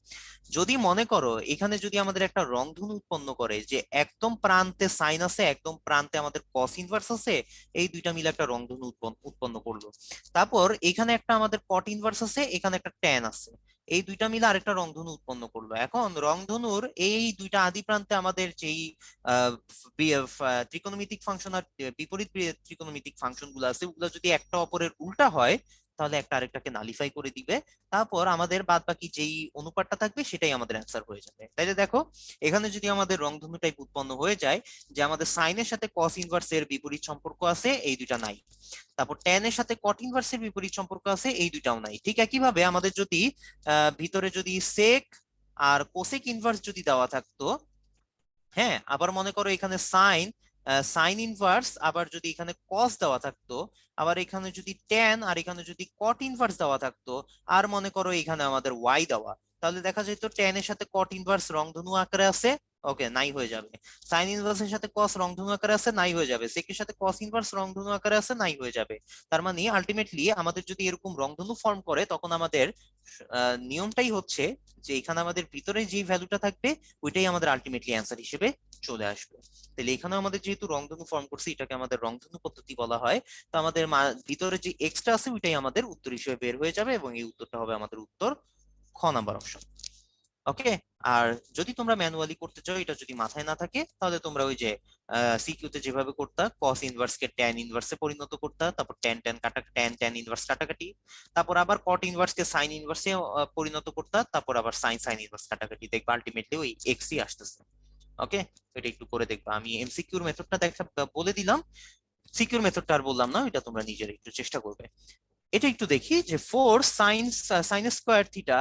যদি মনে করো এখানে যদি আমাদের একটা রংধনু উৎপন্ন করে, যে একদম প্রান্তে সাইন আছে, একদম প্রান্তে আমাদের কস ইনভার্স আছে, এই দুইটা মিলে একটা রংধনু উৎপন্ন করলো। তারপর এখানে একটা আমাদের কট ইনভার্স আছে, এখানে একটা ট্যান আছে, এই দুইটা মিলে আরেকটা রংধনু উৎপন্ন করলো। এখন রংধনুর এই দুইটা আদি প্রান্তে আমাদের যেই ত্রিকোণমিতিক ফাংশন আর বিপরীত ত্রিকোণমিতিক ফাংশন গুলো আছে, ওগুলো যদি একটা অপরের উল্টা হয়, তাহলে একটা আরেকটাকে নালিফাই করে দিবে। তারপর আমাদের বাদ বাকি যেই অনুপাতটা থাকবে সেটাই আমাদের অ্যান্সার হয়ে যাবে। তাইলে দেখো, এখানে যদি আমাদের রংধনু টাইপ উৎপন্ন হয়ে যায়, যে আমাদের সাইনের সাথে কস ইনভার্স এর বিপরীত সম্পর্ক আছে, এই দুইটা নাই। তারপর ট্যান এর সাথে কট ইনভার্স এর বিপরীত সম্পর্ক আছে, এই দুইটাও নাই। ঠিক একইভাবে আমাদের যদি ভিতরে যদি সেক আর কোসেক ইনভার্স যদি দেওয়া থাকতো, হ্যাঁ, আবার মনে করো এখানে সাইন ইনভার্স, আবার যদি এখানে কস দেওয়া থাকতো, আবার এখানে যদি ট্যান, আর এখানে যদি কট ইনভার্স দেওয়া থাকতো, আর মনে করো এখানে আমাদের ওয়াই দেওয়া, তাহলে দেখা যেত ট্যান এর সাথে কট ইনভার্স রংধনু আকারে আছে, ওকে, নাই হয়ে যাবে। সাইন ইনভার্স এর সাথে কস রংধনু আকারে আছে, নাই হয়ে যাবে। সেক এর সাথে কস ইনভার্স রংধনু আকারে আছে, নাই হয়ে যাবে। তার মানে আলটিমেটলি আমাদের যদি এরকম রংধনু ফর্ম করে, তখন আমাদের নিয়মটাই হচ্ছে যে এখানে আমাদের ভিতরে যে ভ্যালুটা থাকবে, ওইটাই আমাদের আলটিমেটলি অ্যান্সার হিসেবে চলে আসবে। তাহলে এখানেও আমাদের যেহেতু রংধনু ফর্ম করছে, এটাকে আমাদের রংধনু পদ্ধতি বলা হয়। তো আমাদের ভিতরে যে এক্সট্রা আছে, ওইটাই আমাদের উত্তর হিসেবে বের হয়ে যাবে, এবং এই উত্তরটা হবে আমাদের উত্তর খ নাম্বার অপশন। ওকে। আর যদি তোমরা ম্যানুয়ালি করতে চাও, এটা যদি মাথায় না থাকে, তাহলে তোমরা ওই যে সিকিউ তে যেভাবে করতা, কস ইনভার্স কে ট্যান ইনভার্সে পরিণত করতা, তারপর ট্যান ট্যান কাটা ট্যান ট্যান ইনভার্স কাটাকাটি, তারপর আবার কট ইনভার্স কে সাইন ইনভার্সে পরিণত করতা, তারপর আবার সাইন সাইন ইনভার্স কাটাকাটি, দেখবা আলটিমেটলি ওই এক্সই আসতেছে। ওকে, এটা একটু করে দেখবা। আমি এমসিকিউর মেথডটা দেখা বলে দিলাম, সিকিউর মেথডটা আর বললাম না, এটা তোমরা নিজেরা একটু চেষ্টা করবে। এটা একটু দেখি যে 4 সাইন স্কোয়ার থিটা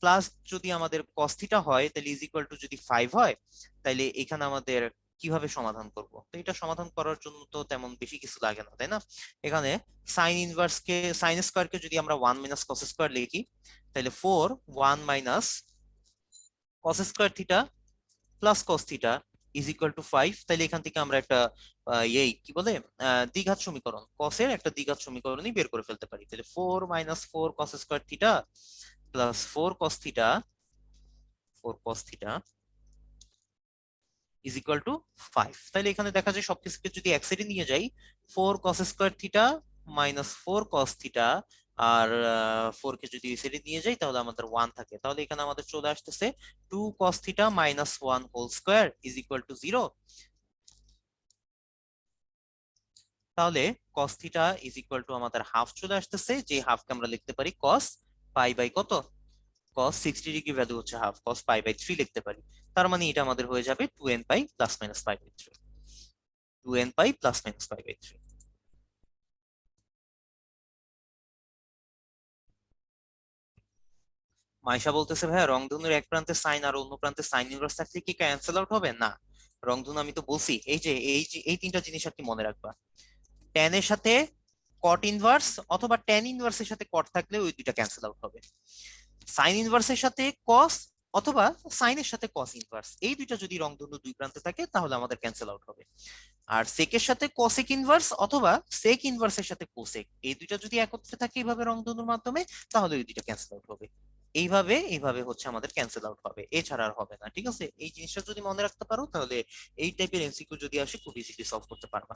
প্লাস যদি আমাদের কস থিটা হয়, তাহলে ইজ ইকুয়াল টু যদি 5 হয়, তাহলে এখানে আমাদের কিভাবে সমাধান করব? তো এটা সমাধান করার জন্য তো তেমন বেশি কিছু লাগে না, তাই না? এখানে সাইন স্কোয়ারকে যদি আমরা 1 - cos স্কোয়ার লিখি, তাহলে 4 1 - cos square theta plus cos theta is equal two 5। তাহলে এখান থেকে আমরা একটা এই কি বলে দ্বিঘাত সমীকরণ, কসের একটা দ্বিঘাত সমীকরণই বের করে ফেলতে পারি। তাহলে 4 - 4 cos square theta plus 4 cos থিটা ইজ ইকুয়াল টু 5। তাহলে এখানে দেখা যায় সবকিছুকে যদি এক সাইডে নিয়ে যাই, 4 cos square theta -4 cos theta, আর 4 কে যদি এই সাইডে নিয়ে যাই তাহলে আমাদের 1 থাকে। তাহলে এখানে আমাদের চলে আসতেছে 2 cos থিটা -1 whole square is equal to 0। তাহলে cos থিটা ইজ ইকুয়াল টু আমাদের হাফ চলে আসতেছে, যে হাফকে আমরা লিখতে পারি cos পাই বাই কত, cos 60 ডিগ্রি ভ্যালু হচ্ছে হাফ, cos পাই বাই 3 লিখতে পারি। তার মানে এটা আমাদের হয়ে যাবে 2n pi plus minus pi by 3, 2n pi plus minus pi by 3। Maisha বলতেছে ভাইয়া রংধনুর এক প্রান্তে সাইন আর অন্য প্রান্তে সাইন ইনভার্স থাকলে কি ক্যান্সেল আউট হবে না? রংধনু আমি তো বলছি, এই তিনটা জিনিস আর কি মনে রাখবা। ট্যান এর সাথে কট ইনভার্স অথবা ট্যান ইনভার্সের সাথে কট থাকলে ওই দুইটা ক্যান্সেল আউট হবে। সাইন ইনভার্সের সাথে কস অথবা সাইনের সাথে কস ইনভার্স, এই দুইটা যদি রংধনু দুই প্রান্তে থাকে তাহলে আমাদের ক্যান্সেল আউট হবে। আর সেকের সাথে কসেক ইনভার্স অথবা সেক ইনভার্সের সাথে কোসেক, এই দুইটা যদি একত্রে থাকে এইভাবে রংধনুর মাধ্যমে, তাহলে ওই দুইটা ক্যান্সেল আউট হবে। এইভাবে এইভাবে হচ্ছে আমাদের ক্যান্সেল আউট হবে, এছাড়া আর হবে না। ঠিক আছে, এই জিনিসটা যদি মনে রাখতে পারো, তাহলে এই টাইপের এমসিকিউ যদি আসে খুব ইজিলি সলভ করতে পারবা।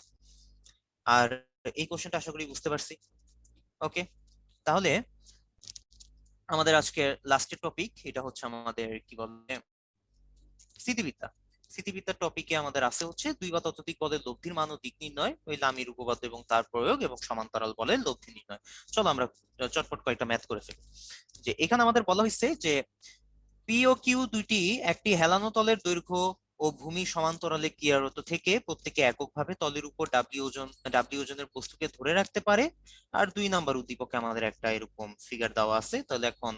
আর এই কোশ্চেনটা আশা করি বুঝতে পারছি। ওকে, তাহলে আমাদের আজকের লাস্টের টপিক, এটা হচ্ছে আমাদের কি বলে স্থিতিবিদ্যা। স্থিতিবিদ্যার টপিকে আমাদের আছে হচ্ছে দুই বা ততোধিক বলের লব্ধির মান ও দিক নির্ণয়, ওই লামির উপপাদ্য এবং তার প্রয়োগ, এবং সমান্তরাল বলের লব্ধি নির্ণয়। চলো আমরা চটপট কয়েকটা ম্যাথ করে ফেলি। যে এখানে আমাদের বলা হয়েছে যে পি ও কিউ দুইটি একটি হেলানো তলের দৈর্ঘ্য ও ভূমি সমান্তরালে ক্রিয়ারত থেকে প্রত্যেকে এককভাবে তলের উপর ডাব্লিউ ওজনের বস্তুকে ধরে রাখতে পারে। আর 2 নাম্বার উদ্দীপকে আমাদের একটা এরকম ফিগার দেওয়া আছে। তাহলে এখন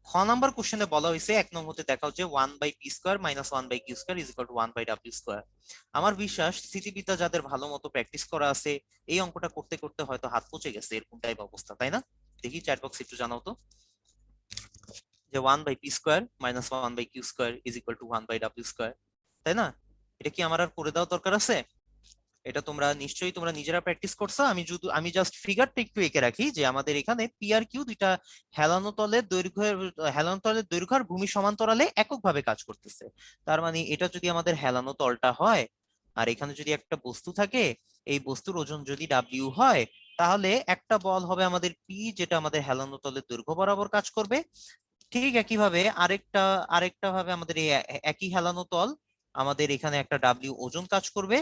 খ নাম্বার কোশ্চেনে বলা হয়েছে 1 নং হতে দেখা হচ্ছে 1/p² - 1/q² is equal two 1/w²। আমার বিশ্বাস স্থিতিবিদ্যা যাদের ভালো মতো প্র্যাকটিস করা আছে, এই অঙ্কটা করতে করতে হয়তো হাত পচে গেছে, এরকম টাইপ অবস্থা, তাই না? দেখি চ্যাট বক্স একটু জানাও তো, যে 1/p² - 1/q² is equal two 1/w², তাই না? এটা কি আমার আর করে দেওয়ার দরকার আছে? এটা তোমরা নিশ্চয়ই তোমরা নিজেরা প্র্যাকটিস করছো। আমি জাস্ট ফিগারটা একটু এঁকে রাখি, যে আমাদের এখানে পি আর কিউ দুইটা হেলানো তলের দৈর্ঘ্য আর ভূমি সমান্তরালে এককভাবে কাজ করতেছে। তার মানে এটা যদি আমাদের হেলানো তলটা হয়, আর এখানে যদি একটা বস্তু থাকে, এই বস্তুর ওজন যদি ডাব্লিউ হয়, তাহলে একটা বল হবে আমাদের পি, যেটা আমাদের হেলানো তলের দৈর্ঘ্য বরাবর কাজ করবে। ঠিক একইভাবে আরেকটা আরেকটা ভাবে আমাদের এই একই হেলানো তল, আমাদের এখানে একটা ডাব্লিউ ওজন কাজ করবে।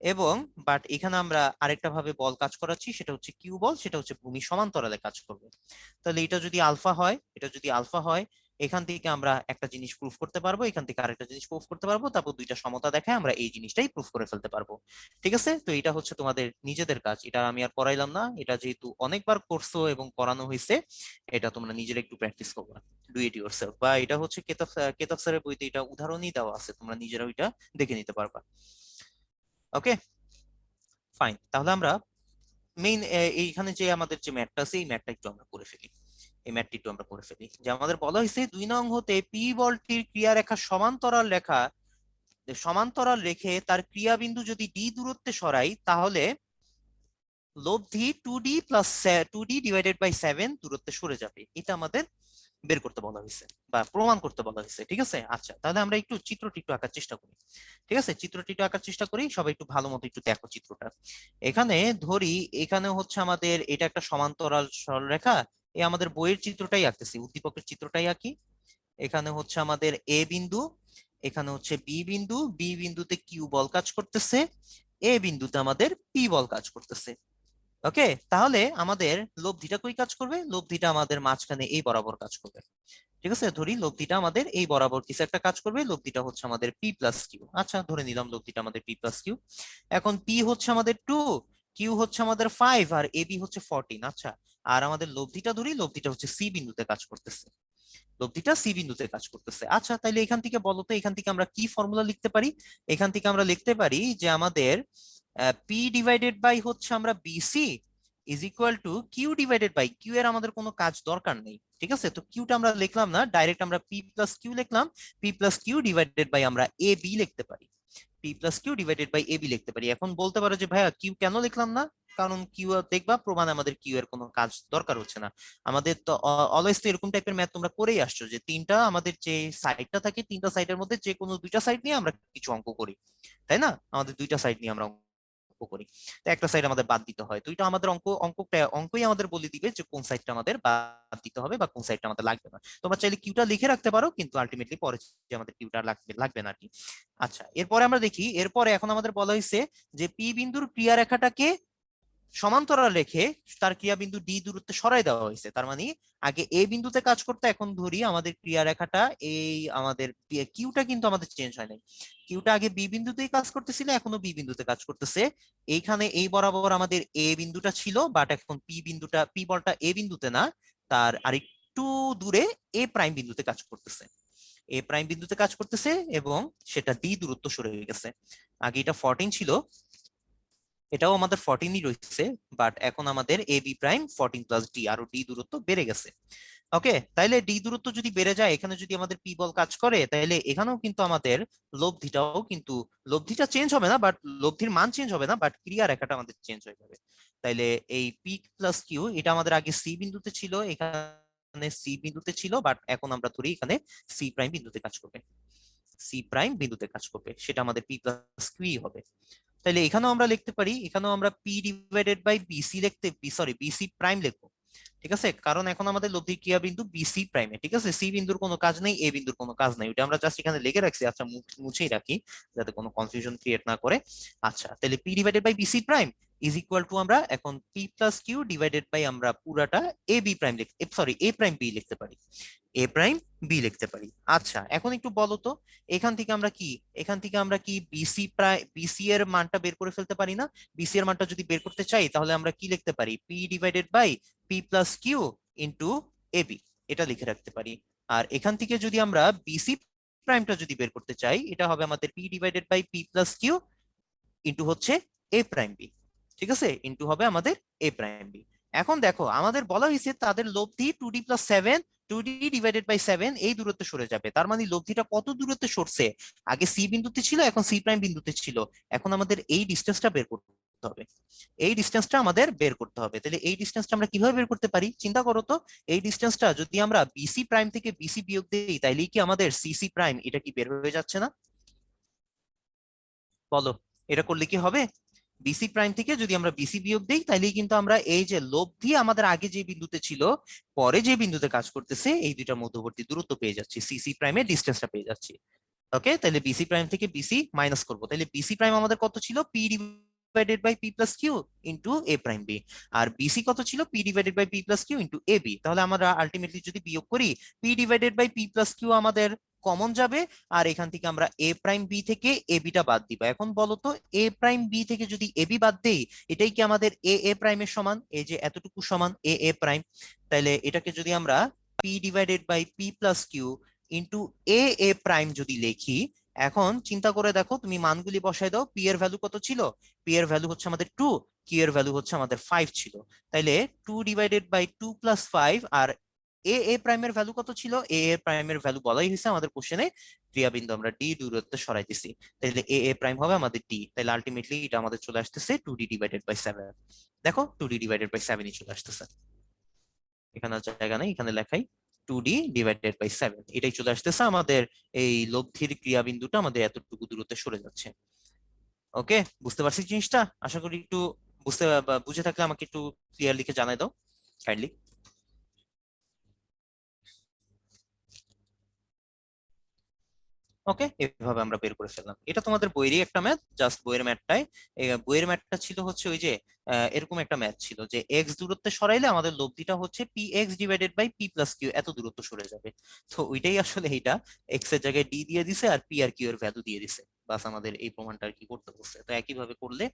এবং বাট এখানে আমরা আরেকটা ভাবে বল কাজ করাচ্ছি, সেটা হচ্ছে কিউ বল, সেটা হচ্ছে ভূমি সমান্তরালে কাজ করবে। তাহলে এটা যদি আলফা হয়, এখান থেকে আমরা একটা জিনিস প্রুফ করতে পারবো, এখান থেকে আরেকটা জিনিস প্রুফ করতে পারবো, তারপর দুইটা সমতা দেখায় আমরা এই জিনিসটাই প্রুফ করে ফেলতে পারবো। ঠিক আছে, তো এটা হচ্ছে তোমাদের নিজেদের কাজ, এটা আমি আর করাইলাম না। এটা যেহেতু অনেকবার করছো এবং করানো হয়েছে, এটা তোমরা নিজেরা একটু প্র্যাকটিস করবা, ডু ইট ইউরসেলফ। বা এটা হচ্ছে কেতাব স্যারের বইতে এটা উদাহরণই দেওয়া আছে, তোমরা নিজেরা ওইটা দেখে নিতে পারবা। ওকে, ফাইন। তাহলে আমরা মেইন এইখানে যে আমাদের যে ম্যাথটা আছে, এই ম্যাথটা একটু আমরা করে ফেলি। যে আমাদের বলা হয়েছে 2 নং হতে পি বলটির ক্রিয়া রেখা সমান্তরাল রেখে তার ক্রিয়া বিন্দু যদি ডি দূরত্বে সরাই, তাহলে লব্ধি 2d + 2d/7 দূরত্বে সরে যাবে। এটা আমাদের বের করতে বলা হয়েছে বা প্রমাণ করতে বলা হয়েছে। ঠিক আছে, আচ্ছা, তাহলে আমরা একটু চিত্রটি একটু আঁকার চেষ্টা করি। ঠিক আছে, চিত্রটি একটু আঁকার চেষ্টা করি, সবাই একটু ভালো মতো একটু দেখো চিত্রটা। এখানে ধরি, এখানে হচ্ছে আমাদের এটা একটা সমান্তরাল সরলরেখা। এই আমাদের বইয়ের চিত্রটাই আঁকতেছি, উদ্দীপকের চিত্রটাই আঁকি। এখানে হচ্ছে আমাদের এ বিন্দু, এখানে হচ্ছে বি বিন্দু, বি বিন্দুতে কিউ বল কাজ করতেছে, এ বিন্দুতে আমাদের পি বল কাজ করতেছে। ওকে, তাহলে আমাদের লব্ধিটা কই কাজ করবে? লব্ধিটা আমাদের মাঝখানে এই বরাবর কাজ করবে। ঠিক আছে, ধরি লব্ধিটা আমাদের এই বরাবর কিছু একটা কাজ করবে, লব্ধিটা হচ্ছে আমাদের পি প্লাস কিউ। আচ্ছা, ধরে নিলাম লব্ধিটা আমাদের পি প্লাস কিউ। এখন পি হচ্ছে আমাদের 2, কিউ হচ্ছে আমাদের 5, আর এ বি হচ্ছে 14। আচ্ছা, আর আমাদের লব্ধিটা ধরি, লব্ধিটা হচ্ছে সি বিন্দুতে কাজ করতেছে, লব্ধিটা সি বিন্দুতে কাজ করতেছে। আচ্ছা, তাহলে এখান থেকে বলো তো, এখান থেকে আমরা কি ফর্মুলা লিখতে পারি? এখান থেকে আমরা লিখতে পারি যে আমাদের পি ডিভাইডেড বাই হচ্ছে আমরা BC is equal to Q divided by, Q এর আমাদের কোনো কাজ দরকার নেই। ঠিক আছে, তো কিউটা আমরা লিখলাম না, ডাইরেক্ট আমরা পি প্লাস কিউ লিখলাম। P plus Q divided by আমরা এ বি লিখতে পারি, P plus Q divided by A B লিখতে পারি। এখন বলতে পারো যে ভাইয়া কিউ কেন লিখলাম না? কারণ কিউ দেখবা প্রমাণে আমাদের কিউ এর কোনো কাজ দরকার হচ্ছে না। আমাদের তো অলওয়েজ তো এরকম টাইপের ম্যাথ তোমরা করেই আসছো, যে তিনটা আমাদের যে সাইডটা থাকে, তিনটা সাইডের মধ্যে যে কোনো দুইটা সাইড নিয়ে আমরা কিছু অঙ্ক করি, তাই না? আমাদের দুইটা সাইড নিয়ে আমরা অঙ্ক করি, তো একটা সাইড আমাদের বাদ দিতে হয়। দুইটা আমাদের অঙ্কই আমাদের বলে দিবে যে কোন সাইডটা আমাদের বাদ দিতে হবে বা কোন সাইডটা আমাদের লাগবে না। তোমরা চাইলে কিউটা লিখে রাখতে পারো, কিন্তু আলটিমেটলি পরে যে আমাদের কিউটা লাগবে লাগবে না আর কি। আচ্ছা, এরপরে আমরা দেখি, এরপরে এখন আমাদের বলা হয়েছে যে পি বিন্দুর ক্রিয়া রেখাটাকে সমান্তরাল রেখে তার ক্রিয়া বিন্দু ডি দূরত্বে সরাই দেওয়া হয়েছে। তার মানে আগে এ বিন্দুতে কাজ করতে, এখন ধরি আমাদের ক্রিয়া রেখাটা এই আমাদের কিউটা কিন্তু আমাদের চেঞ্জ হয় নাই, কিউটা আগে বি বিন্দুতেই কাজ করতেছিল, এখনো বি বিন্দুতে কাজ করতেছে। এইখানে এই বরাবর আমাদের এ বিন্দুটা ছিল, বাট এখন পি বলটা এ বিন্দুতে না, তার আরেকটু দূরে এ প্রাইম বিন্দুতে কাজ করতেছে, এ প্রাইম বিন্দুতে কাজ করতেছে, এবং সেটা ডি দূরত্ব সরে গেছে। আগে এটা 14 ছিল, এটাও আমাদের 14ই রয়েছে, বাট এখন আমাদের এ বি প্রাইম 14 প্লাস ডি, আরো ডি দূরত্ব বেড়ে গেছে। ওকে, তাইলে ডি দূরত্ব যদি বেড়ে যায়, এখানে যদি আমাদের পি বল কাজ করে, তাহলে এখানেও কিন্তু আমাদের লব্ধিটাও কিন্তু, লব্ধিটা চেঞ্জ হবে না, বাট লব্ধির মান চেঞ্জ হবে না, বাট ক্রিয়া রেখাটা আমাদের চেঞ্জ হয়ে যাবে। তাইলে এই পি প্লাস কিউ এটা আমাদের আগে সি বিন্দুতে ছিল, এখানে সি বিন্দুতে ছিল, বাট এখন আমরা ধরি এখানে সি প্রাইম বিন্দুতে কাজ করবে, সি প্রাইম বিন্দুতে কাজ করবে, সেটা আমাদের পি প্লাস কিউ হবে। তাহলে এখানেও আমরা লিখতে পারি, এখানেও আমরা P divided by BC BC prime লিখবো। ঠিক আছে, কারণ এখন আমাদের লব্ধি ক্রিয়া বিন্দু বিসি প্রাইমে। ঠিক আছে, সি বিন্দুর কোনো কাজ নেই, এ বিন্দুর কোনো কাজ নেই, ওটা আমরা জাস্ট এখানে লিখে রাখছি। আচ্ছা, মুছেই রাখি যাতে কোনো কনফিউশন ক্রিয়েট না করে। আচ্ছা, তাহলে P divided by BC prime is equal to আমরা এখন P plus Q divided by আমরা পুরাটা A B prime A prime B লিখতে পারি, এ প্রাইম বি লিখতে পারি। আচ্ছা, এখন একটু বলো তো, এখান থেকে আমরা কি বিসি এর মানটা বের করে ফেলতে পারি না? বিসি এর মানটা যদি বের করতে চাই, তাহলে আমরা কি লিখতে পারি? P divided by P plus Q into A B, এটা লিখে রাখতে পারি। আর এখান থেকে যদি আমরা বিসি প্রাইমটা যদি বের করতে চাই, এটা হবে আমাদের P divided by P plus Q into হচ্ছে এ প্রাইম বি। ঠিক আছে, ইন্টু হবে আমাদের এ প্রাইম বি। এখন দেখো, আমাদের বলা হয়েছে তাদের লব্ধি 2d plus 7, 2d divided by 7 এই দূরত্বে সরে যাবে। তার মানে লব্ধিটা কত দূরত্বে সরছে? আগে সি বিন্দুতে ছিল, এখন সি প্রাইম বিন্দুতে ছিল, এখন আমাদের এই ডিস্টেন্সটা বের করতে হবে, এই ডিস্টেন্সটা আমাদের বের করতে হবে। তাহলে এই ডিস্টেন্সটা আমরা কিভাবে বের করতে পারি চিন্তা করো তো। এই ডিস্টেন্সটা যদি আমরা বিসি প্রাইম থেকে বিসি বিয়োগ দিই, তাইলে কি আমাদের সিসি প্রাইম এটা কি বের হয়ে যাচ্ছে না? বলো, এটা করলে কি হবে? বিসি প্রাইম থেকে যদি আমরা বিসি বিয়োগ দিই, তাহলেই কিন্তু আমরা এই যে লব্ধি আমাদের আগে যে বিন্দুতে ছিল, পরে যে বিন্দুতে কাজ করতেছে, এই দুইটার মধ্যবর্তী দূরত্ব পেয়ে যাচ্ছি, সিসি প্রাইমের ডিস্টেন্সটা পেয়ে যাচ্ছি। ওকে, তাহলে বিসি প্রাইম থেকে বিসি মাইনাস করবো, তাহলে বিসি প্রাইম আমাদের কত ছিল? P divided by P plus Q into A prime B. আর বিসি কত ছিল? P divided by P plus Q into A B. তাহলে আমরা আলটিমেটলি যদি বিয়োগ করি, P divided by P plus Q আমাদের কমন যাবে, আর এখান থেকে আমরা এ প্রাইম বি থেকে এ বিটা বাদ দিব। এখন বলো তো, এ প্রাইম বি থেকে যদি এ বি বাদ দেই, এটাই কি আমাদের এ এ প্রাইমের সমান? এই যে এতটুকু সমান এ এ প্রাইম। তাহলে এটাকে যদি আমরা P divided by P plus Q into A A prime যদি লিখি, এখন চিন্তা করে দেখো, তুমি মানগুলি বসায় দাও। পি এর ভ্যালু কত ছিল? পি এর ভ্যালু হচ্ছে আমাদের 2, কিউ এর ভ্যালু হচ্ছে আমাদের 5 ছিল। তাইলে 2 ডিভাইডেড বাই 2 প্লাস 5, আর এ এ প্রাইমের ভ্যালু কত ছিল? এ এ প্রাইমের ভ্যালু বলাই হয়েছে আমাদের কোশ্চেনে, ক্রিয়া বিন্দু আমরা ডি দূরত্বে সরাই দিছি, তাহলে এ এ প্রাইম হবে আমাদের ডি। তাহলে আলটিমেটলি এটা আমাদের চলে আসতেছে 2d ডিভাইডেড বাই 7। দেখো, 2d ডিভাইডেড বাই 7ই চলে আসতেছে, এখানে আর জায়গা নেই, এখানে লেখাই 2d ডিভাইডেড বাই 7, এটাই চলে আসতেছে আমাদের। এই লব্ধির ক্রিয়া বিন্দুটা আমাদের এতটুকু দূরত্বে সরে যাচ্ছে। ওকে, বুঝতে পারছি জিনিসটা? আশা করি একটু বুঝে থাকলে আমাকে একটু ক্লিয়ার লিখে জানাই দাও কাইন্ডলি। ওকে, এভাবে আমরা বের করে ফেললাম। এটা তোমাদের বইয়েরই একটা ম্যাথ, জাস্ট বইয়ের ম্যাথটাই। বইয়ের ম্যাথটা ছিল হচ্ছে ওই যে এরকম একটা ম্যাথ ছিল যে এক্স দূরত্বে সরাইলে আমাদের লব্ধিটা হচ্ছে P X divided by P plus Q, এত দূরত্ব সরে যাবে। তো ওইটাই আসলে এইটা, এক্স এর জায়গায় ডি দিয়ে দিছে আর পি আর কিউ এর ভ্যালু দিয়ে দিছে, বাস আমাদের এই প্রমাণটা আর কি করতে বলছে। তো একইভাবে করলে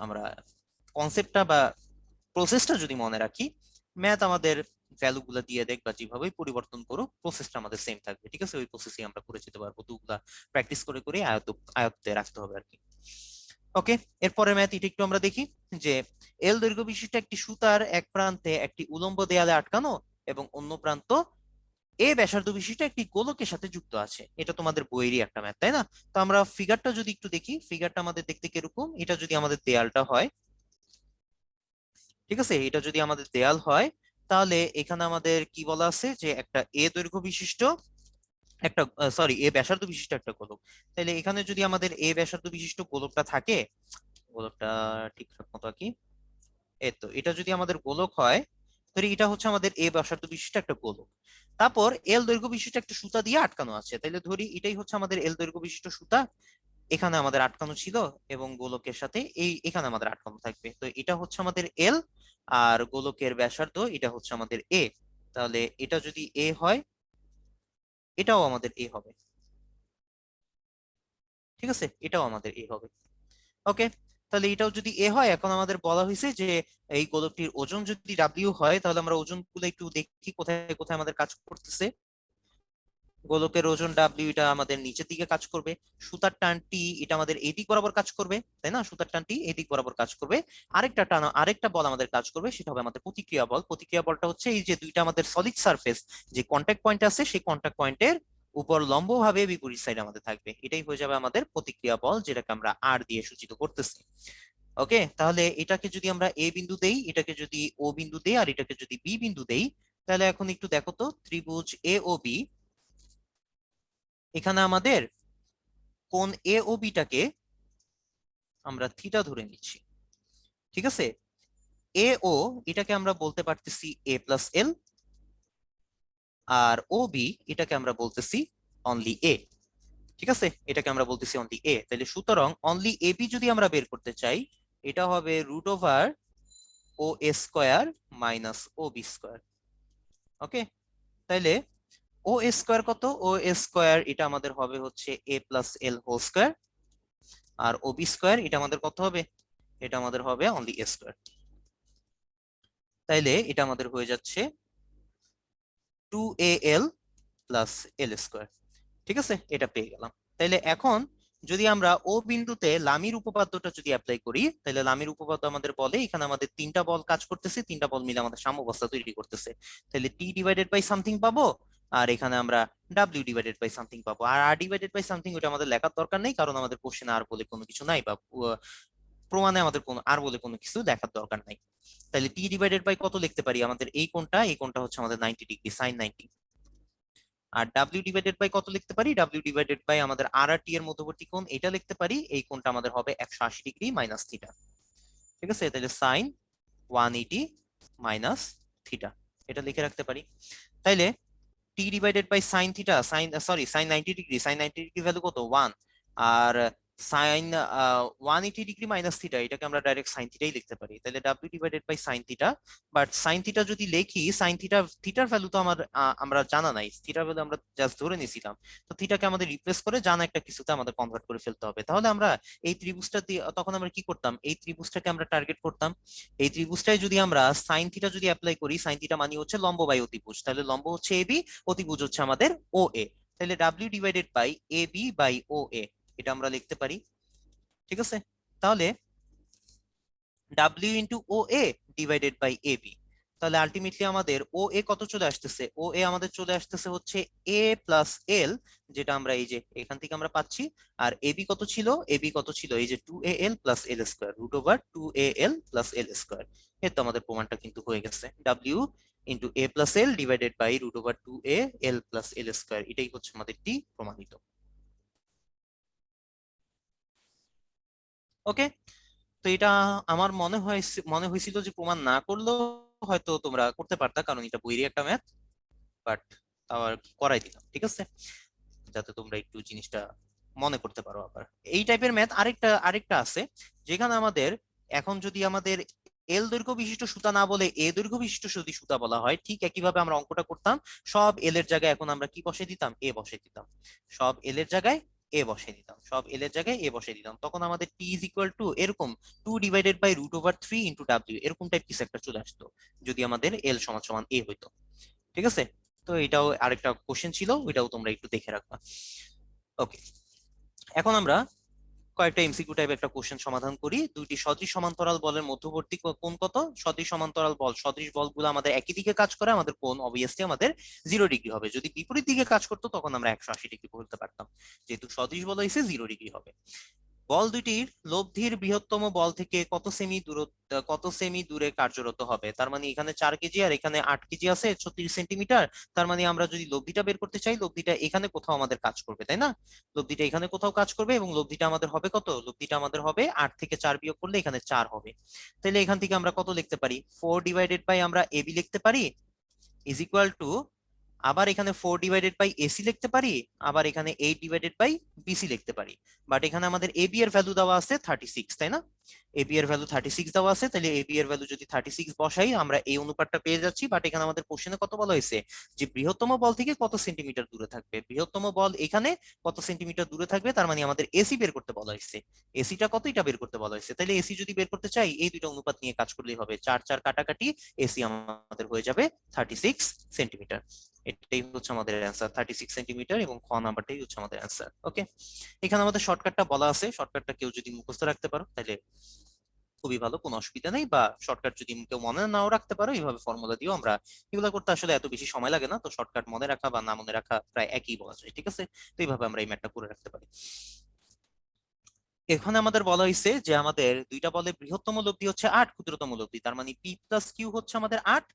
আমরা কনসেপ্টটা বা প্রসেসটা যদি মনে রাখি, ম্যাথ আমাদের ভ্যালু গুলা দিয়ে দেখ বা যেভাবেই পরিবর্তন করো প্রসেসটা আমাদের সেম থাকবে, ঠিক আছে? ওই প্রসেসই আমরা করে যেতে পারবো, দুগুলা প্র্যাকটিস করে করে আয়ত্তে রাখতে হবে আর কি। ওকে, এরপরে ম্যাথ এটা একটু আমরা দেখি যে এল দৈর্ঘ্য বিশিষ্ট একটি সুতার এক প্রান্তে একটি উলম্ব দেয়ালে আটকানো এবং অন্য প্রান্ত এ ব্যাসার্ধ বিশিষ্ট একটি গোলকের সাথে যুক্ত আছে। এটা তোমাদের বইয়েরই একটা ম্যাথ, তাই না? তো আমরা ফিগারটা যদি একটু দেখি, ফিগারটা আমাদের দেখতে কিরকম, এটা যদি আমাদের দেয়ালটা হয়, ঠিক আছে, এটা যদি আমাদের দেয়াল হয়, তাহলে এখানে আমাদের কি বলা আছে যে একটা এ দৈর্ঘ্য বিশিষ্ট একটা, সরি, এ ব্যাসার্ধ বিশিষ্ট একটা গোলক। তাহলে এখানে যদি আমাদের এ ব্যাসার্ধ বিশিষ্ট গোলকটা থাকে, গোলকটা ঠিকঠাক মতো কি, এই তো, এটা যদি আমাদের গোলক হয়, তাহলে এটা হচ্ছে আমাদের এ ব্যাসার্ধ বিশিষ্ট একটা গোলক। তারপর এল দৈর্ঘ্য বিশিষ্ট একটা সুতা দিয়ে আটকানো আছে, তাহলে ধরি এটাই হচ্ছে আমাদের এল দৈর্ঘ্য বিশিষ্ট সুতা, এখানে আমাদের আটকানো ছিল এবং গোলকের সাথে এই এখানে আমাদের আটকানো থাকবে। তো এটা হচ্ছে আমাদের এল, আর গোলকের ব্যাসার্ধ এটা হচ্ছে আমাদের এ। তাহলে এটা যদি এ হয়, এটাও আমাদের এ হবে, ঠিক আছে, এটাও আমাদের এ হবে। ওকে, তাহলে এটাও যদি এ হয়, এখন আমাদের বলা হয়েছে যে এই গোলকটির ওজন যদি ডাব্লিউ হয়, তাহলে আমরা ওজন গুলো একটু দেখি কোথায় কোথায় আমাদের কাজ করতেছে। গোলকের ওজন ডাব্লিউ এটা আমাদের নিচের দিকে কাজ করবে, সুতার টানটি এটা আমাদের এই দিক বরাবর কাজ করবে, তাই না? সুতার টানটি এই দিক বরাবর কাজ করবে। আরেকটা টানা আরেকটা বল আমাদের কাজ করবে, সেটা হবে আমাদের প্রতিক্রিয়া বল। প্রতিক্রিয়া বলটা হচ্ছে এই যে দুইটা আমাদের সলিড সারফেস, যে কন্টাক্ট পয়েন্ট আছে, সেই কন্টাক্ট পয়েন্টের উপর লম্বভাবে বিপরীত সাইড আমাদের থাকবে, এটাই হয়ে যাবে আমাদের প্রতিক্রিয়া বল, যেটাকে আমরা আর দিয়ে সূচিত করতেছি। ওকে, তাহলে এটাকে যদি আমরা এ বিন্দু দেই, এটাকে যদি ও বিন্দু দেই, আর এটাকে যদি বি বিন্দু দেই, তাহলে এখন একটু দেখো তো, ত্রিভুজ এ ও বি, এখানে আমাদের কোণ এ ও বিটাকে আমরা থিটা ধরে নিচ্ছি, ঠিক আছে? এ ও এটাকে আমরা বলতে পারতেছি এ প্লাস এল, আর ও বি এটাকে আমরা বলতেছি অনলি এ, ঠিক আছে, এটাকে আমরা বলতেছি অনলি এ। তাহলে সুতরাং অনলি এ বি যদি আমরা বের করতে চাই, এটা হবে রুট ওভার ও এ স্কোয়ার মাইনাস ও বি স্কোয়ার। ওকে, তাইলে ও এ স্কোয়ার কত, ও এ স্কোয়ার এটা আমাদের হবে হচ্ছে এ প্লাস এল হোল স্কোয়ার, আর ও বি স্কোয়ার এটা আমাদের কত হবে, এটা আমাদের হবে অনলি এ স্কোয়ার। তাইলে এটা আমাদের হয়ে যাচ্ছে 2al প্লাস এল স্কোয়ার, ঠিক আছে, এটা পেয়ে গেলাম। তাইলে এখন যদি আমরা ও বিন্দুতে লামির উপপাদ্যটা যদি অ্যাপ্লাই করি, তাহলে লামির উপপাদ্য আমাদের বলে এখানে আমাদের তিনটা বল কাজ করতেছে, তিনটা বল মিলে আমাদের সাম্যাবস্থা তৈরি করতেছে। তাহলে টি ডিভাইডেড বাই সামথিং পাবো, আর এখানে আমরা ডাব্লিউ ডিভাইডেড বাই সামথিং পাবো। আর আর ডিভাইডেড বাই সামথিং ওটা আমাদের লেখার দরকার নেই, কারণ আমাদের কোশ্চেনে আর বলে কোনো কিছু নাই, বা প্রমাণে আমাদের কোনো আর বলে কোনো কিছু দেখার দরকার নাই। তাহলে টি ডিভাইডেড বাই কত লিখতে পারি, আমাদের এই কোণটা হচ্ছে আমাদের 90 ডিগ্রি, সাইন 90। আর ডাব্লিউ ডিভাইডেড বাই কত লিখতে পারি, ডাব্লিউ ডিভাইডেড বাই আমাদের আর আর টি এর মধ্যবর্তী কোণ, এটা লিখতে পারি, এই কোণটা আমাদের হবে 180 ডিগ্রি মাইনাস থিটা, ঠিক আছে? তাহলে সাইন 180 মাইনাস থিটা, এটা লিখে রাখতে পারি। তাইলে T divided by sine theta, sine 90 degree, sine 90 degree value কত, 1। আর সাইন 180 ডিগ্রি মাইনাস থিটা, এটাকে আমরা ডাইরেক্ট সাইন থিটাই লিখতে পারি। তাহলে W divided by sine theta, but sine theta যদি লিখি, সাইন থিটা, থিটার ভ্যালু তো আমার আমরা জানা নাই, থিটার ভ্যালু আমরা জাস্ট ধরে নিয়েছিলাম। তো থিটাকে আমাদের রিপ্লেস করে জানা একটা কিছুতে আমাদের কনভার্ট করে ফেলতে হবে। তাহলে আমরা এই ত্রিভুজটা দিয়ে তখন আমরা কি করতাম, এই ত্রিভুজটাকে আমরা টার্গেট করতাম। এই ত্রিভুজটাই যদি আমরা সাইন থিটা যদি অ্যাপ্লাই করি, সাইন থিটা মানে হচ্ছে লম্ব বাই অতিভুজ, তাহলে লম্ব হচ্ছে এবি, অতিভুজ হচ্ছে আমাদের ও এ। তাহলে W divided by A B by O A, এটা আমরা লিখতে পারি, ঠিক আছে? তাহলে W into O A divided by A B, তাহলে আলটিমেটলি আমাদের ও এ কত চলে আসতেছে, ও এ আমাদের চলে আসতেছে হচ্ছে এ প্লাস এল, যেটা আমরা এই যে এখান থেকে আমরা পাচ্ছি। আর এ বি কত ছিল, এ বি কত ছিল, এই যে 2al plus L square, root over 2al plus L square. এর তো আমাদের প্রমাণটা কিন্তু হয়ে গেছে, W into A plus L divided by root over 2al plus L square, এটাই হচ্ছে আমাদের টি প্রমাণিত। ওকে, তো এটা আমার মনে হয়েছিল যে প্রমাণ না করলেও হয়তো তোমরা করতে পারতা, কারণ এটা বইয়েরই একটা ম্যাথ, বাট তাও আর কি করাই দিলাম, ঠিক আছে? যাতে তোমরা একটু জিনিসটা মনে করতে পারো। আবার এই টাইপের ম্যাথ আরেকটা আরেকটা আছে, যেখানে আমাদের এখন যদি আমাদের এল দৈর্ঘ্য বিশিষ্ট সুতা না বলে এ দৈর্ঘ্য বিশিষ্ট যদি সুতা বলা হয়, ঠিক একইভাবে আমরা অঙ্কটা করতাম। সব এল এর জায়গায় এখন আমরা কি বসে দিতাম? এ বসে দিতাম। সব এল এর জায়গায় এ বসে দিতাম, সব এল এর জায়গায় এ বসে দিতাম। তখন আমাদের টি ইজ ইকুয়াল টু এরকম 2/√3 ইন্টু ডাব্লিউ, এরকম টাইপ কিছু একটা চলে আসতো যদি আমাদের এল সমান সমান এ হইতো। ঠিক আছে, তো এটাও আরেকটা কোশ্চেন ছিল, ওইটাও তোমরা একটু দেখে রাখবা। ওকে, এখন আমরা কয়েকটা এমসিকিউ টাইপ একটা কোশ্চেন সমাধান করি। দুইটি সদৃশ সমান্তরাল বলের মধ্যবর্তী কোণ কত? সদৃশ সমান্তরাল বল, সদৃশ বলগুলো আমাদের একই দিকে কাজ করে, আমাদের কোণ অবভিয়াসলি আমাদের 0 ডিগ্রি হবে। যদি বিপরীত দিকে কাজ করতো তখন আমরা 180 ডিগ্রি বলতে পারতাম। যেহেতু সদৃশ বল হয়েছে, 0 ডিগ্রি হবে। বল দুইটির লব্ধির বৃহত্তম বল থেকে কত সেমি দূরে কার্যরত হবে? তার মানে এখানে 4 কেজি আর এখানে 8 কেজি আছে, 36 সেন্টিমিটার। তার মানে আমরা যদি লব্ধিটা বের করতে চাই, লব্ধিটা এখানে কোথাও আমাদের কাজ করবে, তাই না? লব্ধিটা এখানে কোথাও কাজ করবে, এবং লব্ধিটা আমাদের হবে কত? লব্ধিটা আমাদের হবে 8 থেকে 4 বিয়োগ করলে এখানে 4 হবে। তাহলে এখান থেকে আমরা কত লিখতে পারি? 4 আমরা এবি লিখতে পারি ইজ ইকুয়াল টু, আবার এখানে 4/AC লিখতে পারি, আবার এখানে 8/BC লিখতে পারি। বাট এখানে আমাদের এবি এর ভ্যালু দেওয়া আছে 36, তাই না? এবি এর ভ্যালু 36 দেওয়া আছে, তাহলে এবি এর ভ্যালু যদি 36 বসাই আমরা এই অনুপাতটা পেয়ে যাচ্ছি। বাট এখানে আমাদের কোশ্চেনে কত বলা হয়েছে? যে বৃহত্তম বল থেকে কত সেন্টিমিটার দূরে থাকবে। বৃহত্তম বল এখানে কত সেন্টিমিটার দূরে থাকবে, তার মানে আমাদের এসি বের করতে বলা হয়েছে। এসিটা কত, এটা বের করতে বলা হয়েছে। তাহলে এসি যদি বের করতে চাই, এই দুটো অনুপাত নিয়ে কাজ করলেই হবে। 4 4 কাটাকাটি, এসি আমাদের হয়ে যাবে 36 সেন্টিমিটার। এটাই হচ্ছে আমাদের অ্যান্সার, 36 সেন্টিমিটার, এবং খ নাম্বারটাই হচ্ছে আমাদের অ্যান্সার। ওকে, এখানে আমাদের শর্টকাটটা বলা আছে, শর্টকাটটা কেউ যদি মুখস্থ রাখতে পারো তাহলে খুবই ভালো, কোনো অসুবিধা নেই। বা শর্টকাট যদি কেউ মনে নাও রাখতে পারো, এইভাবে ফর্মুলা দিও। আমরা এগুলো করতে আসলে এত বেশি সময় লাগে না, তো শর্টকাট মনে রাখা বা না মনে রাখা প্রায় একই বলা যায়। ঠিক আছে, তো এইভাবে আমরা এই ম্যাথটা করে রাখতে পারি। এখানে আমাদের বলা হয়েছে যে আমাদের দুইটা বলের বৃহত্তম লব্ধি হচ্ছে 8, ক্ষুদ্রতম লব্ধি, তার মানে পি প্লাস কিউ হচ্ছে আমাদের 8,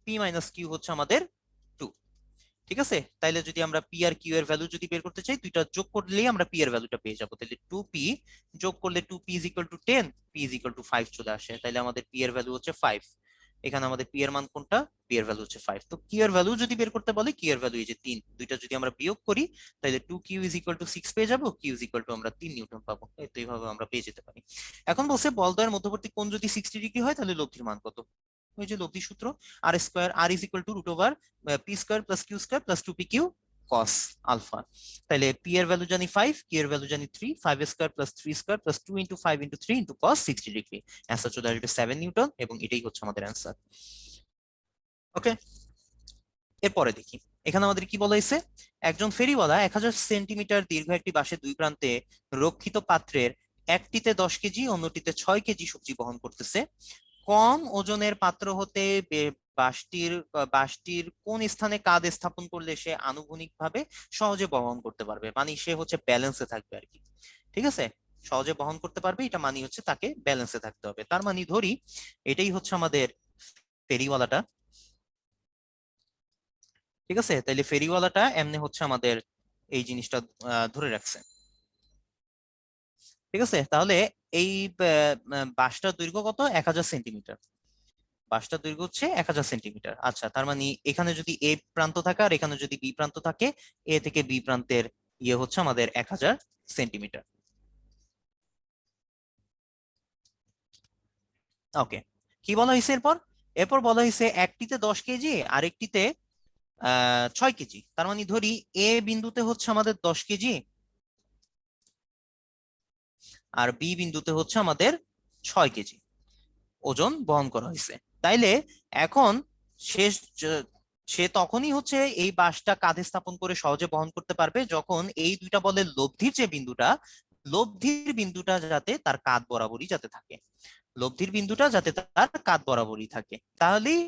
পি মাইনাস কিউ হচ্ছে আমাদের 2। ঠিক আছে, তাইলে যদি আমরা পি আর কিউ এর ভ্যালু যদি বের করতে চাই, দুইটা যোগ করলেই আমরা পি এর ভ্যালুটা পেয়ে যাবো। তাহলে 2p যোগ করলে 2p is equal two 10, P is equal two 5 চলে আসে। তাহলে আমাদের পি এর ভ্যালু হচ্ছে 5। এখানে আমাদের পি এর মান কোনটা? পি এর ভ্যালু হচ্ছে 5। তো কিউ এর ভ্যালু যদি বের করতে বলে, কিউ এর ভ্যালু এই যে 3, দুইটা যদি আমরা বিয়োগ করি তাহলে 2q ইজ ইকুয়াল টু 6 পেয়ে যাবো, কিউ ইজ ইকুয়াল টু আমরা 3 নিউটন পাবো। তো এইভাবে আমরা পেয়ে যেতে পারি। এখন বলছে বলদ্বয়ের মধ্যবর্তী কোণ যদি 60 ডিগ্রি হয় তাহলে লব্ধির মান কত? ওই যে লব্ধি সূত্র, R square, R is equal to root over P square plus Q square plus 2pq cos alpha. তাহলে পি এর ভ্যালু জানি 5, কিউ এর ভ্যালু জানি 3, 5 square plus 3 square plus 2 into 5 into 3 into cos 60 degree. Answer চলে আসবে 7 Newton, এবং এটাই হচ্ছে আমাদের অ্যান্সার। ওকে, এরপরে দেখি এখানে আমাদের কি বলা হয়েছে। একজন ফেরিওয়ালা 1000 সেন্টিমিটার দীর্ঘ একটি বাঁশের দুই প্রান্তে রক্ষিত পাত্রের একটিতে 10 কেজি, অন্যটিতে 6 কেজি সবজি বহন করতেছে। কম ওজনের পাত্র হতে বাঁশটির কোন স্থানে কাঁধ স্থাপন করলে সে আনুভূমিকভাবে সহজে বহন করতে পারবে, মানে সে হচ্ছে ব্যালেন্সে থাকবে আর কি। ঠিক আছে, সহজে বহন করতে পারবে, এটা মানে হচ্ছে তাকে ব্যালেন্সে থাকতে হবে। তার মানে ধরি এটাই হচ্ছে আমাদের ফেরিওয়ালাটা। ঠিক আছে, তাইলে ফেরিওয়ালাটা এমনি হচ্ছে আমাদের এই জিনিসটা ধরে রাখছে। ঠিক আছে, তাহলে এই বাঁশটার দৈর্ঘ্য কত? 1000 সেন্টিমিটার। বাঁশটার দৈর্ঘ্য হচ্ছে 1000 সেন্টিমিটার। আচ্ছা, তার মানে এখানে যদি এ প্রান্ত থাকে আর এখানে যদি বি প্রান্ত থাকে, এ থেকে বি প্রান্তের ইয়ে হচ্ছে আমাদের 1000 সেন্টিমিটার। ওকে, কি বলা হয়েছে এরপর? এরপর বলা হয়েছে একটিতে 10 কেজি আর একটিতে 6 কেজি। তার মানে ধরি এ বিন্দুতে হচ্ছে আমাদের 10 কেজি, আর বি বিন্দুতে হচ্ছে আমাদের 6 কেজি ওজন বহন করা হয়েছে। তাইলে এখন শেষ সে তখনই হচ্ছে এই বাঁশটা কাঁধে স্থাপন করে সহজে বহন করতে পারবে যখন এই দুইটা বলের লব্ধির যে বিন্দুটা, লব্ধির বিন্দুটা যাতে তার কাঁধ বরাবরই যাতে থাকে, লব্ধির বিন্দুটা যাতে তার কাঁধ বরাবরই থাকে, তাহলেই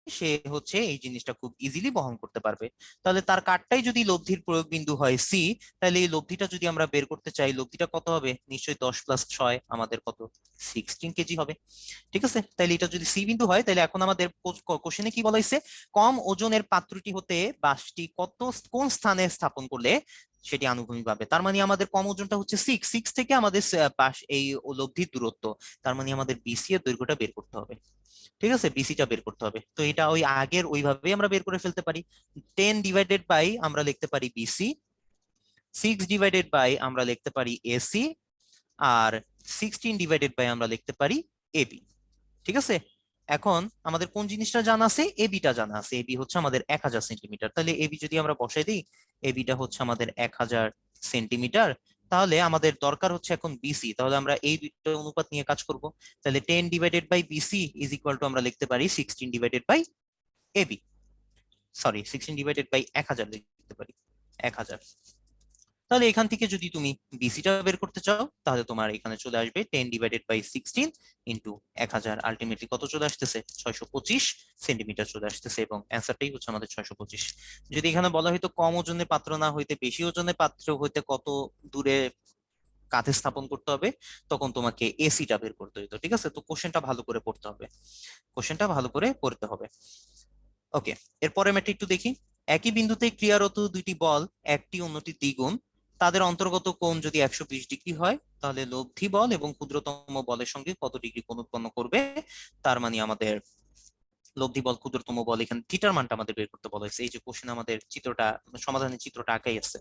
সে হচ্ছে এই জিনিসটা খুব ইজিলি বহন করতে পারবে। তাহলে তার কাঠটাই যদি লব্ধির প্রয়োগ বিন্দু হয় সি, তাহলে এই লব্ধিটা যদি আমরা বের করতে চাই, লব্ধিটা কত হবে? নিশ্চয়ই 10 প্লাস 6 আমাদের কত? 16 কেজি হবে। ঠিক আছে, তাহলে এটা যদি সি বিন্দু হয়, তাহলে এখন আমাদের কোশ্চেনে কি বলা হয়েছে? কম ওজনের পাত্রটি হতে বাঁশটি কোন স্থানে স্থাপন করলে সেটি আনুভূমিক পাবে। তার মানে আমাদের কম ওজনটা হচ্ছে 6, 6 থেকে আমাদের বাঁশ এই লব্ধির দূরত্ব, তার মানে আমাদের বিসি এর দৈর্ঘ্যটা বের করতে হবে। ঠিক আছে, বিসিটা বের করতে হবে। তো এটা ওই আগের ওইভাবেই আমরা বের করে ফেলতে পারি। 10 ডিভাইডেড বাই আমরা লিখতে পারি বিসি 6 আমরা লিখতে পারি এসি, আর 16 আমরা লিখতে পারি এবি। ঠিক আছে, এখন আমাদের কোন জিনিসটা জানা আছে? এবিটা জানা আছে। এবি হচ্ছে আমাদের 1000 সেন্টিমিটার। তাহলে এবি যদি আমরা বসাই দিই, এবিটা হচ্ছে আমাদের 1000 সেন্টিমিটার। তাহলে আমাদের দরকার হচ্ছে এখন বিসি। তাহলে আমরা এই দুইটা অনুপাত নিয়ে কাজ করব। তাহলে 10/BC ইজ ইকুয়াল টু আমরা লিখতে পারি 16/AB। সরি, 16/1000 লিখতে পারি, 1000। তাহলে এখান থেকে যদি তুমি বিসিটা বের করতে চাও, তাহলে তোমার এখানে চলে আসবে 10/16 ইন্টু 1000। আলটিমেটলি কত চলে আসতেছে? 625 সেন্টিমিটার চলে আসতেছে, এবং অ্যান্সারটাই হচ্ছে আমাদের 625। যদি এখানে বলা হয়তো কম ওজনের পাত্র না হইতে বেশি ওজনের পাত্র হইতে কত দূরে কাঁধে স্থাপন করতে হবে, তখন তোমাকে এসিটা বের করতে হইতো। ঠিক আছে, তো কোশ্চেনটা ভালো করে পড়তে হবে, কোশ্চেনটা ভালো করে পড়তে হবে। ওকে, এরপরে ম্যাট্রিক একটু দেখি। একই বিন্দুতে ক্রিয়ারত দুইটি বল, একটি অন্যটি দ্বিগুণ, তাদের অন্তর্গত কোণ যদি 120 ডিগ্রি হয়, তাহলে লব্ধি বল এবং ক্ষুদ্রতম বলের সঙ্গে কত ডিগ্রি কোণ উৎপন্ন করবে? তার মানে আমাদের লব্ধি বল, ক্ষুদ্রতম বল, এখানে থিটার মানটা আমাদের বের করতে বলা হয়েছে। এই যে কোশ্চেন আমাদের চিত্রটা, সমাধানের চিত্রটা আঁকাই আছে,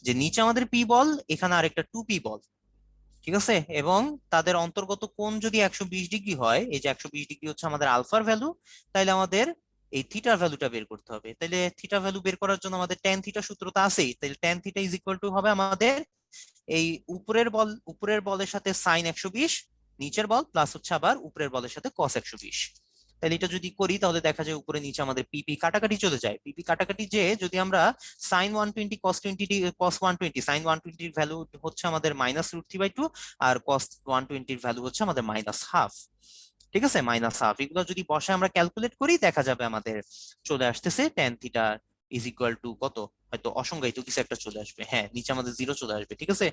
যে নিচে আমাদের পি বল, এখানে আরেকটা 2p বল। ঠিক আছে, এবং তাদের অন্তর্গত কোণ যদি 120 ডিগ্রি হয়, এই যে 120 ডিগ্রি হচ্ছে আমাদের আলফার ভ্যালু, তাহলে আমাদের এই থিটার ভ্যালুটা বের করতে হবে। তাহলে থিটা ভ্যালু বের করার জন্য আমাদের ট্যান থিটা সূত্রটা আছেই। তাহলে tan theta is equal two হবে আমাদের এই উপরের বলের সাথে সাইন 120, নিচের বল প্লাস হচ্ছে আবার উপরের বলের সাথে কস 120। তাহলে এটা যদি করি, তাহলে দেখা যায় উপরে নিচে আমাদের পিপি কাটাকাটি চলে যায়। পিপি কাটাকাটি, যে যদি আমরা সাইন 120 কস 120, সাইন 120 এর ভ্যালু হচ্ছে আমাদের -√3/2, আর কস 120 এর ভ্যালু হচ্ছে আমাদের -½ ঠিক আছে, -½ এগুলো যদি বসে আমরা ক্যালকুলেট করি, দেখা যাবে আমাদের চলে আসতেছে tan theta is equal two কত, হয়তো অসংজ্ঞায়িত কিছু একটা চলে আসবে। হ্যাঁ, নিচে আমাদের 0 চলে আসবে। ঠিক আছে,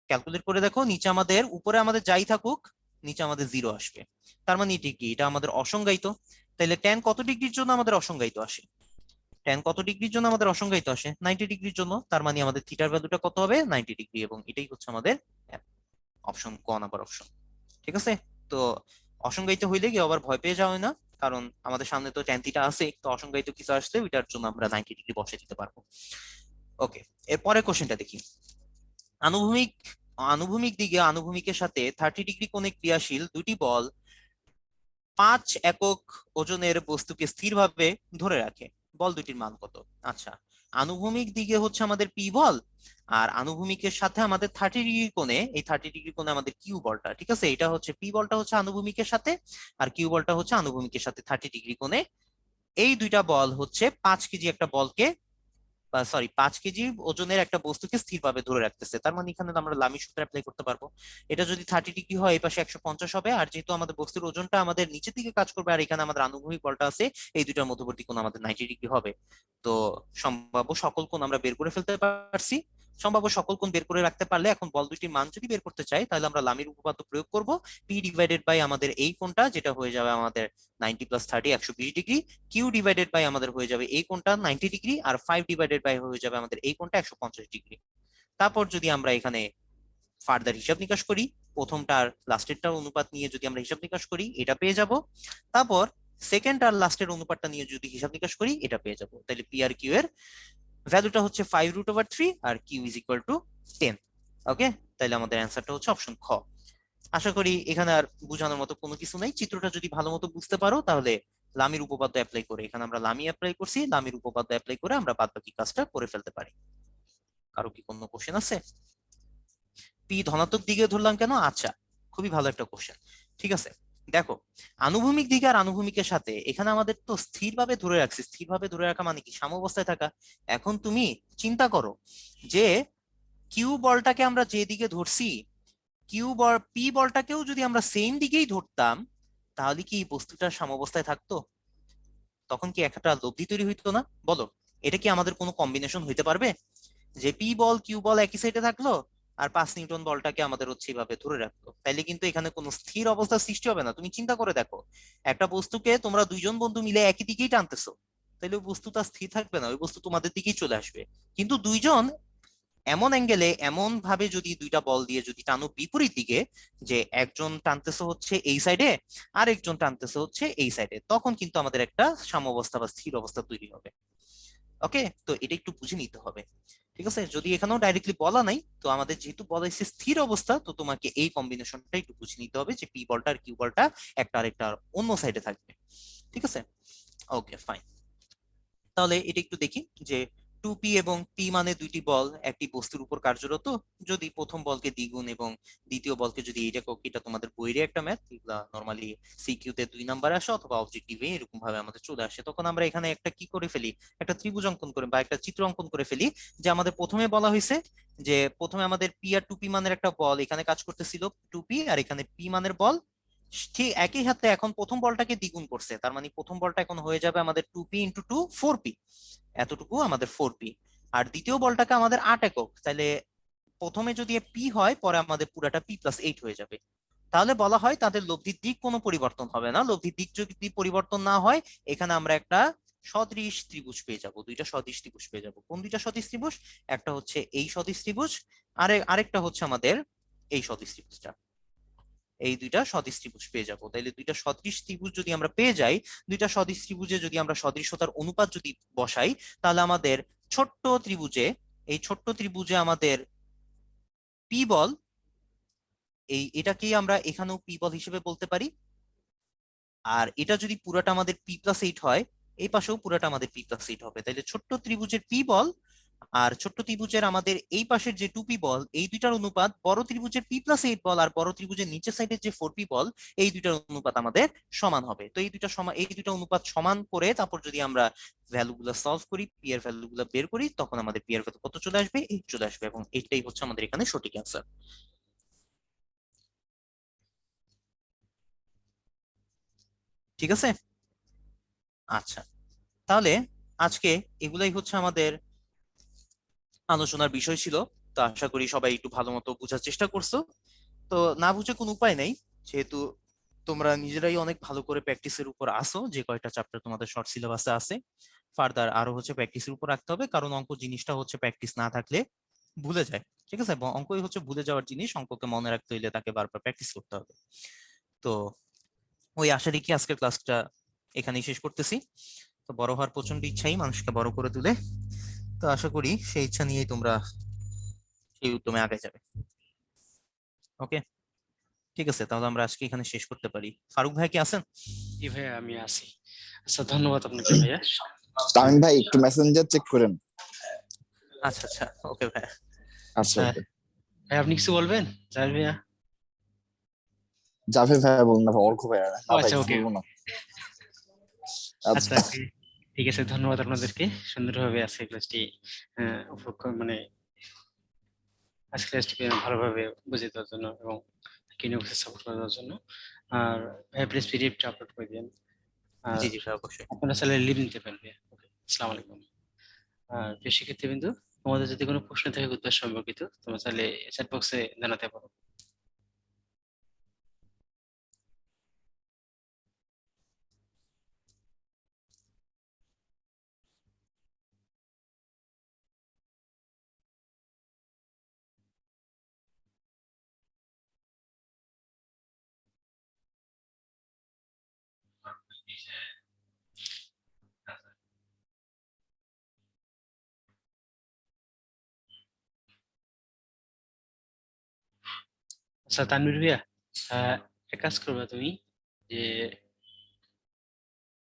ক্যালকুলেট করে দেখো, নিচে আমাদের, উপরে আমাদের যাই থাকুক, নিচে আমাদের 0 আসবে। তার মানে এটি কি? এটা আমাদের অসংজ্ঞায়িত। তাহলে ট্যান কত ডিগ্রির জন্য আমাদের অসংজ্ঞায়িত আসে? ট্যান কত ডিগ্রির জন্য আমাদের অসংজ্ঞায়িত আসে? 90 ডিগ্রির জন্য। তার মানে আমাদের থিটার ভ্যালুটা কত হবে? 90 ডিগ্রি, এবং এটাই হচ্ছে আমাদের অপশন ক নাম্বার অপশন। ঠিক আছে, তো অসংজ্ঞায়িত হইলে কি আবার ভয় পেয়ে যাওয়া হয় না, কারণ আমাদের সামনে তো ট্যান থিটা আছে, তো অসংজ্ঞায়িত কিছু আসলে ওইটার জন্য আমরা 90 ডিগ্রি বসে দিতে পারবো। ওকে, এরপরে কোশ্চেনটা দেখি। আনুভূমিক আনুভূমিক দিকে আনুভূমিকের সাথে 30 ডিগ্রি কোণে ক্রিয়াশীল দুটি বল 5 একক ওজনের বস্তুকে স্থিরভাবে ধরে রাখে, বল দুটির মান কত? আচ্ছা, আনুভূমিক দিকে হচ্ছে আমাদের পি বল, আর আনুভূমিকের সাথে আমাদের 30 ডিগ্রি কোণে, এই 30 ডিগ্রি কোণে আমাদের কিউ বলটা। ঠিক আছে, এটা হচ্ছে পি বলটা হচ্ছে আনুভূমিকের সাথে, আর কিউ বলটা হচ্ছে আনুভূমিকের সাথে 30 ডিগ্রি কোণে। এই দুইটা বল হচ্ছে 5 কেজি একটা বলকে, সরি 5 কেজি ওজনের একটা বস্তুকে স্থিরভাবে ধরে রাখতেছে। তার মানে এখানে আমরা লামি সূত্র অ্যাপ্লাই করতে পারবো। এটা যদি 30 ডিগ্রি হয়, এই পাশে 150 হবে, আর যেহেতু আমাদের বস্তুর ওজনটা আমাদের নিচের দিকে কাজ করবে, আর এখানে আমাদের আনুভূমিক বলটা আছে, এই দুইটার মধ্যবর্তী কোণ আমাদের 90 ডিগ্রি হবে। তো সম্ভাব্য সকল কোণ আমরা বের করে ফেলতে পারছি। সম্ভাব্য সকল কোণ বের করে রাখতে পারলে, এখন বল দুইটির মান যদি বের করতে চাই, তাহলে আমরা লামির উপপাদ্য প্রয়োগ করব। পি ডিভাইডেড বাই আমাদের এই কোণটা, যেটা হয়ে যাবে আমাদের 90 + 30 120 ডিগ্রি, কিউ ডিভাইডেড বাই আমাদের হয়ে যাবে এই কোণটা 90 ডিগ্রি, আর 5 ডিভাইডেড বাই হয়ে যাবে আমাদের এই কোণটা 150 ডিগ্রি। তারপর যদি আমরা এখানে ফার্দার হিসাব নিকাশ করি, প্রথমটার লাস্টেরটার অনুপাত নিয়ে যদি আমরা হিসাব নিকাশ করি, এটা পেয়ে যাব। তারপর সেকেন্ড আর লাস্টের অনুপাতটা নিয়ে যদি হিসাব নিকাশ করি, এটা পেয়ে যাব। তাহলে পি আর কিউ এর ভ্যালুটা হচ্ছে 5√3, আর কিউ ইজ ইকুয়াল টু 10। ওকে, তাহলে আমাদের অ্যান্সারটা হচ্ছে অপশন খ। আশা করি এখানে আর বোঝানোর মতো কোনো কিছু নাই। চিত্রটা যদি ভালো মতো বুঝতে পারো, তাহলে লামির উপপাদ্য অ্যাপ্লাই করে, এখানে আমরা লামি অ্যাপ্লাই করছি, লামির উপপাদ্য অ্যাপ্লাই করে আমরা বাদবাকি কাজটা করে ফেলতে পারি। কারো কি কোনো কোশ্চেন আছে? পি ধনাত্মক দিকে ধরলাম কেন? আচ্ছা, খুবই ভালো একটা কোশ্চেন। ঠিক আছে, দেখো, আনুভূমিক দিকে আর আনুভূমিকের সাথে এখানে আমাদের তো স্থিরভাবে ধরে রাখছি। স্থিরভাবে ধরে রাখা মানে কি? সাম্যাবস্থায় থাকা। এখন তুমি চিন্তা করো যে কিউ বলটাকে আমরা যেদিকে ধরছি, পি বলটাকেও যদি আমরা সেম দিকেই ধরতাম, তাহলে কি এই বস্তুটা সাম্যাবস্থায় থাকতো? তখন কি একটা লব্ধি তৈরি হইতো না? বলো, এটা কি আমাদের কোনো কম্বিনেশন হইতে পারবে, যে পি বল কিউ বল একই সাইডে থাকলো, আর 5 নিউটন বলটাকে আমাদের হচ্ছে এইভাবে ধরে রাখলো? তাইলে কিন্তু এখানে কোনো স্থির অবস্থার সৃষ্টি হবে না। তুমি চিন্তা করে দেখো, একটা বস্তুকে তোমরা দুইজন বন্ধু মিলে একই দিকেই টানতেছো, তাহলে ওই বস্তুটা স্থির থাকবে না, ওই বস্তু তোমাদের দিকেই চলে আসবে। কিন্তু দুইজন এমন অ্যাঙ্গেলে, এমন ভাবে যদি দুইটা বল দিয়ে যদি টানো বিপরীত দিকে, যে একজন টানতেছে হচ্ছে এই সাইডে, আর একজন টানতেছে হচ্ছে এই সাইডে, তখন কিন্তু আমাদের একটা সাম্যাবস্থা বা স্থির অবস্থা তৈরি হবে। ওকে, তো এটা একটু বুঝে নিতে হবে। ঠিক আছে, যদি এখানেও ডাইরেক্টলি বলা নাই, তো আমাদের যেহেতু বলা হয়েছে স্থির অবস্থা, তো তোমাকে এই কম্বিনেশনটা একটু বুঝে নিতে হবে যে পি বলটা আর কিউ বলটা একটা আরেকটা অন্য সাইডে থাকবে। ঠিক আছে, ওকে ফাইন। তাহলে এটা একটু দেখি যে 2p এবং p মানে দুইটি বল একটি বস্তুর উপর কার্যরত, যদি প্রথম বলকে দ্বিগুণ এবং দ্বিতীয় বলকে যদি এইটা এটা তোমাদের বইয়ের একটা ম্যাথ, এগুলা নর্মালি সিকিউ তে 2 নাম্বার আসে অথবা অবজেক্টিভে এরকম ভাবে আমাদের চলে আসে, তখন আমরা এখানে একটা কি করে ফেলি, একটা ত্রিভুজ অঙ্কন করে বা একটা চিত্র অঙ্কন করে ফেলি। যে আমাদের প্রথমে বলা হয়েছে যে প্রথমে আমাদের পি আর 2p মানের একটা বল এখানে কাজ করতেছিল, 2p, আর এখানে p মানের বল ঠিক একই সাথে এখন প্রথম বলটাকে দ্বিগুণ করছে, তার মানে প্রথম বলটা এখন হয়ে যাবে আমাদের 2p × 2 4p, এতটুকু আমাদের 4p। আর দ্বিতীয় বলটাকে আমাদের 8 একক, তাহলে প্রথমে যদি পি হয় পরে আমাদের পুরাটা p+8 হয়ে যাবে। তাহলে বলা হয় তাদের লব্ধির দিক কোনো পরিবর্তন হবে না, লব্ধির দিক যদি পরিবর্তন না হয় এখানে আমরা একটা সদৃশ ত্রিভুজ পেয়ে যাব, দুইটা সদৃশ ত্রিভুজ পেয়ে যাব। কোন দুইটা সদৃশ ত্রিভুজ? একটা হচ্ছে এই সদৃশ ত্রিভুজ, আরেকটা হচ্ছে আমাদের এই সদৃশ ত্রিভুজটা, এই দুইটা সদৃশ ত্রিভুজ পেয়ে যাব। তাইলে দুইটা সদৃশ ত্রিভুজ যদি আমরা পেয়ে যাই, দুইটা সদৃশ ত্রিভুজে যদি আমরা সদৃশতার অনুপাত যদি বসাই, তাহলে আমাদের ছোট্ট ত্রিভুজে, এই ছোট্ট ত্রিভুজে আমাদের পি বল, এটাকেই আমরা এখানেও পি বল হিসেবে বলতে পারি। আর এটা যদি পুরাটা আমাদের p+8 হয়, এই পাশেও পুরাটা আমাদের p+8 হবে। তাইলে ছোট্ট ত্রিভুজের পি বল আর ছোট্ট ত্রিভুজের আমাদের এই পাশের যে 2p বল, এই দুইটার অনুপাত বড় ত্রিভুজের p+8 বল আর বড় ত্রিভুজের নিচের সাইডের যে 4p বল, এই দুইটার অনুপাত আমাদের সমান হবে। তো এই দুইটা অনুপাত সমান করে তারপর যদি আমরা ভ্যালুগুলো সলভ করি, পি এর ভ্যালুগুলো বের করি, তখন আমাদের পি এর ভ্যালু কত চলে আসবে? 8 চলে আসবে, এবং এটাই হচ্ছে আমাদের এখানে সঠিক অ্যান্সার। ঠিক আছে, আচ্ছা, তাহলে আজকে এগুলাই হচ্ছে আমাদের আলোচনার বিষয় ছিল। তো আশা করি সবাই একটু ভালো মতো বোঝার চেষ্টা করছো। তো না বুঝে কোনো উপায় নাই, যেহেতু তোমরা নিজেরাই অনেক ভালো করে প্র্যাকটিসের উপর আসো, যে কয়টা চ্যাপ্টার তোমাদের শর্ট সিলেবাসে আছে, ফার্দার আরো হচ্ছে প্র্যাকটিসের উপর রাখতে হবে, কারণ অঙ্ক জিনিসটা হচ্ছে প্র্যাকটিস না থাকলে ভুলে যায়। ঠিক আছে, অঙ্কই হচ্ছে ভুলে যাওয়ার জিনিস, অঙ্ককে মনে রাখতে হইলে তাকে বারবার প্র্যাকটিস করতে হবে। তো ওই আশা রেখে আজকের ক্লাসটা এখানেই শেষ করতেছি। তো বড় হওয়ার প্রচন্ড ইচ্ছাই মানুষকে বড় করে তুলে, তো আশা করি সেই ইচ্ছা নিয়েই তোমরা সেই উদ্যমে আগে যাবে। ওকে, ঠিক আছে, তাহলে আমরা আজকে এখানে শেষ করতে পারি। ফারুক ভাই কি আছেন? জি ভাইয়া, আমি আছি। আচ্ছা, ধন্যবাদ আপনাকে ভাইয়া। তামিম ভাই একটু মেসেঞ্জার চেক করেন। আচ্ছা আচ্ছা, ওকে ভাই। আচ্ছা হ্যাঁ ওকে। ভাই, আপনি কিছু বলবেন জাহির ভাইয়া? জাভেদ ভাইয়া বলুন না, অর্ঘ ভাইয়া না ভাই, আচ্ছা, কিছু ওকে। বলবো না। আচ্ছা, আচ্ছা ঠিক আছে, ধন্যবাদ আপনাদেরকে সুন্দরভাবে আজকে ক্লাসটি মানে আজকে ক্লাসটিকে ভালোভাবে বুঝিয়ে দেওয়ার জন্য এবং কিউনিভার্সে সাপোর্ট করে দেওয়ার জন্য। আর ভাইয়া প্লিজ পিডিএফটা আপলোড করে দিন। আর জি জি ভাই, অবশ্যই। আপনারা চাইলে লিভ নিতে পারেন ভাইয়া। ওকে, আসসালামু আলাইকুম। আর প্রিয় শিক্ষার্থীবৃন্দ, তোমাদের যদি কোনো প্রশ্ন থাকে উদ্দেশ্য সম্পর্কিত, তোমরা চাইলে চ্যাট বক্সে জানাতে পারো। আচ্ছা তানভীর ভাইয়া, এক কাজ করবে তুমি, যে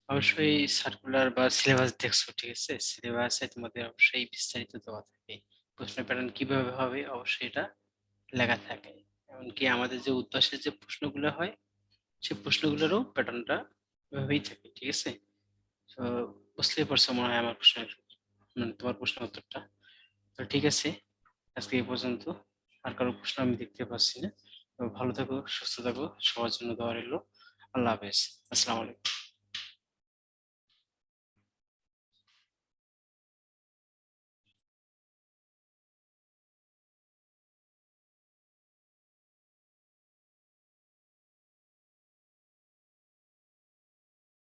অবশ্যই সার্কুলার বা সিলেবাস দেখছো, ঠিক আছে? সিলেবাসে তোমাদের অবশ্যই বিস্তারিত দেওয়া থাকে, প্রশ্ন প্যাটার্ন কিভাবে হবে অবশ্যই এটা লেখা থাকে। এমনকি আমাদের যে উদ্দেশ্যের যে প্রশ্নগুলো হয়, সেই প্রশ্নগুলোরও প্যাটার্নটা এভাবেই থাকে, ঠিক আছে? তো বুঝতেই পারছো মনে হয় আমার প্রশ্নের, মানে তোমার প্রশ্ন উত্তরটা। তো ঠিক আছে, আজকে এই পর্যন্ত। আর কারো প্রশ্ন আমি দেখতে পাচ্ছি না। তো ভালো থাকো, সুস্থ থাকো, সবার জন্য দোয়া রইলো। আল্লাহ হাফেজ, আসসালামু আলাইকুম।